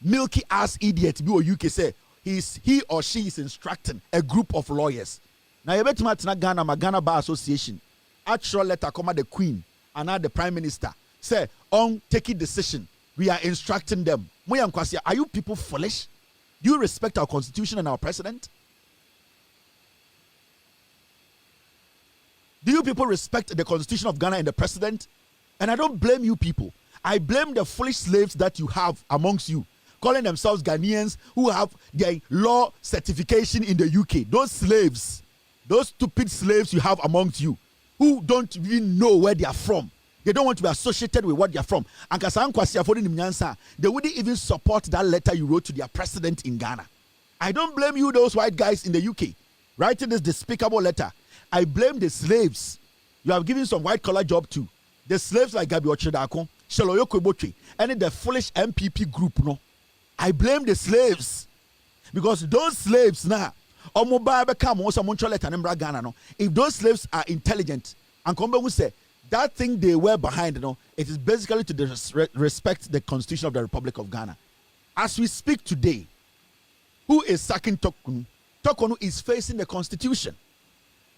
milky ass idiot be or UK say he or she is instructing a group of lawyers. Now you bet me Ghana, my Ghana Bar Association, actual letter come at the Queen and now the Prime Minister say on taking decision. We are instructing them. Are you people foolish? Do you respect our constitution and our president? Do you people respect the constitution of Ghana and the president? And I don't blame you people. I blame the foolish slaves that you have amongst you, calling themselves Ghanaians who have their law certification in the UK. Those slaves, those stupid slaves you have amongst you, who don't even know where they are from. They don't want to be associated with what they are from. And they wouldn't even support that letter you wrote to their president in Ghana. I don't blame you, those white guys in the UK, writing this despicable letter. I blame the slaves you have given some white collar job to. The slaves like Gabi Ochedako, Sheloyo Kwebotwe, and the foolish NPP group. No, I blame the slaves because those slaves now, if those slaves are intelligent and come back and say that thing they were behind, it is basically to respect the Constitution of the Republic of Ghana. As we speak today, who is sacking Tokonu? Tokonu is facing the Constitution.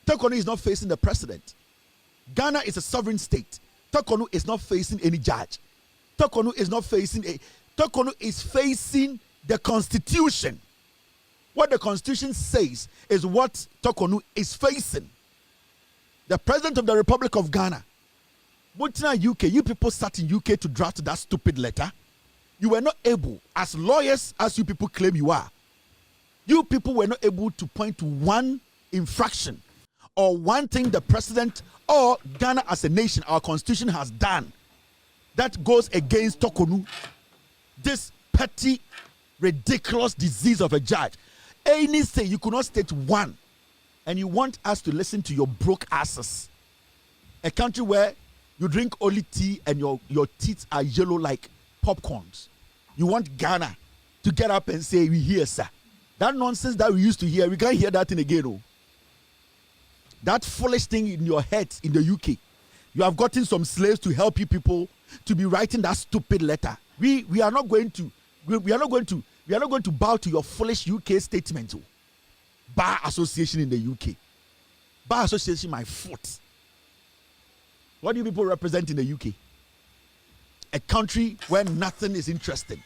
Tokonu is not facing the president. Ghana is a sovereign state. Tokonu is not facing any judge. Tokonu is not facing Tokonu is facing the Constitution. What the Constitution says is what Tokonu is facing. The President of the Republic of Ghana. But now UK, you people sat in UK to draft that stupid letter. You were not able, as lawyers as you people claim you are, you people were not able to point to one infraction or one thing the president or Ghana as a nation, our constitution has done that goes against Tokonu, this petty, ridiculous disease of a judge. Anything, you could not state one, and you want us to listen to your broke asses. A country where you drink only tea and your teeth are yellow like popcorns. You want Ghana to get up and say, we hear, sir. That nonsense that we used to hear, we can't hear that thing again. Oh. That foolish thing in your head in the UK. You have gotten some slaves to help you people to be writing that stupid letter. We are not going to bow to your foolish UK statement. Oh. Bar Association in the UK. Bar Association, my foot. What do you people represent in the UK? A country where nothing is interesting.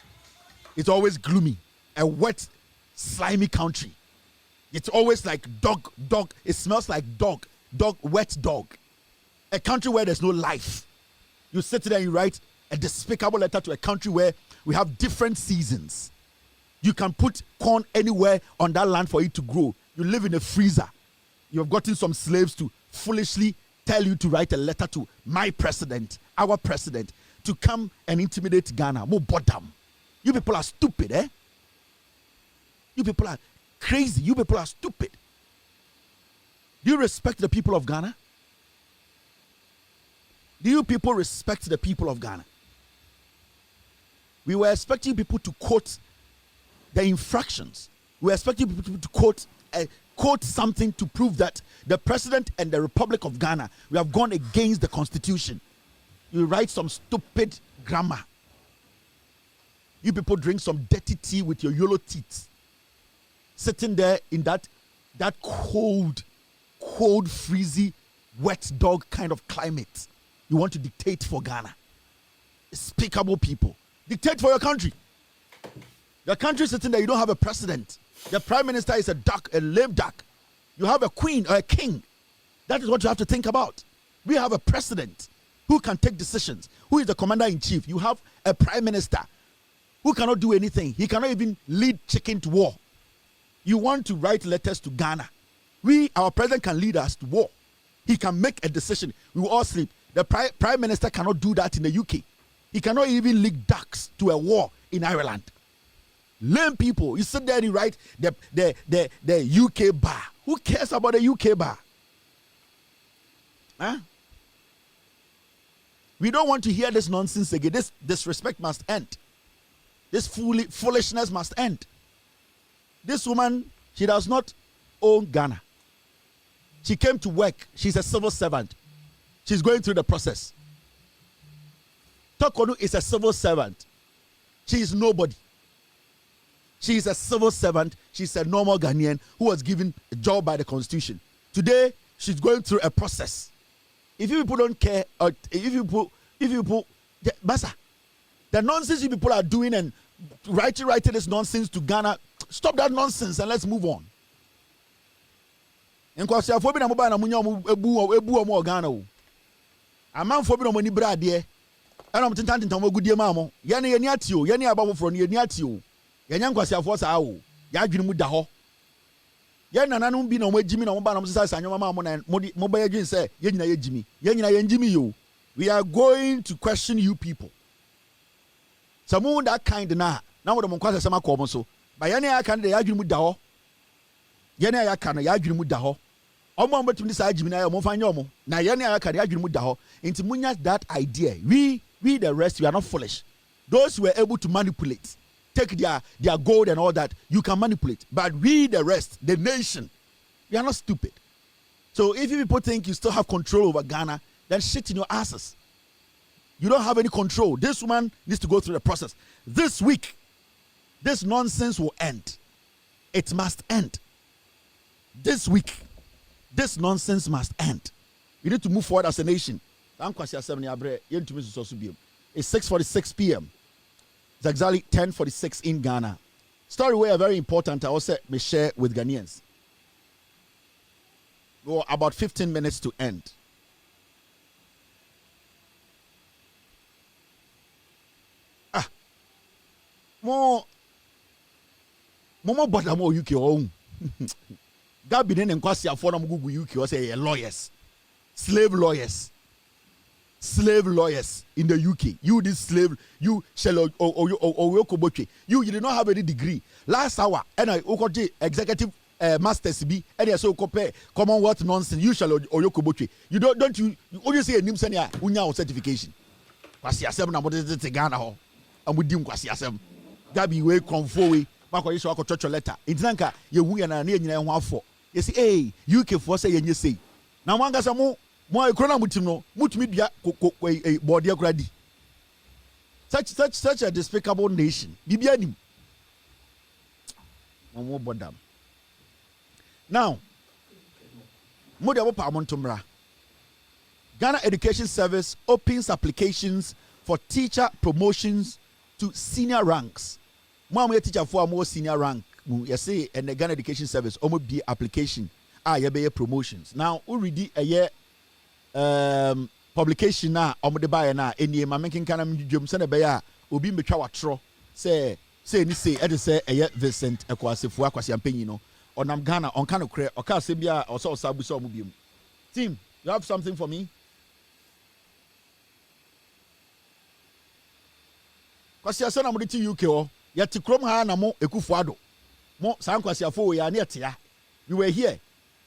It's always gloomy. A wet, slimy country. It's always like dog. It smells like dog, wet dog. A country where there's no life. You sit there and you write a despicable letter to a country where we have different seasons. You can put corn anywhere on that land for it to grow. You live in a freezer. You have gotten some slaves to foolishly tell you to write a letter to my president, our president, to come and intimidate Ghana. More bottom. You people are stupid, eh? You people are crazy. You people are stupid. Do you respect the people of Ghana? Do you people respect the people of Ghana? We were expecting people to quote the infractions. We were expecting people to quote something to prove that the president and the Republic of Ghana, we have gone against the Constitution. You write some stupid grammar. You people drink some dirty tea with your yellow teeth. Sitting there in that cold, freezy, wet dog kind of climate. You want to dictate for Ghana. Despicable people. Dictate for your country. Your country sitting there, you don't have a president. The prime minister is a duck, a lame duck. You have a queen or a king. That is what you have to think about. We have a president. who can take decisions, who is the commander-in-chief. You have a prime minister who cannot do anything. He cannot even lead chicken to war. You want to write letters to Ghana. Our president can lead us to war. He can make a decision. We will all sleep. The prime minister cannot do that in the UK. He cannot even lead ducks to a war in Ireland. Lame people. You sit there and you write the UK bar. Who cares about the UK bar? Huh? We don't want to hear this nonsense again. This disrespect must end. This foolishness must end. This woman, she does not own Ghana. She came to work. She's a civil servant. She's going through the process. Tokonu is a civil servant. She is nobody. She is a civil servant. She's a normal Ghanaian who was given a job by the constitution. Today, she's going through a process. If you people don't care, or if you people, Basa, the nonsense you people are doing and writing this nonsense to Ghana, stop that nonsense and let's move on. Because you na mobile na munya ebu omo Ghana o. Amanfo bi na mo ni brade. Ana mo tintan mo gudie ma mo. Ye ne atio, ye ne abafoforo ne ye ne atio. Ye nya nkwasiafo sa o. Ya adwene mu da ho. Ye nananom bi na mo agimi na mo ba na mo sesa sanyoma ma mo na mo ba adwene se ye nyina ye gimi. Ye nyina ye ngimi yo. We are going to question you people. Some that kind na wo de mo nkwasa sama ko mo so. Ba ye ne ya kan de ya adwene mu da ho. Ye ne ya kan ya adwene mu da ho. Omo betumi sa agimi na ya mo fanya omo. Na ye ne ya kan ya adwene mu da ho. Nti munya that idea. We the rest, we are not foolish. Those who were able to manipulate, take their gold and all that, you can manipulate. But we the rest, the nation, we are not stupid. So if you people think you still have control over Ghana, then shit in your asses. You don't have any control. This woman needs to go through the process. This week, this nonsense will end. It must end. This week, this nonsense must end. We need to move forward as a nation. It's 6:46 p.m. It's exactly 10:46 in Ghana. Story were very important. I also may share with Ghanaians. We're about 15 minutes to end. More bother more UK own. Gabi ne nkwasi afọ na mugu UK or say lawyers, slave lawyers in the UK. You this slave, you shall you did not have any degree. Last hour, and I executive masters be and I so compare Commonwealth nonsense. You shall oyokoboche. You don't you only say a name senia unya certification. Kwasi asem na modete te Ghana ho. Amudim kwasi asem. Gabi we konfo we makwa yeso akochocho letter. Intinanka ye wu ya na nyina ho afọ. You say hey, UK for say ye say. Na mwanga sa mo ekrona mutim no mutumi bia body akradi. Such a despicable nation. Bibia nim. Mo bodam. Now, Modi Abopa Amontumra. Ghana Education Service opens applications for teacher promotions to senior ranks. Mo teacher for more senior rank. You say and the Ghana Education Service almost be application. You promotions. Now, already a year publication na omode bae na enie ma menkin kana mdwom se na be ya obi metwa watro say ni say e de say eye Vincent Ekwasefo akwasiampanyi no onam Ghana on kind of kre oka se bia oso osabu so omubiem. Team, you have something for me? Kwasiasa na mudi ti UK o yeti krom ha na mo Ekufuado mo san kwasiafo ya na etia. We were here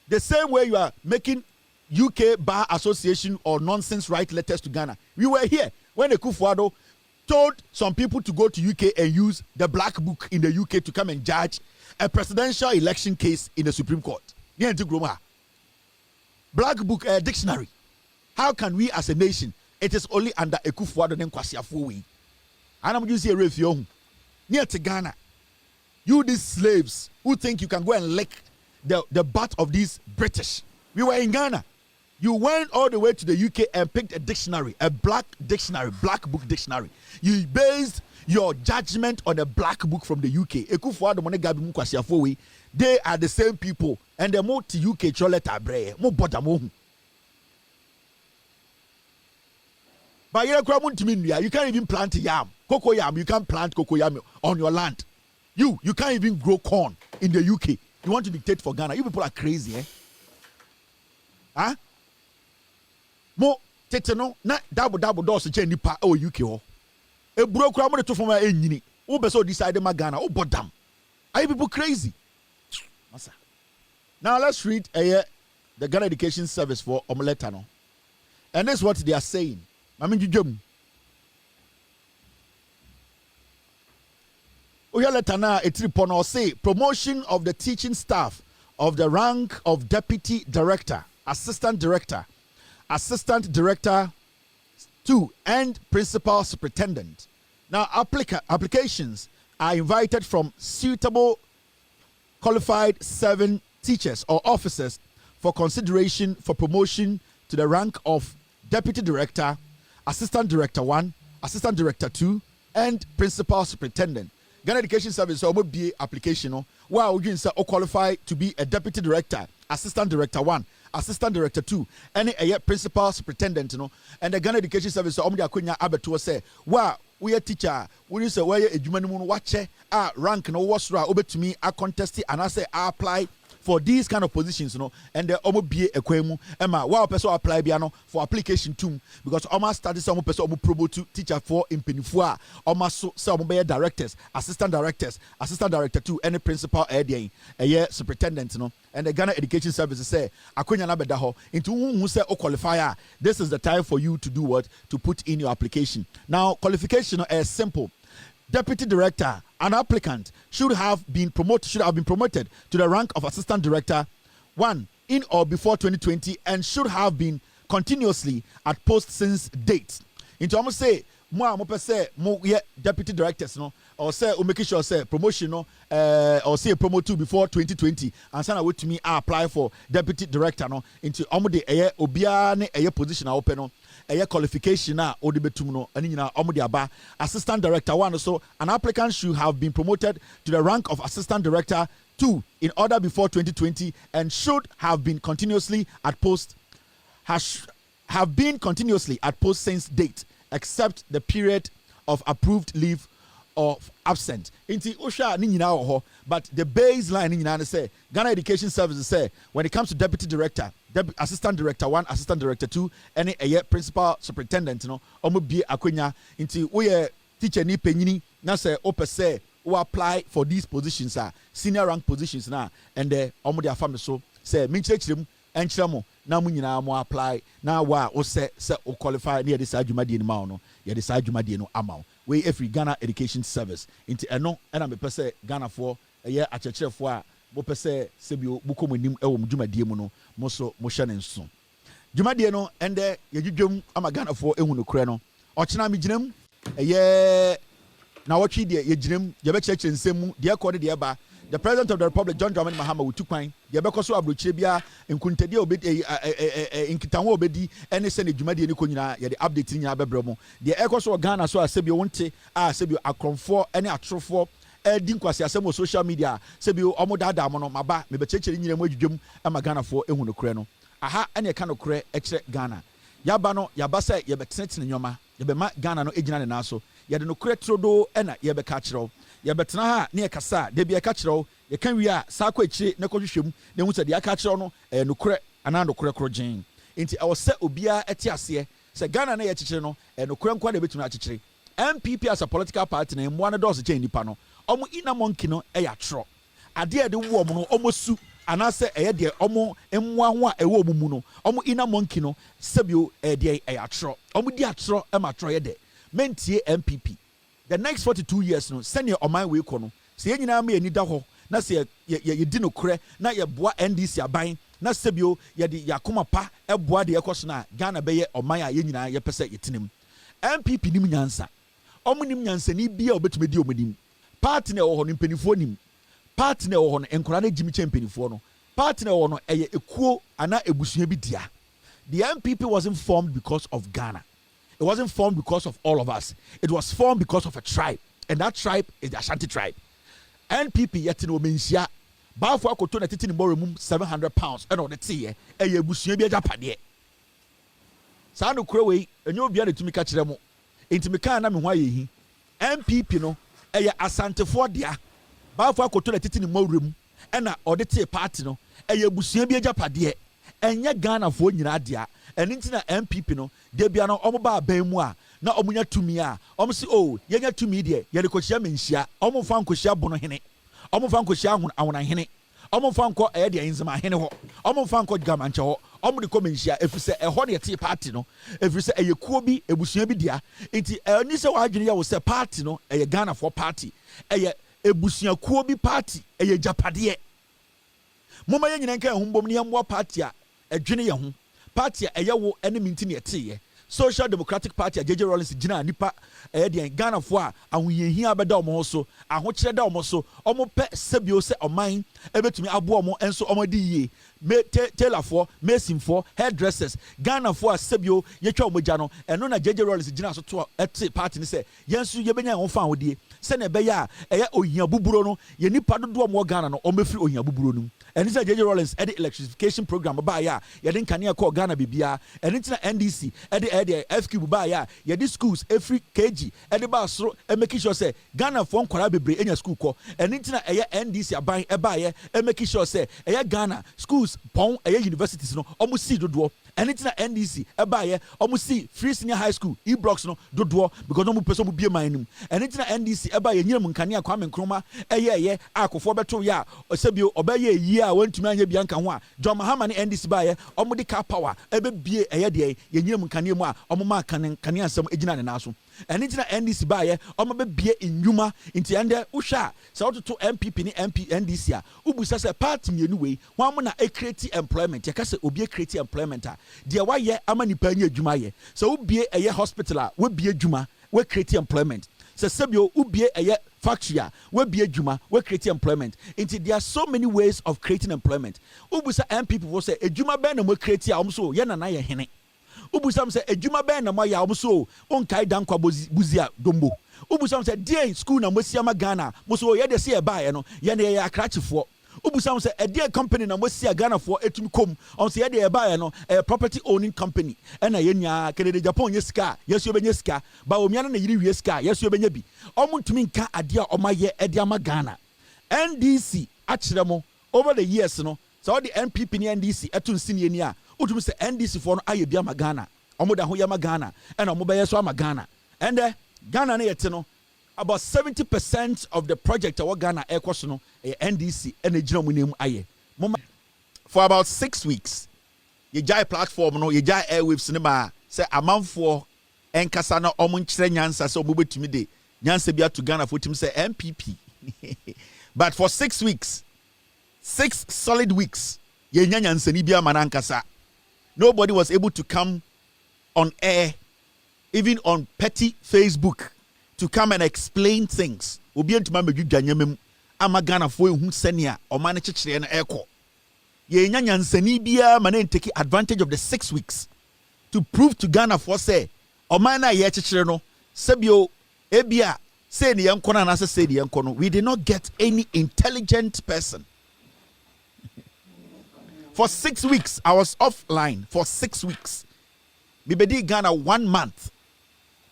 the same way you are making UK Bar Association or nonsense write letters to Ghana. We were here when Ekufuado told some people to go to UK and use the black book in the UK to come and judge a presidential election case in the Supreme Court. Black book dictionary. How can we as a nation? It is only under Ekufuado and Kwasiafo. And I'm using a review near to Ghana. You these slaves who think you can go and lick the butt of these British. We were in Ghana. You went all the way to the UK and picked a dictionary, a black dictionary, black book dictionary. You based your judgment on a black book from the UK. They are the same people, and they moved to UK. But you can't even plant yam, cocoa yam. You can't plant cocoa yam on your land. You can't even grow corn in the UK. You want to dictate for Ghana? You people are crazy, eh? Huh? Mo tete no na double doors to change nipa o UK ho. E bro kura mo de to from enyini. Wo be so decide ma Ghana. O bodam. Are you people crazy? Masa. Now let's read the Ghana Education Service for Omeletta no. And this is what they are saying. Mami jujum. Oyaletana Etripono say promotion of the teaching staff of the rank of deputy director, assistant director 2, and principal superintendent. Now applications are invited from suitable qualified 7 teachers or officers for consideration for promotion to the rank of deputy director, assistant director 1, assistant director 2, and principal superintendent. Ghana Education Service so be application no wow you say qualify to be a deputy director, assistant director 1, assistant director 2, and a principal superintendent no, and the Ghana Education Service so omdi akonya abeto say wow we a teacher we say where adwuma no mu watch rank no wasra obetumi a contest and I say apply for these kind of positions, and the omo be a kwemu emma wow person apply biano for application too, because almost started some person promote to teacher for in penifua almost some be directors, assistant director 2, and the principal superintendent, and the Ghana Education Service say akonya na beda ho into who say o qualifier. This is the time for you to do what? To put in your application. Now qualification is simple. Deputy director, an applicant should have been promoted to the rank of assistant director 1 in or before 2020 and should have been continuously at post since date. Into almost say mo say mo deputy directors or say o make sure say promotion or say promote to before 2020 and sana wait to me apply for deputy director into almost the obia ne position open qualification or the betum assistant director 1 so an applicant should have been promoted to the rank of assistant director 2 in order before 2020 and should have been continuously at post since date except the period of approved leave of absent. Inti Osha ni nyina ho, but the baseline ni nyina say Ghana Education Services say when it comes to deputy director, assistant director 1, assistant director 2, and a principal superintendent omo bie akonya inti we teacher ni penyini na say ope say who apply for these positions senior rank positions na and omo dia family so say minchirem enchiremo na mu nyina mo apply na wa o say o qualify near this adwumade ni ma no ye this adwumade no ama we every Ghana Education Service into eno na me pese Ghana for ye achechefo a bo pese sebio buko monim e wo dwumadie mu no mo so mo hye ne nso dwumadie no ende ye dwudwom ama Ghana for ehu no kure no ochena me ginam ye na wotwe de ye ginam ye be chekire nsem mu de ekode de eba the President of the Republic John Dramani Mahama wutu kwan ye be koso abrochire bia enkuntade obedi inkitanwo obedi ene se ne dwumadie ni ko nyina ye de update nyina bebre mu de ekoso Ghana so asebio wonte asebio akromfo ene atrofo di nkwasi asemo social media sebio omo dada mo no maba me be chekire nyina mu adwudwom ama Ghana fo ehu no kure no aha ene ka no kure ekire Ghana yaba no yaba se ye be tenetene nyoma ye be ma Ghana no egina ne naso ye de no kure trodo ena ye be ka kirew ye betena ha ne kasa de bia ka kirew ye kan wi a sa kwa ekire ne kohwehwem ne hu se de aka kirew no no kure ana no kure krogen enti e wo se obia eti ase se Ghana na ye kikire no no kure nkwa de betuna kikire NPP as a political party na mo an dose chen nipa no omo ina monki no e ya tro ade de wo omo no omo su anase eye de omo emwa ho a ewo omo mu no omo ina monki no sebio de e ya tro omo di atro e ma tro ye de mentie NPP the next 42 years no senior oman we ko no se nyina ma ani da ho na se ye di no kure na ye boa NDC aban na sebio ye de yakoma pa e boa de ekoso na Ghana be ye oman a ye nyina ye pese yetinim NPP nim nyansa omo nim nyansa ni bia obetumi di omodim party na wo no mpanifo nim party na wo no enkora na jimi champianifo no party na wo no eye ekuo ana ebusua bi dia. The NPP wasn't formed because of Ghana. It wasn't formed because of all of us. It was formed because of a tribe, and that tribe is the Ashanti tribe. NPP yet no mensia bafo akoto na titi ni more room £700 and on the tea ebusua bi ajapade saa no kura we enyo bia na tumi ka kire mo enti me kan na me ho ayehi NPP no eye asantefo dia baafo akoto na titi ne mawrem ena odete party no eye busua bi agapade enye Ghana fo nyina dia eni ntina NPP no de bia no omo ba ban mu a na omunya tumi a omo si oh yenya tumi de ye de kochia menhia omo fa nkochia bono hene omo fa nkochia awona hene omo fa nko eye de enzema hene ho omo fa nko gamanche ho omo de ko menhia efise eho de te party no efise eye kuo bi ebusua bi dia enti eni se wa adwene ya wo se party no eye Ghana for party eye ebusua kuo bi party eye japade moma ye nyina nka ehumbom ne yamwa party a edwene ye ho party a eye wo ene minti ne eteye Social Democratic Party JJ Rollins gina nipa de Ghana fo a ahoyehia beda omo so ahokyere da omo so omo pe sebio se oman ebetumi abo omo enso omo di yie me tailor fo mason fo hairdressers Ghana fo a sebio yetwa omo gya no eno na JJ Rollins gina so to ete party ni se yensu yebenya ho fa hodie se na be ya eye ohia buburo no ye nipa dodo omo Ghana no omo firi ohia buburo no eni se JJ Rollins ede electrification program ba ya ye de nkane ko Ghana bibia eni tina NDC ede FQ ba ya ye de schools every KG ede ba soro make sure say Ghana for nkwara bebre enya school ko eni tina eye NDC aban e ba ye make sure say eye Ghana schools pon eye universities no omo si dodo eni tina NDC e ba ye omo si free senior high school blocks no dodo because no mo person mo bie man nim eni tina NDC e ba ye nyina nkane akwa menkroma eye akofo beto ya osebio obaye yi a wantumi anya bia nka ho a John Mahama ne NDC ba ye omo de car power ebe bie eye de ye nyina nkane mu a omo ma kane asem ejina ne naso eni tina NDC ba ye omo be bie enwuma nti ande uhwa se ototo MPP ni NDC a ubusa se party mienu wei ho mo na create employment ye ka se obi create employment a de wa ye ama nipa anya adwuma ye se ubie eye hospital a we bie adwuma we create employment se sebio ubie eye factory a we bie adwuma we create employment into there are so many ways of creating employment ubusa MPP wo se adwuma ben na mo create a omso ye na ye hene ubusam se adwuma ben na mo ya omso onkai dankwa buzia dombo ubusam se dey school na mo siama Ghana mo so ye de se e ba ye no ye na ye akrachefo ubusam se dey company na mo sia Ghana for etumi kom on se ye de e ba ye no property owning company na ye nya Canada Japan ye sika yesu obenya sika ba omia na yiri wie sika yesu obenya bi omuntumi nka ade a omaye e de ama Ghana NDC akire mo over the years no so the NPP ni NDC etu nsini ni a utumi se NDC for no aye bia ma Ghana omo da ho ya ma Ghana and omo be yeso ama Ghana and Ghana na yete no about 70% of the project our Ghana ekoso no NDC and ejina mu nem aye for about 6 weeks ye jai platform no ye jai airwaves cinema say amanfo enkasa na omo nkyere nyansa se omo betumi de nyansa bia to Ghana for tim say NPP but for 6 weeks 6 solid weeks ye nyansa ni bia manankasa nobody was able to come on air even on petty Facebook to come and explain things obi entuma medwudwanyamem ama Ghana fo ehu senia o ma ne kyekere na eko ye nyanyansani bia ma na take advantage of the 6 weeks to prove to Ghana for say o ma na ye kyekere no sebio ebia say ne yenko na se say ne yenko no we did not get any intelligent person. For 6 weeks I was offline for 6 weeks. Me bedi Ghana 1 month.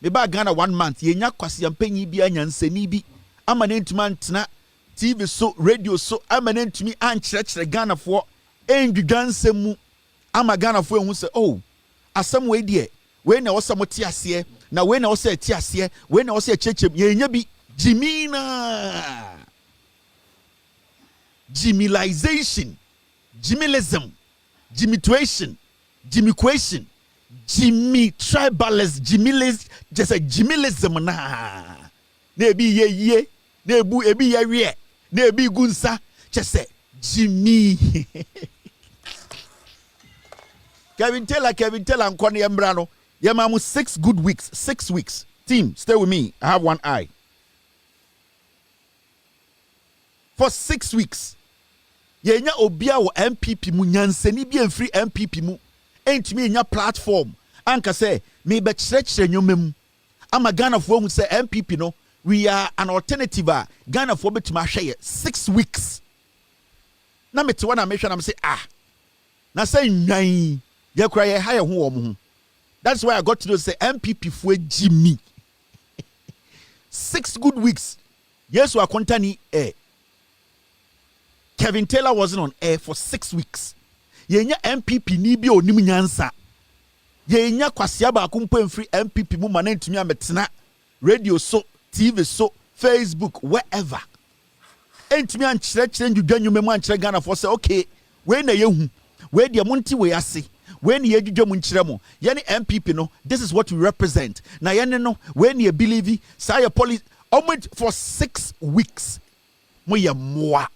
Me ba Ghana 1 month. Ye nya kwasi ampanyi bi anyansani bi ama ne ntuma ntena TV so radio so ama ne ntumi ankyerɛkyerɛ Ghana for endwudwansɛm mu ama Ghana for ehu sɛ oh asɛm we de we na wɔsɛ mote aseɛ na we na wɔsɛ ati aseɛ we na wɔsɛ kyerɛkyerɛ ye nya bi jimina jimilization Jimilism, Jimituation, Jimiquation, Jimmy tribalist, Jimilis, just a Jimilism na. Nebi ye, nebu ebi ye, nebi gunsa, just say Jimmy. Kevin Taylor, and Kwani Embrano. Yamamu 6 good weeks, 6 weeks. Team, stay with me. I have one eye. For 6 weeks. Yenya obia wo MPP mu nyansani bi enfri MPP mu entimi nya platform anka say me be kyerɛkyerɛ nyomem ama Ghana fo hu say MPP no we are an alternative Ghana fo betuma hwɛ 6 weeks na mete wana mehwɛ na me say na say nwan ye kura ye ha ye ho wo mo ho That's why I got to know say NPP for Jimmy. 6 good weeks. Yes, we are contani air. Kevin Taylor wasn't on air for 6 weeks. Yenya NPP ni bi onim nyansa. Yenya kwasia ba kumpo free NPP mu mana ntumi ametena radio so, TV so, Facebook, wherever. Entumi ankyerɛkyerɛ ndwudwa nnwuma mu ankyerɛ Ghana for say okay, we na yehu, we de monti we ase. When you do munchiremo, yani NPP no, this is what we represent. Na yani no, when you believe, say your police almost for 6 weeks. Moya moa.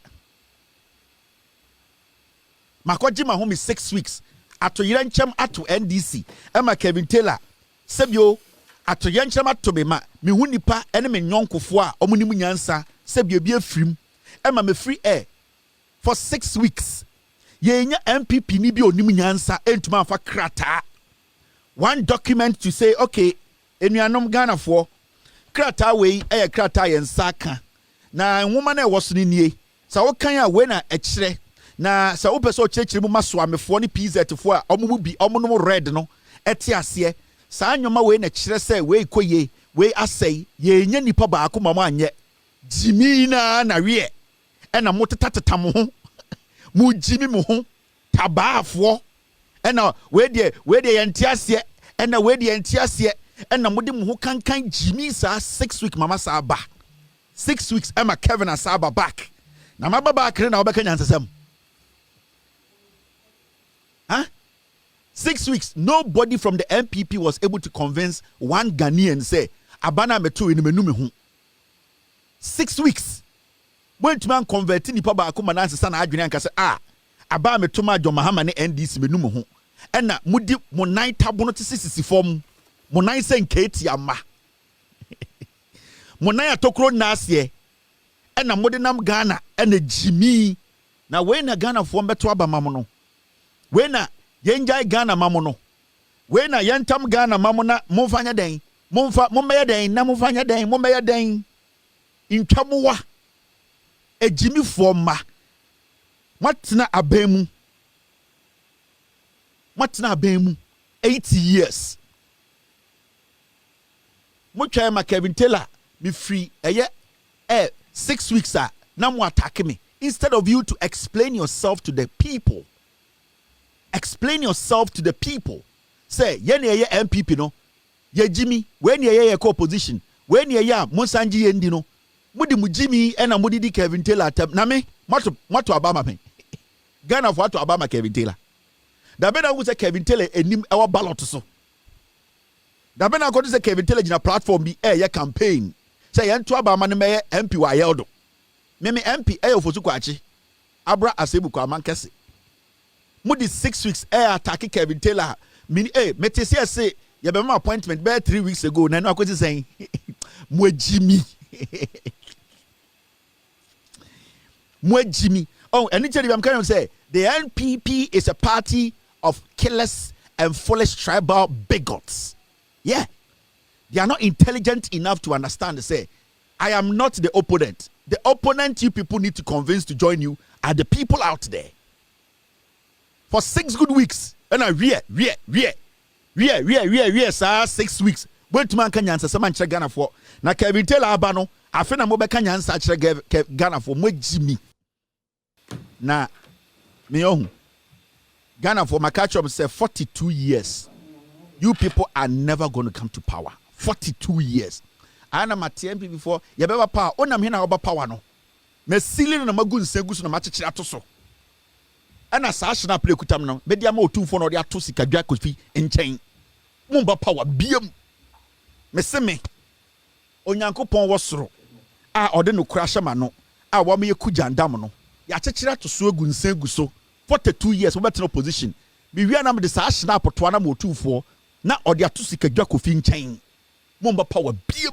Makoji ma home is 6 weeks. Ato yenchem ato NDC. Emma Kevin Taylor. Sebio ato yenchem ato me ma. Me hu nipa ene me nyonkofo a omo ni mu nyansa. Sebio bi afrim. Emma me free air for 6 weeks. Yenya NPP ni bi onim nyansa entuma afa krata. One document to say okay, enuanom Ghana for krata we krata yensaka. Na nwoma na ewoso ni nie. Sa wo kan a we na ekire. Na sa wo pese o kirekire mu maso amefo ni PZ fo a omo bi omo no red no ete ase. Sa nwoma we na kire se we koye, we asai yenya nipa ba akoma mo anye. Jimi na wie. Ena motetata mo ho. Mu jimi mu ho tabaafo ena we de yentiase ena we de yentiase ena mode mu ho kankan jimi sa 6 week mama sa ba 6 weeks Emma Kevin asaba back na maba back na obeka nyansesem 6 weeks nobody from the NPP was able to convince one Ghanaian say abana meto eni menu me ho 6 weeks. When to man converting the papa kuma na ansesa na adwene anka se aba metoma John Mahama ne NDC menu mo ho ena mudi mo nan tabo no te sisisi fom mo nan se nketi ama mo nan atokro na ase ena mode nam Ghana ena jimi na we na Ghana fo mbeto aba mamo no we na yenjai Ghana mamo no we na yentam Ghana mamo na momfanya den mommeya den na momfanya den mommeya den intwamowa ejimi forma matna abemu 80 years mutwa ma Kevin Taylor me free 6 weeks na mo attack me instead of you to explain yourself to the people say ye na ye NPP no ye jimi we na ye opposition we na ye monsanji ye ndi no mudi mujimi ena mudi di Kevin Taylor atem na me mato abama me Ghana for to abama Kevin Taylor da be na go say Kevin Taylor enim e wa ballot so da be na go say Kevin Taylor gina platform bi ye campaign say ye nto abama ne me MP wa yeldo me MP ofosu kwachi abra asebu kwa mankese mudi 6 weeks attack Kevin Taylor mini metese say ye be my appointment be 3 weeks ago na no akwesi saying mujimi Jimmy. Oh, and I'm kind of say the NPP is a party of killers and foolish tribal bigots. Yeah, they are not intelligent enough to understand. They say, I am not the opponent. The opponent you people need to convince to join you are the people out there. For 6 good weeks, and I 6 weeks. But to man can answer some man Ghana for na Kevin Taylor abano afena mo beka nyansa kire Ghana for mo Jimmy na me ohun Ghana for my catch up say 42 years you people are never going to come to power 42 years ana matempi before ye beba power onam he na oba power no me sili na magu nsegu so na machechire atoso ana sa ahye na play kutam no be dia ma otumfo no de ato sikadwa kofi nchen mo ba power biem meseme onyankopon wosoro ode no kura hyema no wa me kujandam no ya chechira to so egu nsegu so 42 years we better opposition bi wi na me de sa ahye apoto na motumfo na ode ato sikadwa kofi nchen momba power biem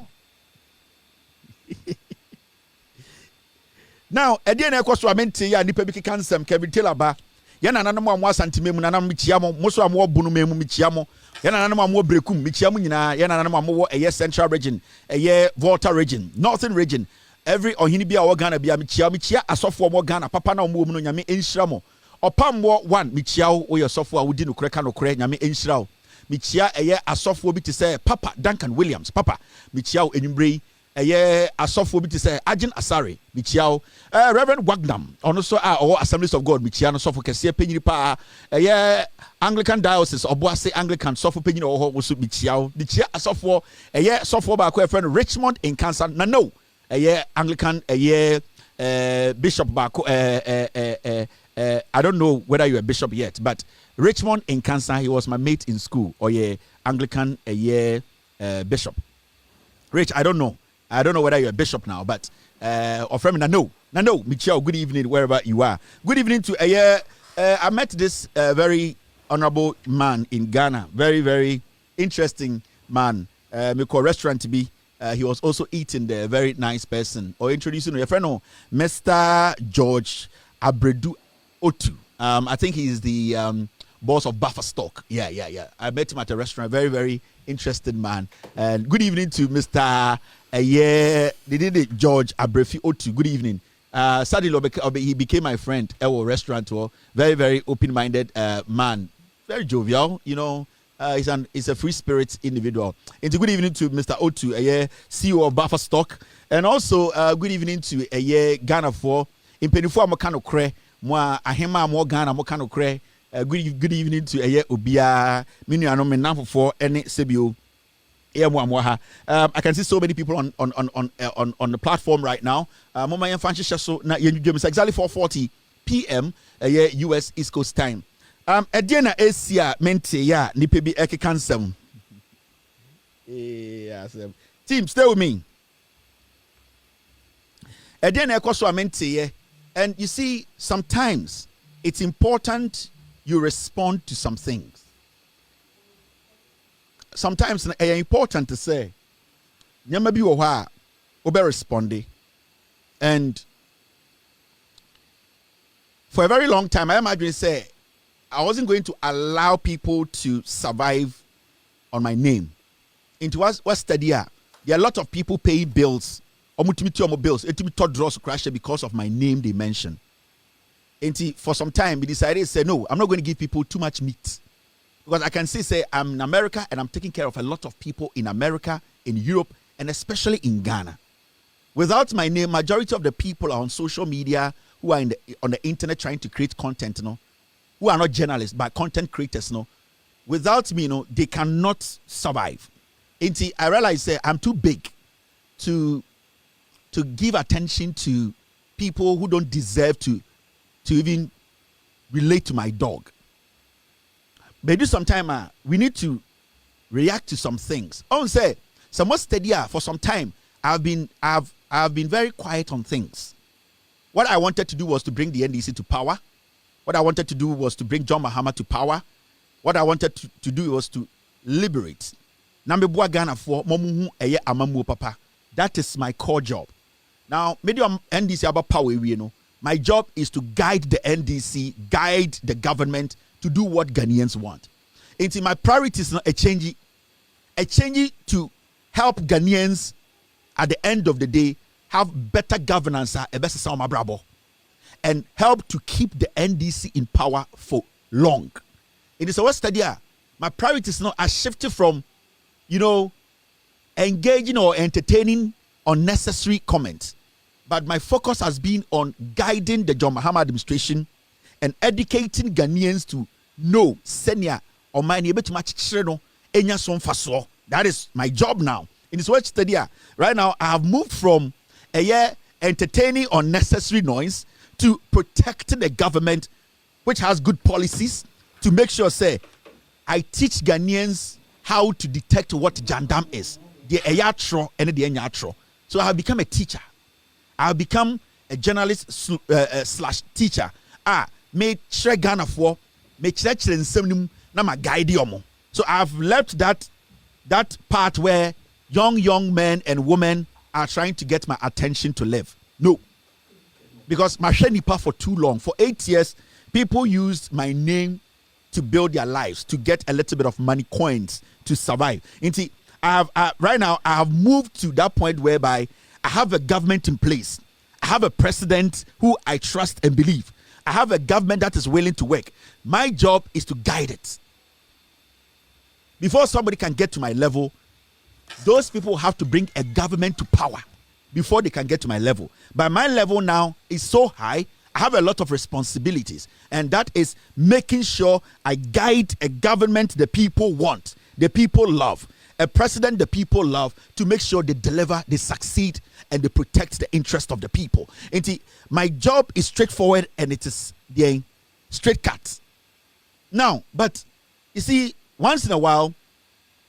now ede na ekoso amente ya nipa bi kikansem Kevin Taylor ba ya na nanam amwa santimemu nanam michiamo moso amwa bunu memu michiamo ya na nanam amwa brekum michiamo nyina ya na nanam amwa central region Volta region northern region every ohini bia wo Ghana bia michia asofo mo Ghana papa na omo no nyame enhyira mo opamwo 1 michia wo ye sofo a wodi no kure ka no kure nyame enhyira wo Michia asofo bi te say Papa Duncan Williams Papa Michia enumbre asofo bi te say Agent Asare Michia Reverend Wagnam ono so Assemblies of God Michia no sofo kese penyiri pa Anglican Diocese Obuase Anglican sofo penyiri ho wo so Michia asofo sofo ba ko friend Richmond in Kansas na no Anglican Bishop Bako I don't know whether you're a bishop yet, but Richmond in Kansas, he was my mate in school, or Anglican bishop. Rich, I don't know whether you're a bishop now, but or from no, Michelle, good evening wherever you are. Good evening to I met this very honorable man in Ghana, very very interesting man. Me call restaurant to be. He was also eating there, very nice person. Or introducing your friend, Mr. George Abredu Otu. I think he's the boss of Buffer Stock. Yeah. I met him at a restaurant. Very, very interested man. And good evening to Mr. George Abrefi Otu. Good evening. Sadly, he became my friend at a restaurant. Very, very open-minded man. Very jovial, you know. He's a free spirit individual. And good evening to Mr. Otu, CEO of Buffer Stock. And also good evening to Ghana for in Penifua Mokano Kre, Moa Ahema Mo Ghana Mokano Kre. Good evening to Ubia Minuano Menampo for any Sebio. I can see so many people on the platform right now. Mama Fanchi so na exactly 4:40 p.m. US East Coast time. Ediana Asia mente ya nipe bi ekekansem. Team, stay with me. Ediana ekoso mente ye. And you see, sometimes it's important you respond to some things. Sometimes it's important to say, nyama bi wo ha obe responde. And for a very long time, I imagine say I wasn't going to allow people to survive on my name. Into what study? There are a lot of people paying bills. Bills. Draws crash because of my name they mention. And for some time, we decided to say, no, I'm not going to give people too much meat. Because I can say I'm in America and I'm taking care of a lot of people in America, in Europe, and especially in Ghana. Without my name, majority of the people are on social media who are on the internet trying to create content, who are not journalists but content creators, without me, they cannot survive. And I realize I'm too big to give attention to people who don't deserve to even relate to my dog. But sometime we need to react to some things. I would say some more steady for some time. I've been very quiet on things. What I wanted to do was to bring the NDC to power. What I wanted to do was to bring John Mahama to power. What I wanted to do was to liberate. Ghana for amamu papa. That is my core job. Now, maybe I'm NDC about power, my job is to guide the NDC, guide the government to do what Ghanaians want. It's my priority is not a change to help Ghanaians at the end of the day have better governance, and help to keep the NDC in power for long. It is a study. My priority is not a shift from, engaging or entertaining unnecessary comments. But my focus has been on guiding the John Mahama administration and educating Ghanaians to know senior or my neighbor to match children. That is my job now. In this work study, right now I have moved from entertaining unnecessary noise to protecting the government, which has good policies, to make sure I teach Ghanaians how to detect what jandam is. The eyatro and the enyatro. So I have become a teacher. I have become a journalist slash teacher. Me share Ghana for me children semnum na ma guide yomo. So I've left that part where young men and women are trying to get my attention to live. No. Because my nipa for too long, for 8 years, people used my name to build their lives, to get a little bit of money, coins, to survive. And see, right now, I have moved to that point whereby I have a government in place. I have a president who I trust and believe. I have a government that is willing to work. My job is to guide it. before somebody can get to my level, those people have to bring a government to power before they can get to my level. But my level now is so high, I have a lot of responsibilities, and that is making sure I guide a government the people want, the people love, a president the people love, to make sure they deliver, they succeed, and they protect the interest of the people. And my job is straightforward, and it is the straight cut. Now, but you see, once in a while,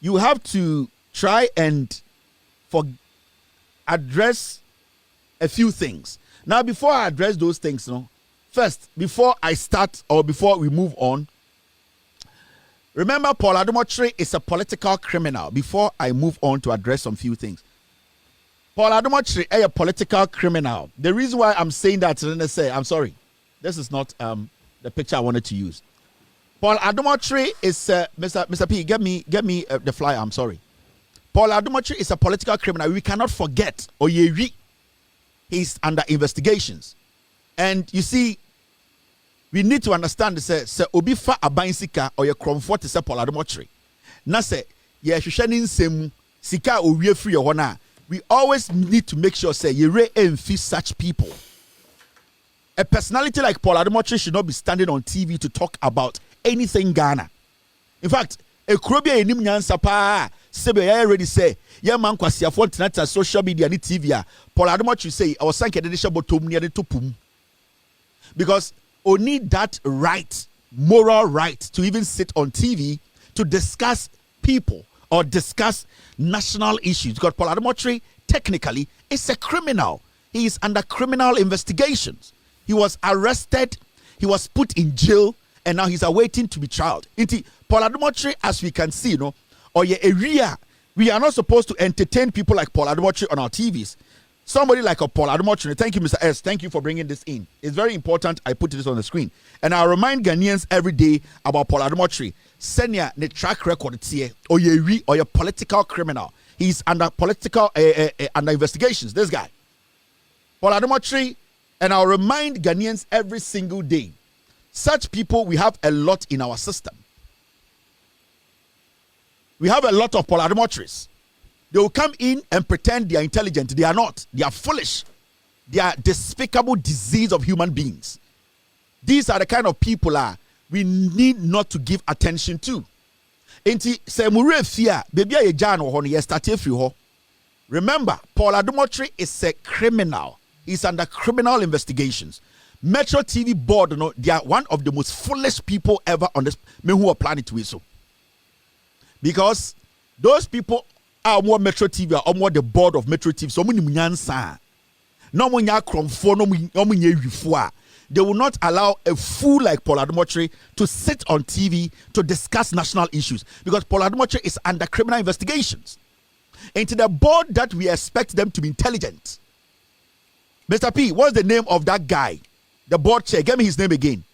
you have to try and address a few things. Now, before I address those things, first, before I start or before we move on, remember, Paul Adomotri is a political criminal. Before I move on to address some few things, Paul Adomotri is a political criminal. The reason why I'm saying that, I'm sorry, this is not the picture I wanted to use. Paul Adomotri is Mr. P. Get me the flyer. I'm sorry. Paul Adomotri is a political criminal. We cannot forget Oyewi. He's under investigations, and you see, we need to understand this. Say obi fa aban sika or your comfort is Paul Adomotri. Na say ye hwehwe nsem sika owie free your na. We always need to make sure say ye re enfi such people. A personality like Paul Adomotri should not be standing on TV to talk about anything Ghana. In fact, a krobia enim nyansa pa sebe ya already say ya man kwasia for tnata social media ni TV. Paul Adomotri say I was sanke de sha bottom near the topum. Because only that right, moral right, to even sit on TV to discuss people or discuss national issues. Because Paul Adomotri technically is a criminal. He is under criminal investigations. He was arrested, he was put in jail, and now he's awaiting to be tried. Paul Adomotri, as we can see, or your area, we are not supposed to entertain people like Paul Adomotri on our TVs. Somebody like a Paul Adomotri, thank you, Mr. S. Thank you for bringing this in. It's very important I put this on the screen. And I remind Ghanaians every day about Paul Adomotri. Senior, the track record here, or your political criminal. He's under political under investigations. This guy, Paul Adomotri, and I'll remind Ghanaians every single day. Such people, we have a lot in our system. We have a lot of Paul Adomotris. They will come in and pretend they are intelligent. They are not. They are foolish. They are despicable disease of human beings. These are the kind of people we need not to give attention to. Remember, Paul Adomotri is a criminal. He's under criminal investigations. Metro TV board, they are one of the most foolish people ever on this planet to so. Because those people are more Metro TV or more the board of Metro TV. So many munyansa. No munya kromfo, no munya yifua. They will not allow a fool like Paul Adomotri to sit on TV to discuss national issues, because Paul Adomotri is under criminal investigations. And to the board that we expect them to be intelligent. Mr. P, what's the name of that guy? The board chair, give me his name again.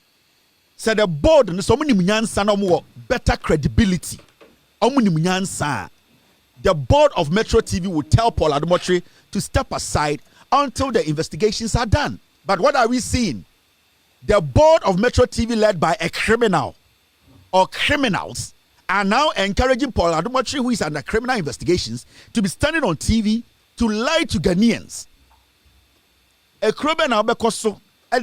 So the board, so many munyansa no more better credibility. The board of Metro TV will tell Paul Adomotri to step aside until the investigations are done. But what are we seeing? The board of Metro TV, led by a criminal or criminals, are now encouraging Paul Adomotri, who is under criminal investigations, to be standing on TV to lie to Ghanaians. A criminal because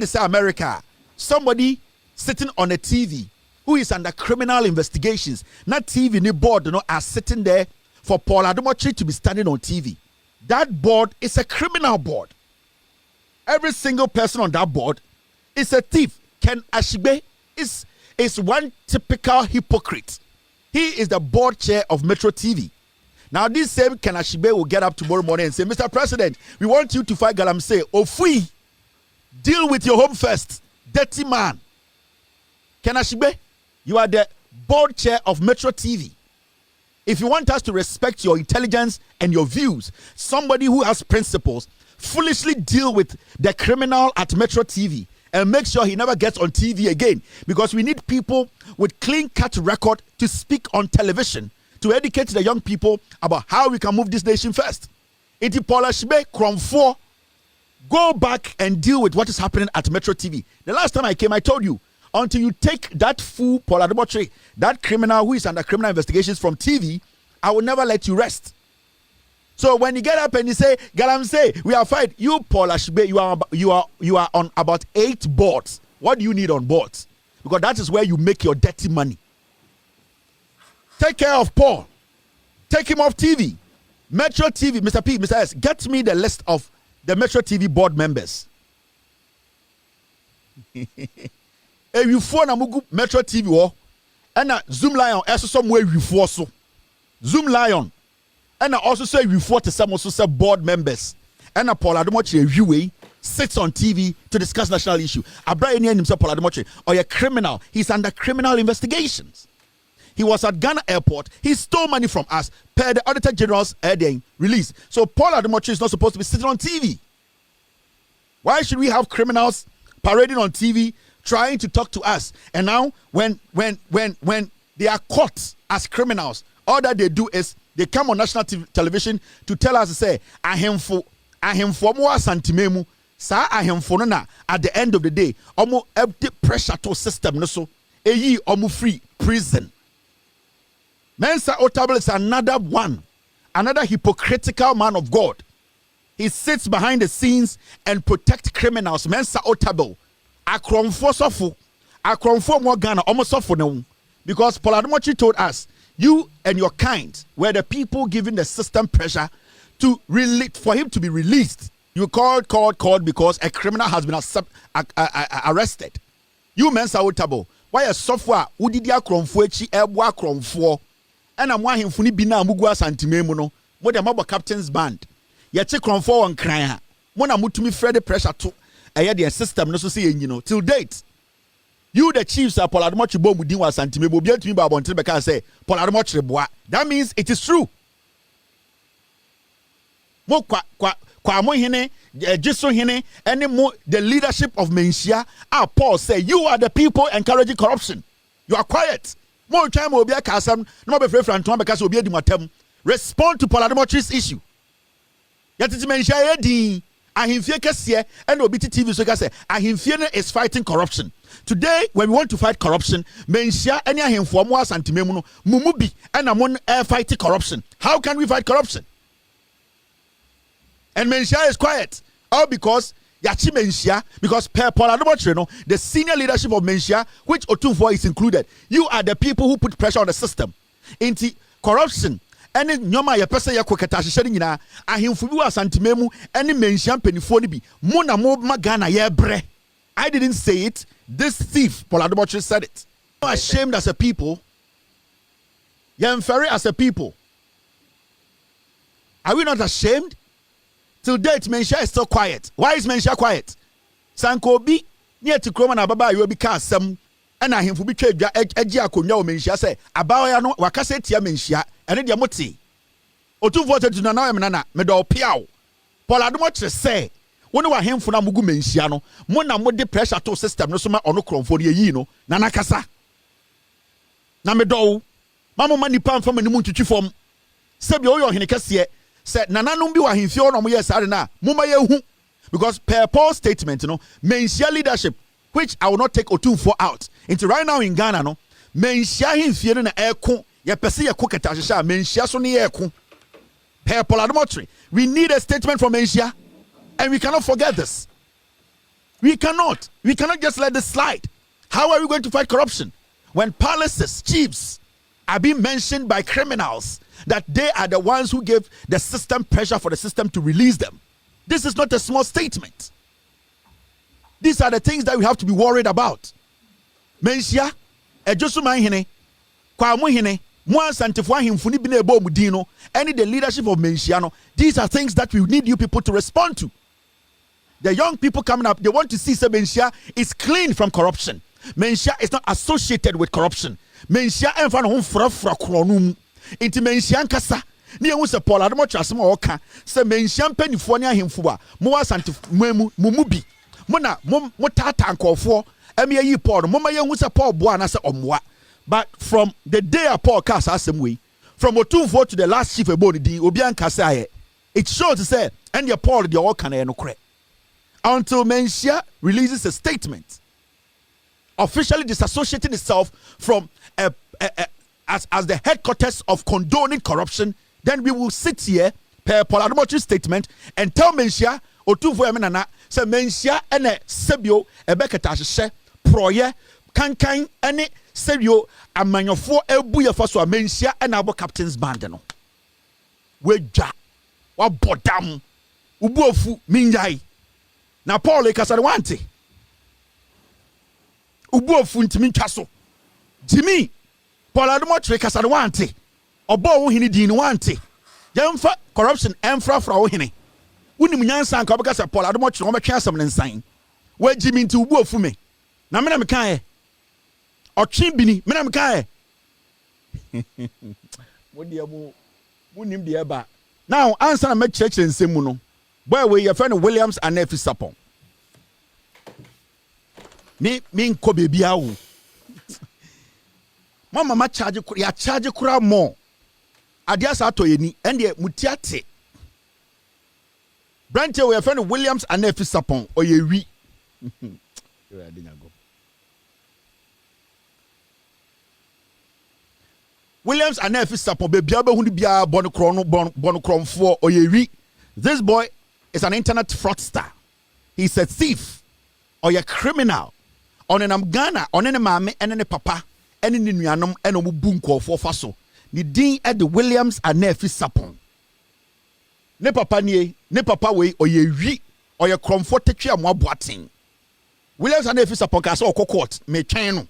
say America, somebody sitting on a TV who is under criminal investigations, not TV ni board, are sitting there for Paul Adomotri to be standing on TV. That board is a criminal board. Every single person on that board is a thief. Ken Ashibe is one typical hypocrite. He is the board chair of Metro TV. Now this same Ken Ashibe will get up tomorrow morning and say, Mr. President, we want you to fight Galamsey. Ofui, deal with your home first. Dirty man. Ken Ashibe, you are the board chair of Metro TV. If you want us to respect your intelligence and your views, somebody who has principles, foolishly deal with the criminal at Metro TV and make sure he never gets on TV again. Because we need people with clean-cut record to speak on television to educate the young people about how we can move this nation first. Iti Paula Shibe, Kromfo, go back and deal with what is happening at Metro TV. The last time I came, I told you, until you take that fool Paul Adebotre, that criminal who is under criminal investigations from TV, I will never let you rest. So when you get up and you say, Galamsey, we are fight. You, Paul Ashbe, you are on about 8 boards. What do you need on boards? Because that is where you make your dirty money. Take care of Paul. Take him off TV. Metro TV, Mr. P, Mr. S, get me the list of the Metro TV board members. If you phone a Metro TV and a Zoom Lion, also somewhere you force so. Zoom Lion. And I also say we fought to some also say board members. And a Paul Adebotre review sits on TV to discuss national issue. Abraham himself Paul Adebotre or a criminal. He's under criminal investigations. He was at Ghana airport. He stole money from us per the Auditor General's release. So Paul Adebotre is not supposed to be sitting on TV. Why should we have criminals parading on TV trying to talk to us? And now when they are caught as criminals, all that they do is they come on national television to tell us, say, ahemfo mo asantimemu, sa ahemfo no na at the end of the day, omo empty pressure to system no so, eyi omo free prison. Mensa Otabil is another hypocritical man of God. He sits behind the scenes and protects criminals. Mensa Otabil, akromfo sofo, akromfo mo Ghana omo sofo no, because Paul Adebotre told us, you and your kind were the people giving the system pressure to for him to be released. You called because a criminal has been arrested. You Mensa Otabo, why a software who did ya kromfuechi ebwa kromfo and I'm why him funi bina mugwa santimemuno more than mabo captain's band. Yache kromfo on kraya. Mona mutumi Freddy pressure to a system no so say till date. You the chiefs are Paul Adebotre bomb din wa santime bo bia tumi ba bontre beka say Paul Adebotre boa. That means it is true. Mo kwa mo hene Judicial hene any more the leadership of Mensia Paul say you are the people encouraging corruption. You are quiet. Mo try mo bia ka asam no be free franton beka say obi adi matam. Respond to Paul Adebotre's issue. Yatiti Mensia edin ahimfie kese and obi TV so ka say ahimfie is fighting corruption. Today, when we want to fight corruption, Mensia any ahimfo mo asantimemu no mumubi and amon fighting corruption. How can we fight corruption? And Mensia is quiet. All because Yachi Mensia, because per Paul Adebotre, no, the senior leadership of Mensia, which Otunfo is included, you are the people who put pressure on the system. Into corruption. Any nyoma ya pesa ya kweketa hyehyɛ nyina ahimfo bi wa santimemu any Mensia mpanifo ni bi mo na mo magana ye bre. I didn't say it. This thief, Paul Adebotre, said it. You're ashamed as a people. You're inferior as a people. Are we not ashamed? Till date, Mensia is still quiet. Why is Mensia quiet? Sankobi, near to Kroma na Baba, you will be cast some. And I him for be trade Ejia Konya Mensia say, Abawayano, Wakasetia Mensia, and then Yamoti. Otu voted to Nana Menana, Medo Piao. Paul Adebotre say, when we him for na mugu Mensiano, mona mo de pressure to system no soma ono kromfo de yi no na nakasa. Na me do mama mani pam fam ni muntutwi fom. Se bi oyo hene kase se nananom bi wa hemfie ono mo yes ade na moma ye hu because per Paul's statement no Mensia leadership which I will not take Otunfo out. Into right now in Ghana no Mensia hemfie no na eko ye pese ye koketa hyehyɛ Mensia so ne ye eko. Per Paul Adebotre, we need a statement from Mensia. And we cannot forget this. We cannot just let this slide. How are we going to fight corruption when palaces, chiefs are being mentioned by criminals that they are the ones who gave the system pressure for the system to release them? This is not a small statement. These are the things that we have to be worried about. Mensia, ejosuman hene, kwa mu hene, mo ansantifo ahimfuni bi na ebo mu din no, any the leadership of Mensia no, these are things that we need you people to respond to. The young people coming up, they want to see Mensia is clean from corruption. Mensia is not associated with corruption. Mensia enfa no frafra kronum. Inti Mensia nkasa. Ni ehu se Paul Adebotre asem oka. Se Mensia mpanifo ne ahemfo a mo asante mu bi. Mo na mo tata ankofo eme yi Paul mo ma yehu se Paul boa na se omwa. But from the day Paul cast asem we, from Otunfo to the last chief eboni din obi ankasa aye. It shows to say and your Paul the all can no kre. Until Mensia releases a statement. officially disassociating itself from as the headquarters of condoning corruption, then we will sit here per Paul Adumochi's statement and tell Mensia Otuvo Emenana say Mensia ene sebio ebeketa hye proye kankan ene sebio amanyofo ebuye fa so Mensia ena abo captain's band no wedwa wa bodam ubuofu minyai na Paul ekasa wante ubuofu ntimi ntwa so Jimmy Paul Adumochi ekasa wante obo wo hini din wante yemfa corruption emfra fra wo hini unim nyansa nka obeka se Paul Adumochi wo betwe asem ne nsan wa Jimmy nti ubuofu me na me na me kan e otwe bini me na me kan e wo de mo unim de eba now answer na me church nsemu no boy we your friend Williams and Nefi Sapon me nko bebi awu mama charge ya charge kura more adia sa to yeni ende mutiate branch we your friend Williams and Nefi Sapon oyewi Williams and Nefi Sapon bebi abehunu bia bon kromfo oyewi. This boy is an internet fraudster. He's a thief or a criminal. On an Ghana, on any mame and any papa, any nuanum and obunko for faso. The dean at the Williams and Nefi Sapon. Ne papa ne papa way or ye ri or your comfort tetria mo boating. Williams and Nefi Sapon kaso or court me channel.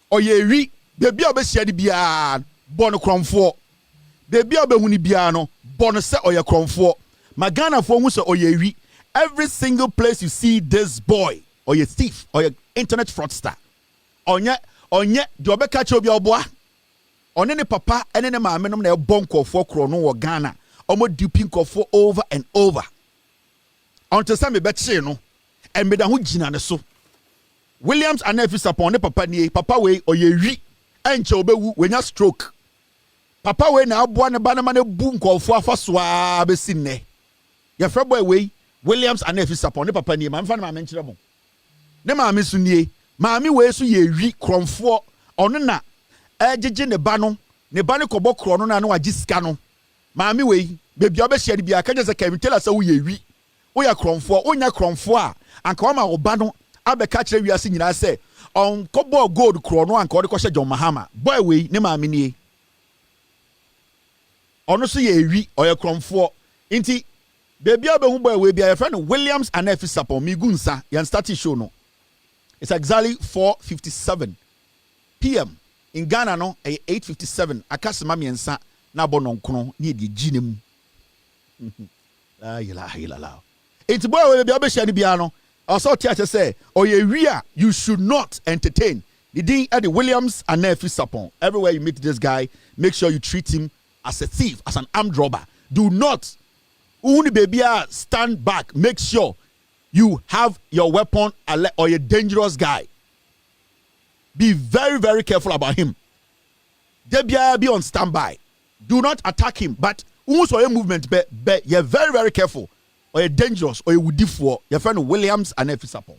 Or ye ri, baby obesia di bia bon cromfo. Baby obehuni bia no bon se or your cromfo. Magana for who or ye ri. Every single place you see this boy or your thief or your internet fraudster, onye the obeka chobi oboa, onene papa enene maame no na bonko for krono wo Ghana, omo duping for over and over. Until some betche no, and me da hu gina ne so. Williams and Nefi Sapon ne papa ni papa we or ye ri, enche obewu wenya stroke. Papa we na aboa ne ba na ma ne bu nkofo afa so a besi ne. Your friend boy we Williams and Nefi Sapon ne papa ni ma mfa na ma nkyere mo ne ma me so nie ma me we so ye wi kromfo ono na ejeje ne ba no kobọ kro no na na wagi sika no ma me we bebi obehia de bia ka je se ka tell us wo ye wi wo ya kromfo onya kromfo a anka wa ma wo ba no abeka kire wiase nyina se on kobọ gold kro no anka wo de ko hye John Mahama boy we ne ma me nie ono so ye wi oya kromfo inti baby abehu boy we be your friend Williams and Nefi Sapon mi gunsa yan start show no. It's exactly 4:57 p.m. in Ghana no 8:57 akasema miensa na bononkono ni de ginem. La ilaha illallah. It's boy we be obehia ni bia no. Also teacher say you should not entertain the dean at the Williams and Nefi Sapon. Everywhere you meet this guy, make sure you treat him as a thief, as an armed robber. Do not stand back. Make sure you have your weapon or a dangerous guy. Be very, very careful about him. Debia be on standby. Do not attack him. But also your movement, but you're very, very careful. Or you're dangerous, or you would for your friend Williams and Nefi Sapon.